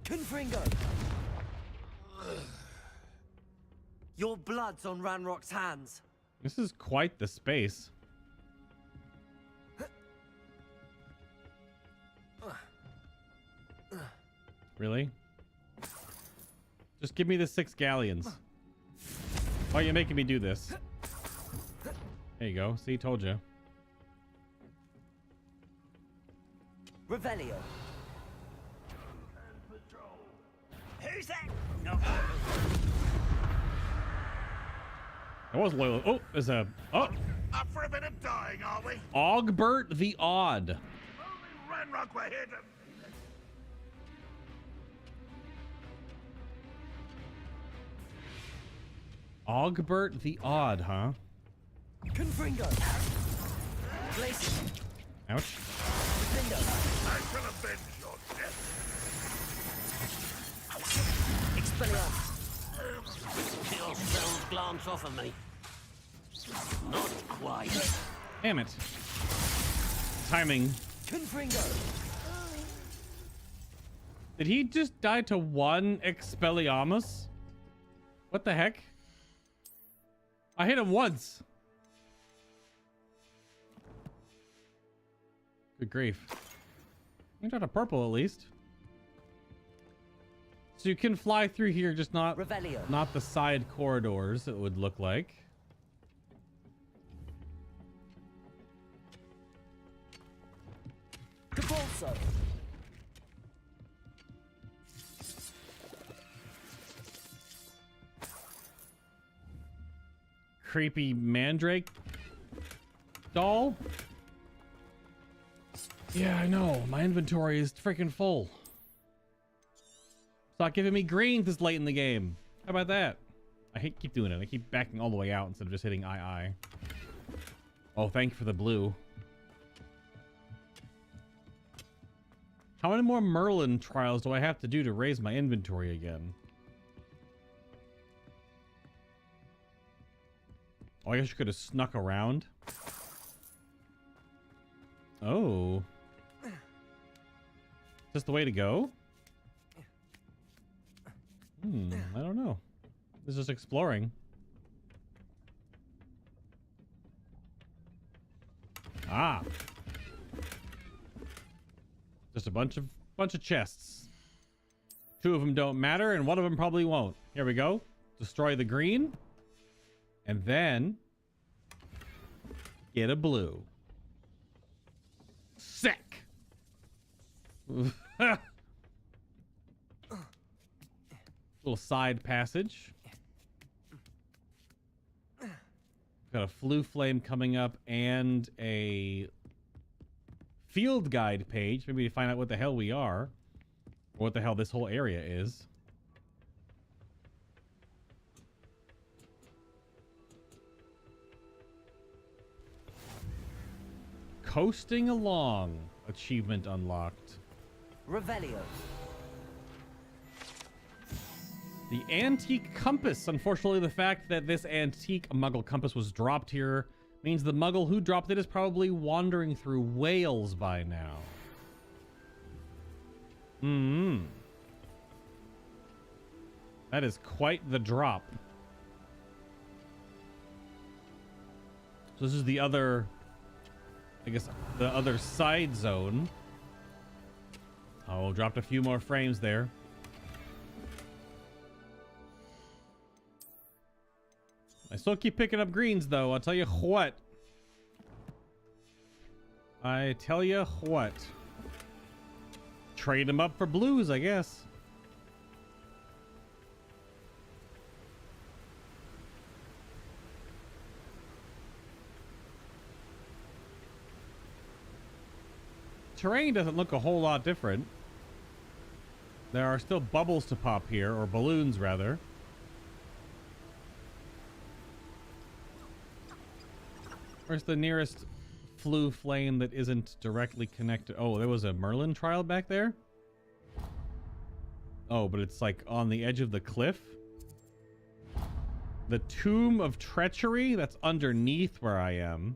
Confringo. Your blood's on Ranrock's hands. This is quite the space. Really? Just give me the 6 galleons. Why are you making me do this? There you go. See, told you. Revelio. Who's that? No. I was loyal. Oh, there's a... Oh! Up for a bit of dying, are we? Ogbert the Odd. Ranrock were here to... Ogbert the Odd, huh? Confringo. Glacius. Ouch. I shall avenge your death. Expelliarmus. Your stones glance off of me. Not quite. Damn it. Timing. Confringo. Did he just die to 1 Expelliarmus? What the heck? I hit him once. Good grief. I got a purple at least. So you can fly through here, just not the side corridors, it would look like. Depulso. Creepy mandrake doll. Yeah, I know. My inventory is freaking full. Stop giving me green this late in the game. How about that? I keep doing it. I keep backing all the way out instead of just hitting I. Oh, thank you for the blue. How many more Merlin trials do I have to do to raise my inventory again? Oh, I guess you could have snuck around. Oh. Is this the way to go? I don't know. This is just exploring. Ah. Just a bunch of chests. 2 of them don't matter, and 1 of them probably won't. Here we go. Destroy the green. And then get a blue. Sick. Little side passage. Got a Flu Flame coming up and a field guide page. Maybe to find out what the hell we are. Or what the hell this whole area is. Coasting along. Achievement unlocked. Revelio. The antique compass. Unfortunately, the fact that this antique Muggle compass was dropped here means the Muggle who dropped it is probably wandering through Wales by now. That is quite the drop. So this is the other, I guess, the other side zone. Oh, dropped a few more frames there. I still keep picking up greens, though. I'll tell you what. Trade them up for blues, I guess. Terrain doesn't look a whole lot different. There are still bubbles to pop here, or balloons, rather. Where's the nearest Flu Flame that isn't directly connected? Oh, there was a Merlin trial back there? Oh, but it's like on the edge of the cliff? The Tomb of Treachery? That's underneath where I am.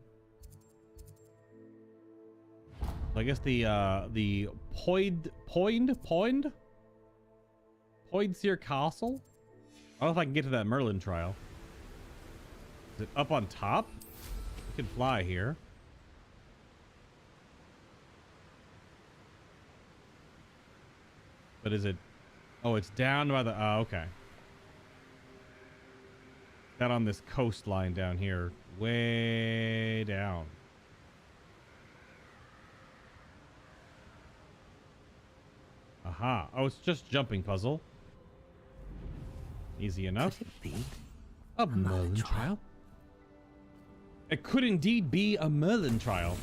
So I guess the Poindseer Castle? I don't know if I can get to that Merlin trial. Is it up on top? Could fly here. But is it? Oh, it's down by the. Oh, okay. That on this coastline down here, way down. Aha! Oh, it's just jumping puzzle. Easy enough. Could it be a Merlin trial? It could indeed be a Merlin trial.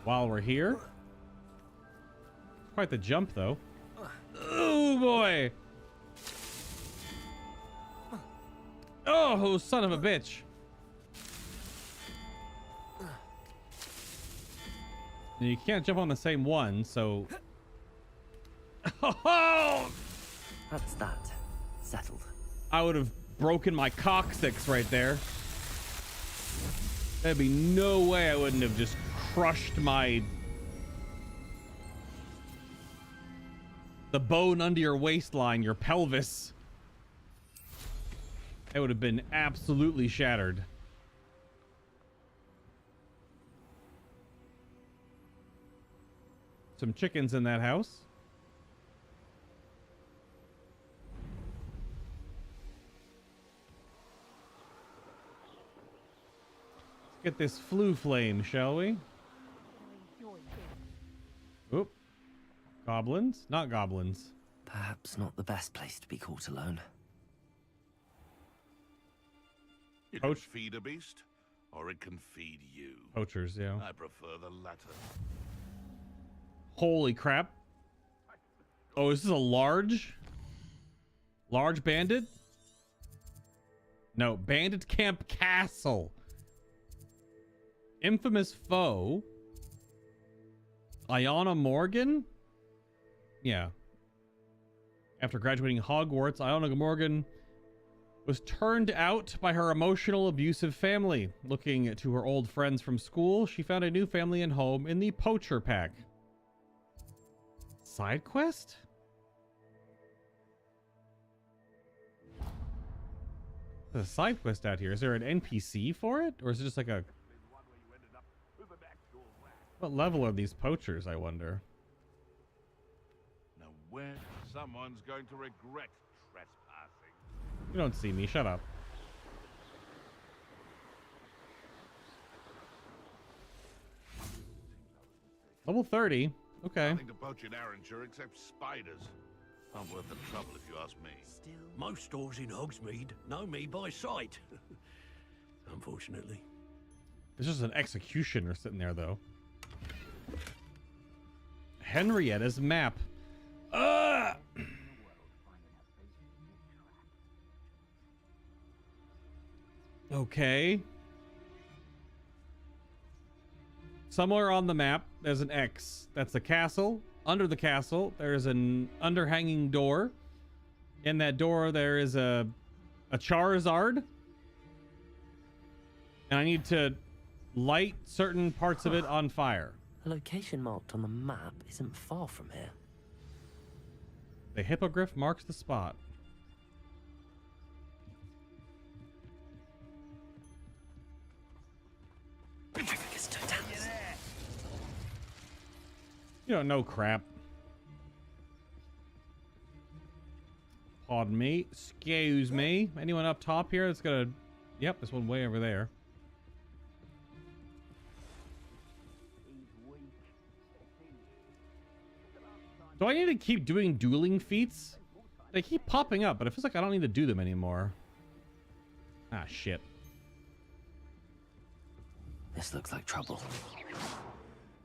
While we're here. Quite the jump, though. Oh, boy. Oh, son of a bitch. And you can't jump on the same one, so... Oh! That's that. Settled. I would have broken my coccyx right there. There'd be no way I wouldn't have just crushed the bone under your waistline, your pelvis. It would have been absolutely shattered. Some chickens in that house. Get this Flu Flame, shall we? Oop. Goblins? Not goblins. Perhaps not the best place to be caught alone. You can feed a beast, or it can feed you. Poachers, yeah. I prefer the latter. Holy crap. Oh, is this a large bandit? No, Bandit Camp Castle. Infamous foe. Iona Morgan? Yeah. After graduating Hogwarts, Iona Morgan was turned out by her emotional, abusive family. Looking to her old friends from school, she found a new family and home in the Poacher Pack. Side quest? There's a side quest out here. Is there an NPC for it? Or is it just like a... What level are these poachers, I wonder? Now when someone's going to regret trespassing. You don't see me. Shut up. Level 30. Okay. Nothing to poach in Arranshire except spiders. Not worth the trouble if you ask me. Most stores in Hogsmeade know me by sight. Unfortunately. There's just an executioner sitting there, though. Henrietta's map. Okay. Somewhere on the map, there's an X. That's the castle. Under the castle, there's an underhanging door. In that door, there is a Charizard. And I need to light certain parts of it on fire. The location marked on the map isn't far from here. The hippogriff marks the spot. You don't know crap. Pardon me. Excuse me. Anyone up top here that's gonna... Yep, there's one way over there. Do I need to keep doing dueling feats? They keep popping up, but it feels like I don't need to do them anymore. Ah, shit. This looks like trouble.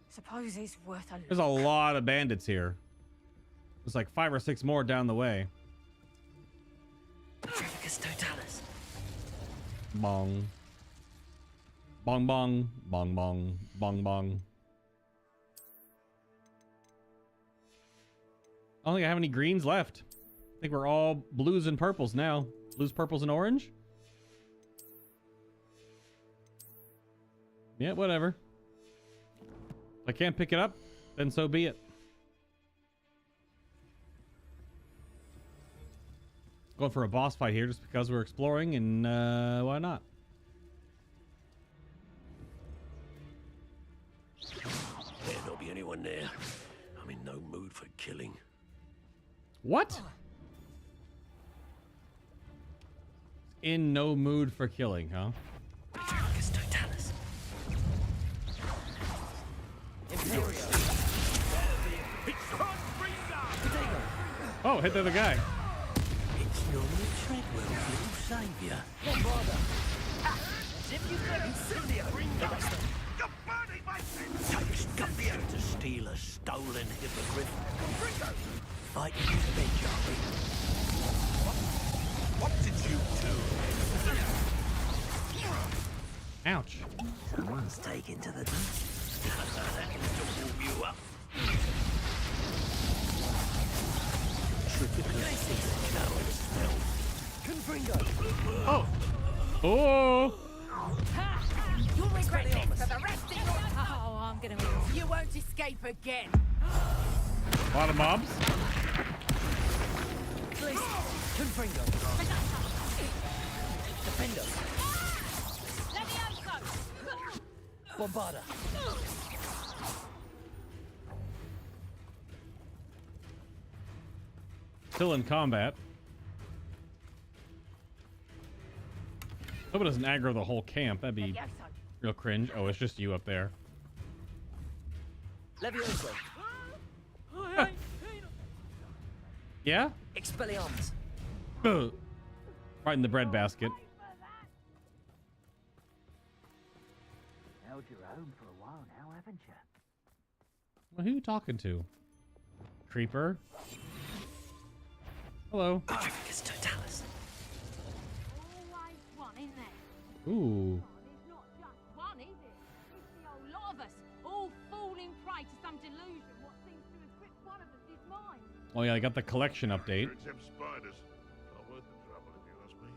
Suppose it's worth a look. There's a lot of bandits here. There's like 5 or 6 more down the way. Totalis. Bong. Bong bong. Bong bong. Bong bong. I don't think I have any greens left. I think we're all blues and purples now. Blues, purples, and orange. Yeah, whatever. If I can't pick it up, then so be it. Going for a boss fight here just because we're exploring, and why not? There not be anyone there. I'm in no mood for killing. What? In no mood for killing, huh? Oh, hit the other guy. It's Norman Treadwell's little saviour. Takes gumption to steal a stolen hippogriff. Fight his bench, Harvey. What did you do? Ouch. Someone's taken to the dust. That can still warm you up. Oh. Oh. You'll regret this for the rest of your time. Oh, I'm gonna move. You won't escape again. A lot of mobs. Confringo. Defender. Bombarda. Still in combat. Hope it doesn't aggro the whole camp. That'd be real cringe. Oh, it's just you up there. Levioso. Yeah? Expelliarmus. Right in the breadbasket. Held your own for a while now, haven't you? Well, who are you talking to? Creeper? Hello. It's Totalis. Always one, isn't there? Ooh. It's not just one, is it? It's the whole lot of us, all falling prey to some delusion. What seems to have gripped one of us is mine. Oh yeah, I got the collection update. Them spiders. Not worth the trouble if you ask me.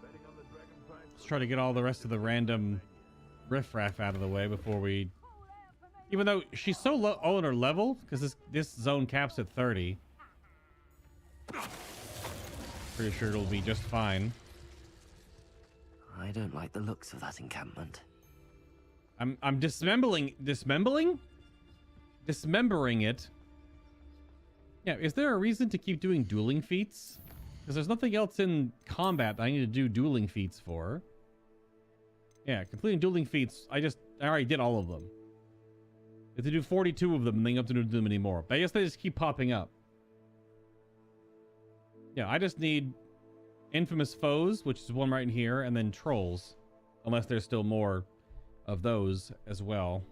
Betting on the dragon fight. Let's try to get all the rest of the random riffraff out of the way before we... Even though she's so low on her level, because this zone caps at 30. Pretty sure it'll be just fine. I don't like the looks of that encampment. I'm dismembering it. Yeah, is there a reason to keep doing dueling feats? Because there's nothing else in combat that I need to do dueling feats for. Yeah, completing dueling feats, I already did all of them. I have to do 42 of them and then you have to do them anymore. But I guess they just keep popping up. Yeah, I just need infamous foes, which is one right in here, and then trolls. Unless there's still more of those as well.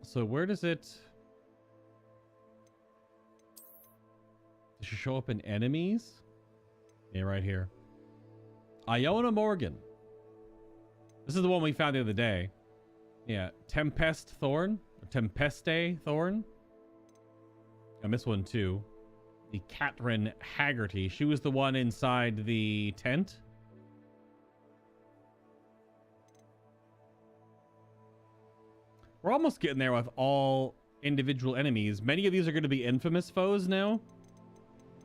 So where does it... Does she show up in enemies? Yeah, right here. Iona Morgan. This is the one we found the other day. Yeah, Tempest Thorn. Or Tempeste Thorn. And this one too. The Catrin Haggerty. She was the one inside the tent. We're almost getting there with all individual enemies. Many of these are going to be infamous foes now.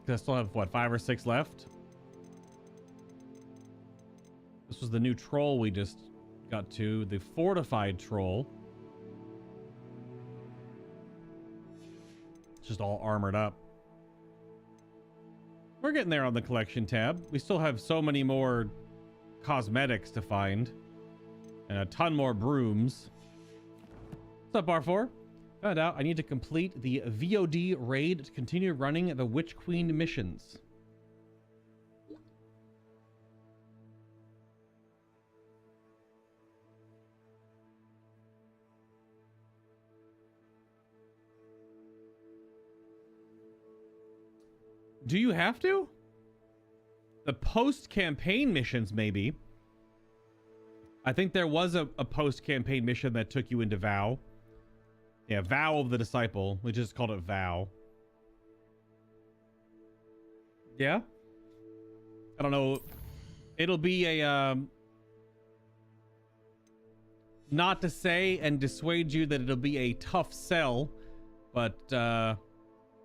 Because I still have, what, 5 or 6 left? This was the new troll we just got to. The fortified troll. It's just all armored up. We're getting there on the collection tab. We still have so many more cosmetics to find. And a ton more brooms. What's up, R4? Found out I need to complete the VOD raid to continue running the Witch Queen missions. Do you have to? The post-campaign missions, maybe. I think there was a post-campaign mission that took you into VOW. Yeah, Vow of the Disciple. We just called it Vow. Yeah? I don't know. It'll be a, not to say and dissuade you that it'll be a tough sell, but,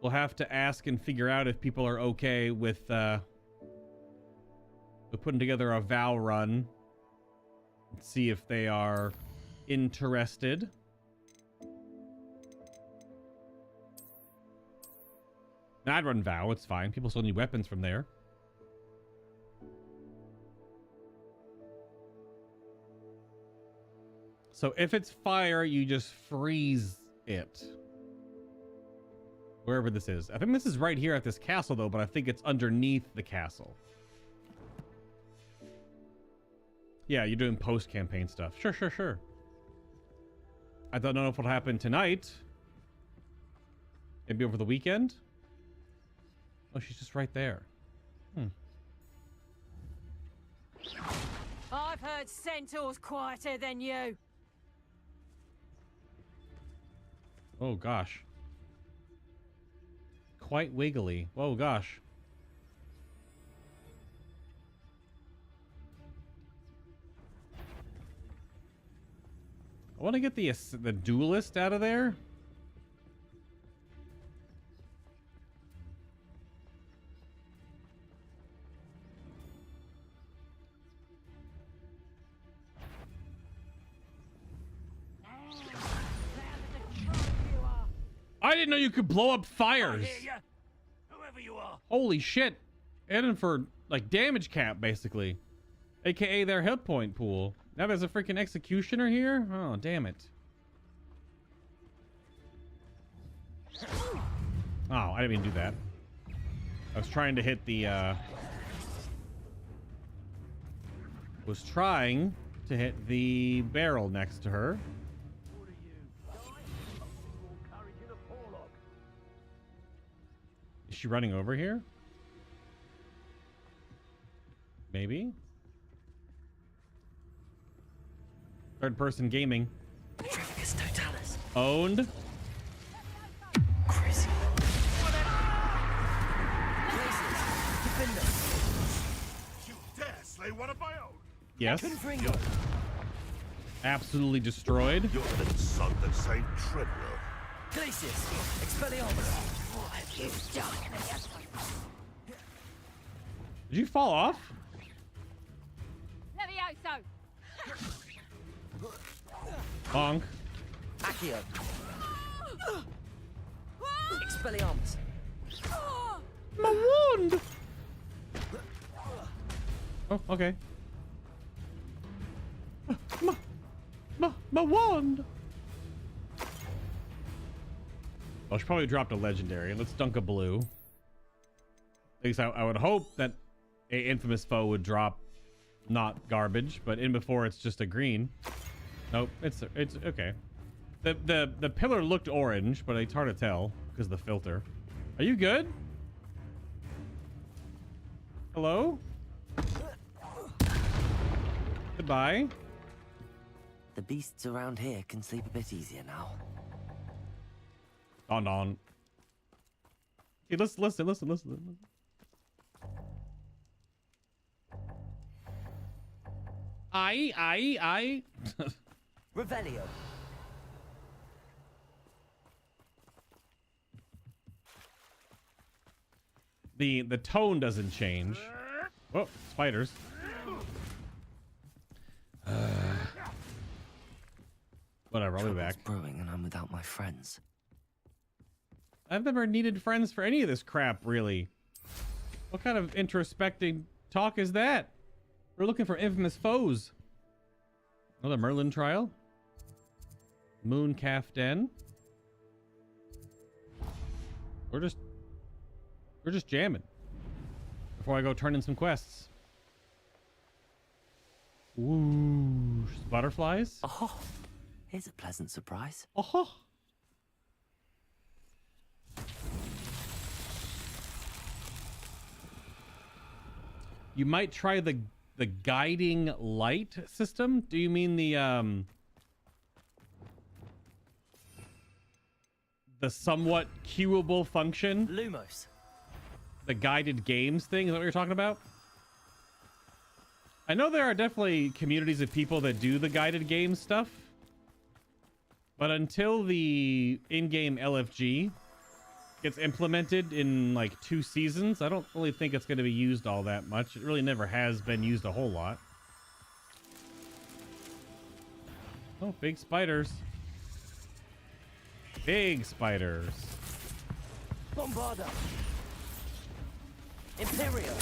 we'll have to ask and figure out if people are okay with putting together a Vow run. See if they are interested. I'd run Vow, it's fine. People still need weapons from there. So if it's fire, you just freeze it. Wherever this is. I think this is right here at this castle, though, but I think it's underneath the castle. Yeah, you're doing post-campaign stuff. Sure, sure, sure. I don't know if it'll happen tonight. Maybe over the weekend. Oh, she's just right there. I've heard Centaur's quieter than you. Oh, gosh. Quite wiggly. Whoa, gosh. I want to get the duelist out of there. I didn't know you could blow up fires. Whoever you are. Holy shit. Adding for, like, damage cap, basically. AKA their hit point pool. Now there's a freaking executioner here? Oh, damn it. Oh, I didn't even do that. I was trying to hit the, was trying to hit the barrel next to her. Is she running over here? Maybe? Third person gaming. Petrificus totalis. Owned. Crazy. You dare slay one of my own? Yes. Absolutely destroyed. You're the son that saved Treadwell. Glacius. Expelliarmus. What have you done? Did you fall off? Levioso! Bonk. Accio. Expelliarmus. My wand! Oh, okay. My wand! Well, she probably dropped a legendary. Let's dunk a blue. At least I would hope that a infamous foe would drop not garbage, but in before it's just a green. Nope, it's okay. The pillar looked orange, but it's hard to tell because of the filter. Are you good? Hello? Goodbye. The beasts around here can sleep a bit easier now. Don. Hey, listen. I. Revelio. The tone doesn't change. Oh, spiders. Whatever, I'll be back. Brewing and I'm without my friends. I've never needed friends for any of this crap, really. What kind of introspecting talk is that? We're looking for infamous foes. Another Merlin trial. Mooncalf Den. We're just jamming. Before I go turn in some quests. Ooh, butterflies. Oh, here's a pleasant surprise. Oh. You might try the guiding light system. Do you mean the somewhat queuable function? Lumos. The guided games thing, is that what you're talking about? I know there are definitely communities of people that do the guided game stuff. But until the in-game LFG gets implemented in like 2 seasons, I don't really think it's going to be used all that much. It really never has been used a whole lot. Oh, big spiders. Big spiders. Bombarda. Imperial.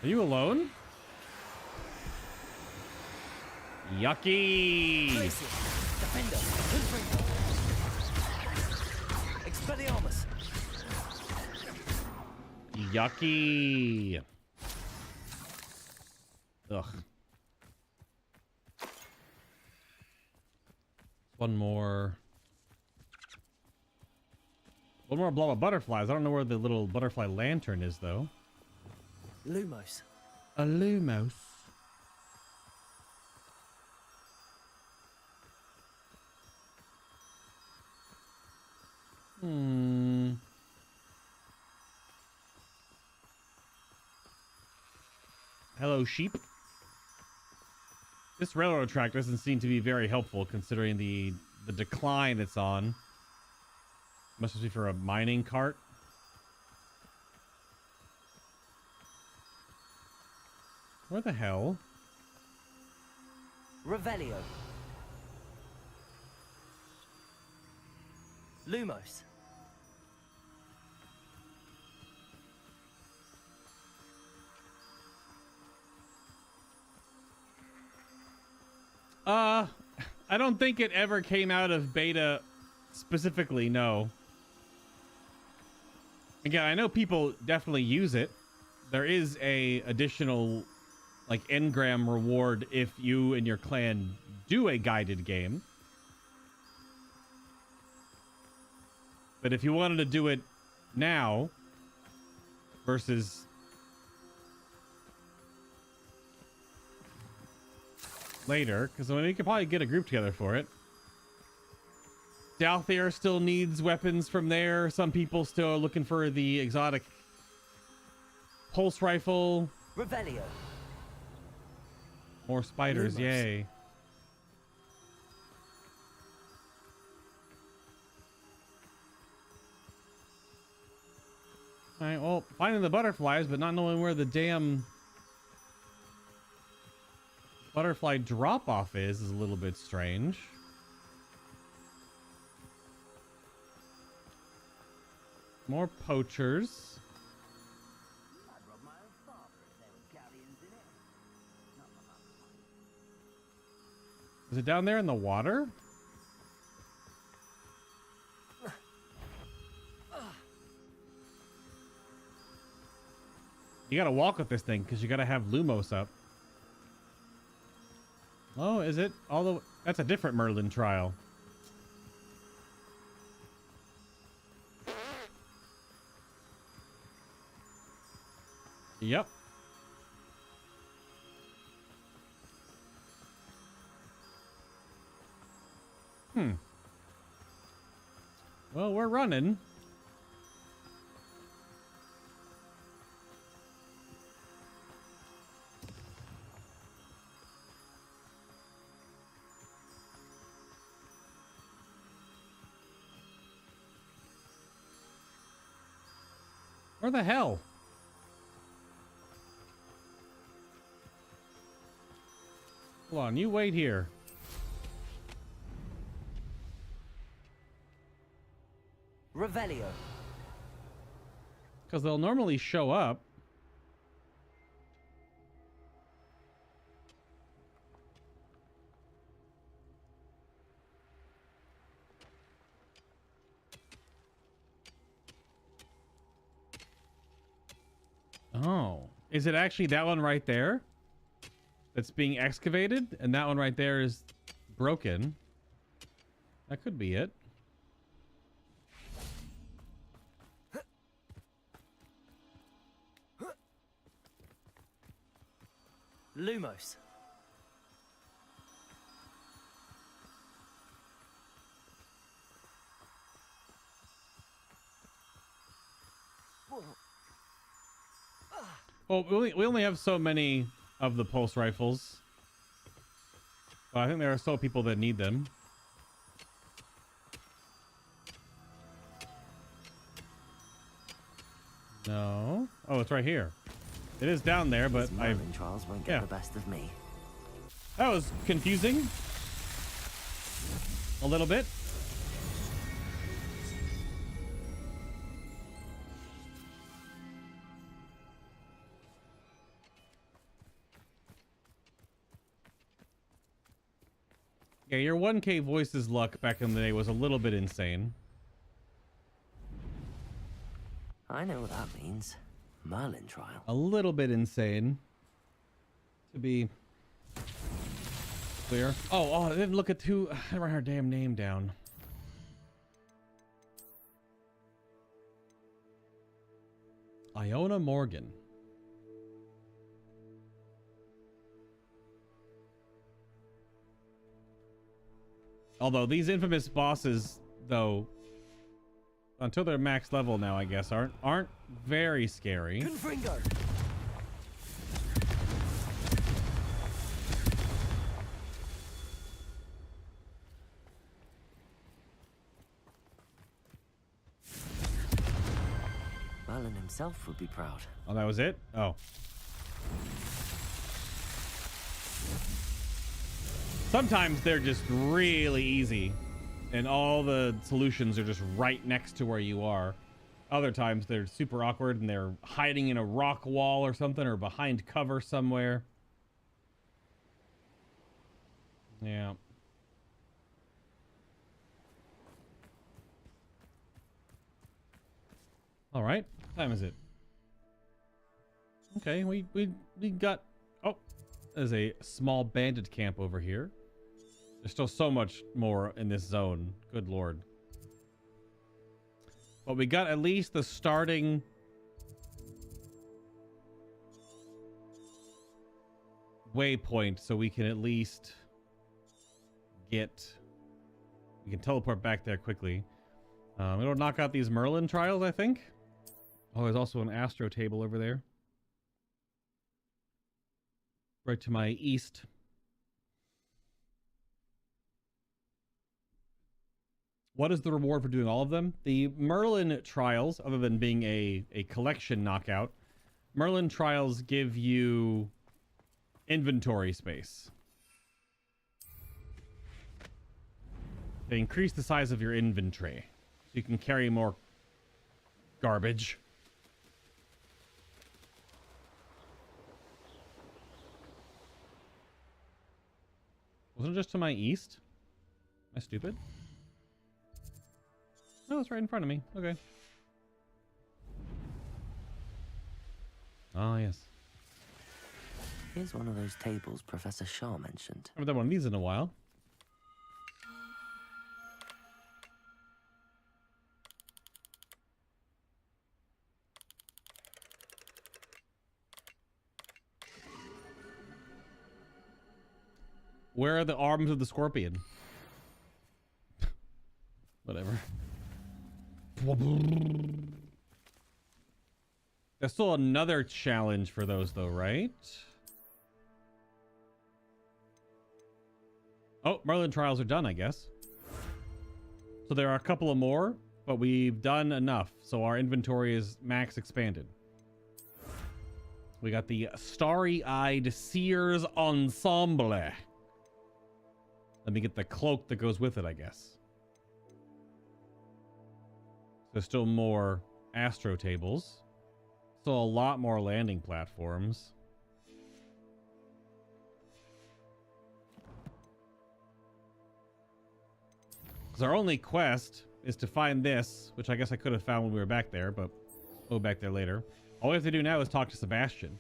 Are you alone? Yucky! Defender. Expelliarmus. Yucky! Ugh. One more blob of butterflies. I don't know where the little butterfly lantern is, though. Lumos. A Lumos. Hello, sheep. This railroad track doesn't seem to be very helpful considering the decline it's on. Must be for a mining cart. Where the hell? Revelio. Lumos. I don't think it ever came out of beta specifically, no. Again, I know people definitely use it. There is a additional like engram reward if you and your clan do a guided game. But if you wanted to do it now versus later, because I mean, you could probably get a group together for it. Dalthier still needs weapons from there. Some people still are looking for the exotic pulse rifle. Revelio. More spiders, Lumos. yay. Alright, well, finding the butterflies, but not knowing where the damn butterfly drop-off is a little bit strange. More poachers. Is it down there in the water? You gotta walk with this thing because you gotta have Lumos up. Oh, is it? Although that's a different Merlin trial. Yep. Well, we're running. Where the hell? Hold on, you wait here. Revelio. Because they'll normally show up. Oh, is it actually that one right there that's being excavated? And that one right there is broken. That could be it. Lumos. Well, we only have so many of the pulse rifles. But I think there are still people that need them. No. Oh, it's right here. It is down there, but trials won't get the best of me. That was confusing. A little bit. Yeah, your 1K voices luck back in the day was a little bit insane. I know what that means. Merlin trial. A little bit insane. To be clear. Oh, I didn't look at who. I didn't write her damn name down. Iona Morgan. Although these infamous bosses, though, until they're max level now, I guess, aren't very scary. Confringo. Merlin himself would be proud. Oh, that was it? Oh. Sometimes they're just really easy, and all the solutions are just right next to where you are. Other times they're super awkward and they're hiding in a rock wall or something, or behind cover somewhere. Yeah. All right. What time is it? Okay, we got... Oh, there's a small bandit camp over here. There's still so much more in this zone. Good lord. But we got at least the starting waypoint, so we can at least get... We can teleport back there quickly. It'll knock out these Merlin trials, I think. Oh, there's also an Astro table over there. Right to my east. What is the reward for doing all of them? The Merlin trials, other than being a collection knockout, Merlin trials give you inventory space. They increase the size of your inventory, so you can carry more garbage. Was Wasn't it just to my east? Am I stupid? No, it's right in front of me. Okay. Oh, yes. Here's one of those tables Professor Shaw mentioned. I haven't done one of these in a while. Where are the arms of the scorpion? Whatever. There's still another challenge for those though, right? Oh, Merlin trials are done, I guess. So there are a couple of more, but we've done enough. So our inventory is max expanded. We got the Starry-Eyed Seers Ensemble. Let me get the cloak that goes with it, I guess. There's still more astro tables. Still a lot more landing platforms. Because our only quest is to find this, which I guess I could have found when we were back there, but we'll go back there later. All we have to do now is talk to Sebastian.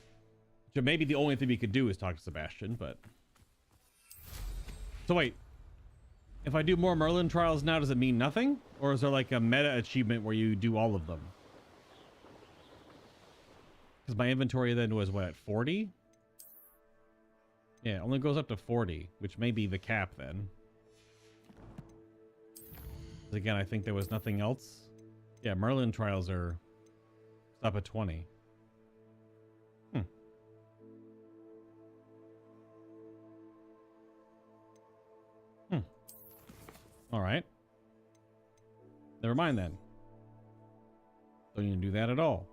Which maybe the only thing we could do is talk to Sebastian, but... So wait. If I do more Merlin trials now, does it mean nothing? Or is there like a meta achievement where you do all of them? Because my inventory then was, what, at 40? Yeah, it only goes up to 40, which may be the cap then. Again, I think there was nothing else. Yeah, Merlin trials are up at 20. All right. Never mind then. Don't even do that at all.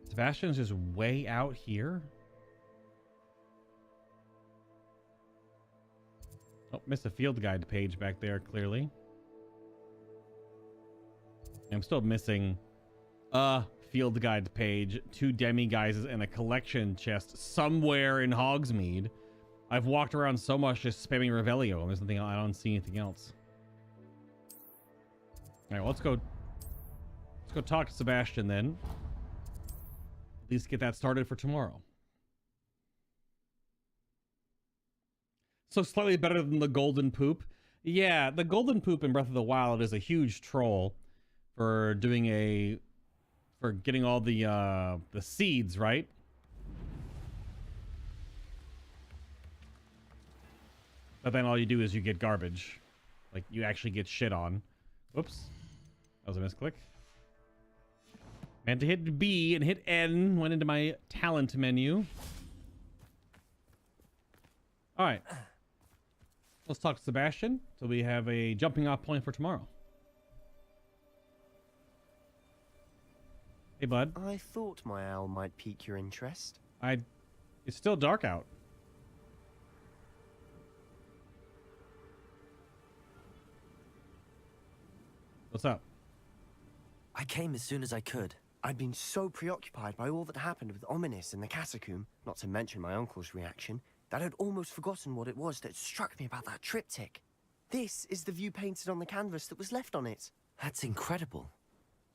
Sebastian's just way out here. Oh, missed a field guide page back there, clearly. I'm still missing a field guide page, 2 demi-guises, and a collection chest somewhere in Hogsmeade. I've walked around so much just spamming Revelio, and there's nothing. I don't see anything else. All right, well, let's go talk to Sebastian then. At least get that started for tomorrow. So slightly better than the golden poop. Yeah, the golden poop in Breath of the Wild is a huge troll for doing for getting all the seeds, right? But then all you do is you get garbage. Like, you actually get shit on. Whoops. That was a misclick. Meant to hit B and hit N. Went into my talent menu. Alright. Let's talk to Sebastian so we have a jumping off point for tomorrow. Hey, bud. I thought my owl might pique your interest. It's still dark out. What's up? I came as soon as I could. I'd been so preoccupied by all that happened with Ominis and the catacomb, not to mention my uncle's reaction, that I'd almost forgotten what it was that struck me about that triptych. This is the view painted on the canvas that was left on it. That's incredible.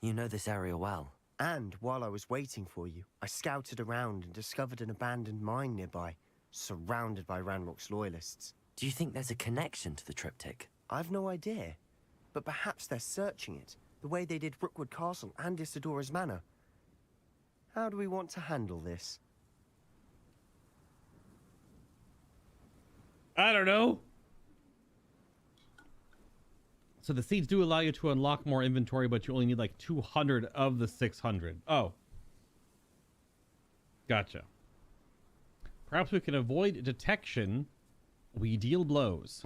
You know this area well. And while I was waiting for you, I scouted around and discovered an abandoned mine nearby, surrounded by Ranrock's loyalists. Do you think there's a connection to the triptych? I've no idea. But perhaps they're searching it, the way they did Brookwood Castle and Isidora's Manor. How do we want to handle this? I don't know. So the seeds do allow you to unlock more inventory, but you only need like 200 of the 600. Oh. Gotcha. Perhaps we can avoid detection. We deal blows.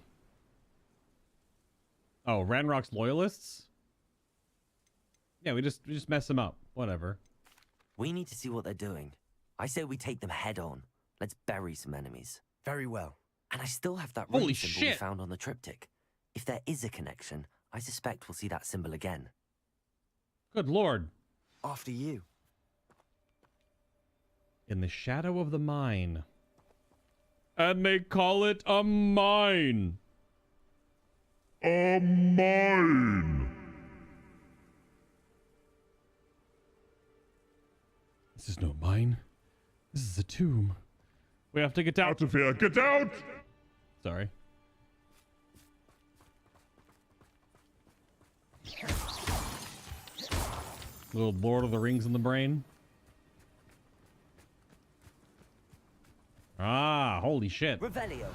Oh, Ranrock's loyalists? Yeah, we just mess them up. Whatever. We need to see what they're doing. I say we take them head on. Let's bury some enemies. Very well. And I still have that Holy rune symbol we shit. found on the triptych. If there is a connection, I suspect we'll see that symbol again. Good lord. After you. In the shadow of the mine. And they call it a mine. A mine. This is no mine. This is a tomb. We have to get out of here. Get out! Sorry. Little Lord of the Rings in the brain. Ah, holy shit. Revelio.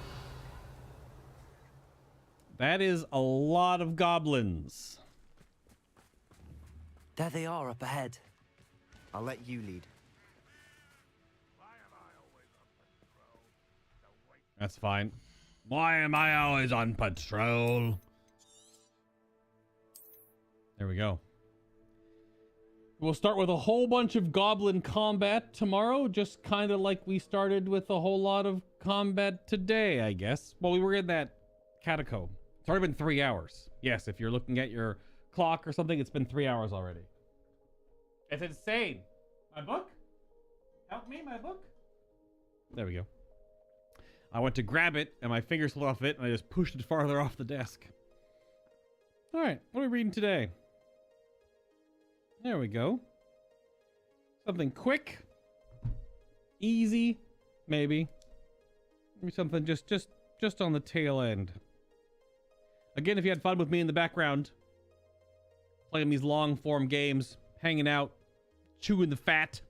That is a lot of goblins. There they are up ahead. I'll let you lead. That's fine. Why am I always on patrol? There we go. We'll start with a whole bunch of goblin combat tomorrow, just kind of like we started with a whole lot of combat today, I guess. Well, we were in that catacomb. It's already been 3 hours. Yes, if you're looking at your clock or something, it's been 3 hours already. It's insane. My book? Help me, my book? There we go. I went to grab it, and my finger slipped off it, and I just pushed it farther off the desk. All right, what are we reading today? There we go. Something quick, easy, maybe. Maybe something just on the tail end. Again, if you had fun with me in the background, playing these long-form games, hanging out, chewing the fat,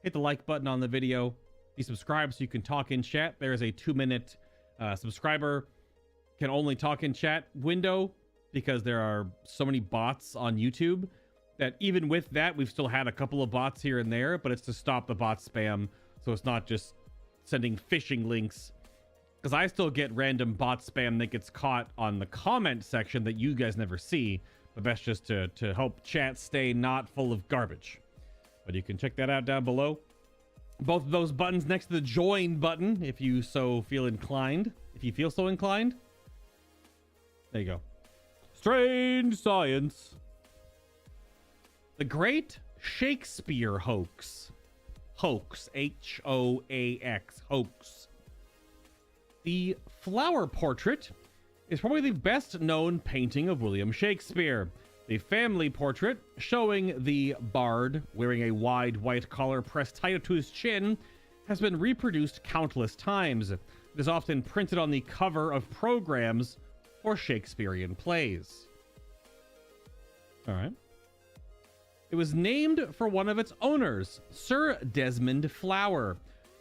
hit the like button on the video. Be subscribed so you can talk in chat. There is a 2-minute subscriber can only talk in chat window because there are so many bots on YouTube that even with that, we've still had a couple of bots here and there, but it's to stop the bot spam. So it's not just sending phishing links, because I still get random bot spam that gets caught on the comment section that you guys never see, but that's just to help chat stay not full of garbage. But you can check that out down below. Both of those buttons next to the join button, if you so feel inclined. If you feel so inclined. There you go. Strange science. The Great Shakespeare Hoax. Hoax. H-O-A-X. Hoax. The flower portrait is probably the best known painting of William Shakespeare. The family portrait, showing the bard wearing a wide white collar pressed tight up to his chin, has been reproduced countless times. It is often printed on the cover of programs or Shakespearean plays. All right. It was named for one of its owners, Sir Desmond Flower,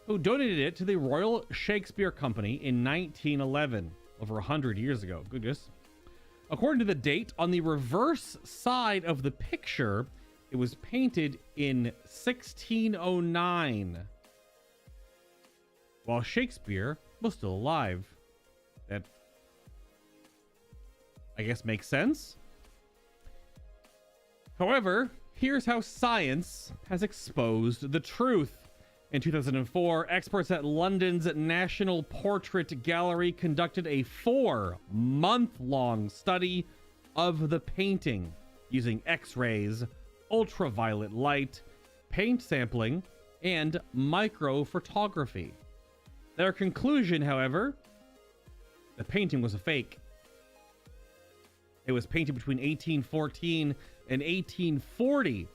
who donated it to the Royal Shakespeare Company in 1911, over 100 years ago. Goodness. According to the date, on the reverse side of the picture, it was painted in 1609, while Shakespeare was still alive. That, I guess, makes sense. However, here's how science has exposed the truth. In 2004, experts at London's National Portrait Gallery conducted a 4-month-long study of the painting using X-rays, ultraviolet light, paint sampling, and microphotography. Their conclusion, however, the painting was a fake. It was painted between 1814 and 1840,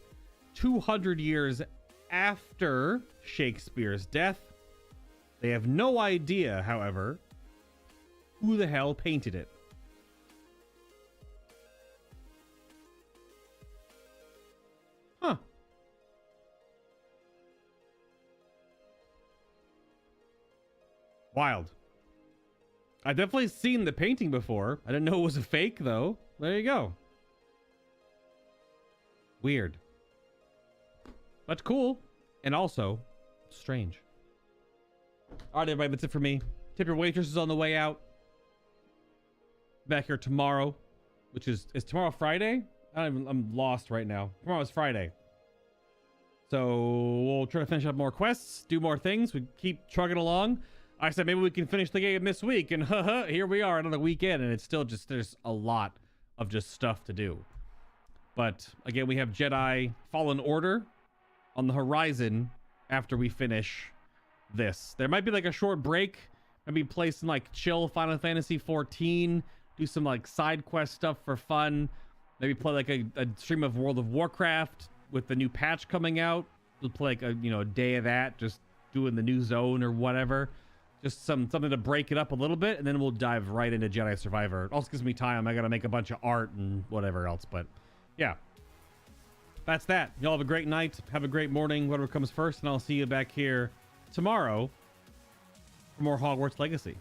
200 years after Shakespeare's death. They have no idea, however, who the hell painted it. Huh. Wild. I've definitely seen the painting before. I didn't know it was a fake, though. There you go. Weird. But cool. And also, strange. All right, everybody, that's it for me. Tip your waitresses on the way out. Back here tomorrow, which is tomorrow Friday? I'm lost right now. Tomorrow's Friday. So we'll try to finish up more quests, do more things. We keep trucking along. I said maybe we can finish the game this week, and here we are another weekend, and it's still just, there's a lot of just stuff to do. But again, we have Jedi Fallen Order on the horizon after we finish this. There might be like a short break Maybe play some like chill Final Fantasy 14, do some like side quest stuff for fun. Maybe play like a stream of World of Warcraft with the new patch coming out. We'll play like a day of that, just doing the new zone or whatever. Just something to break it up a little bit, and then we'll dive right into Jedi Survivor. It also gives me time. I gotta make a bunch of art and whatever else, but yeah. That's that. Y'all have a great night. Have a great morning, whatever comes first, and I'll see you back here tomorrow for more Hogwarts Legacy.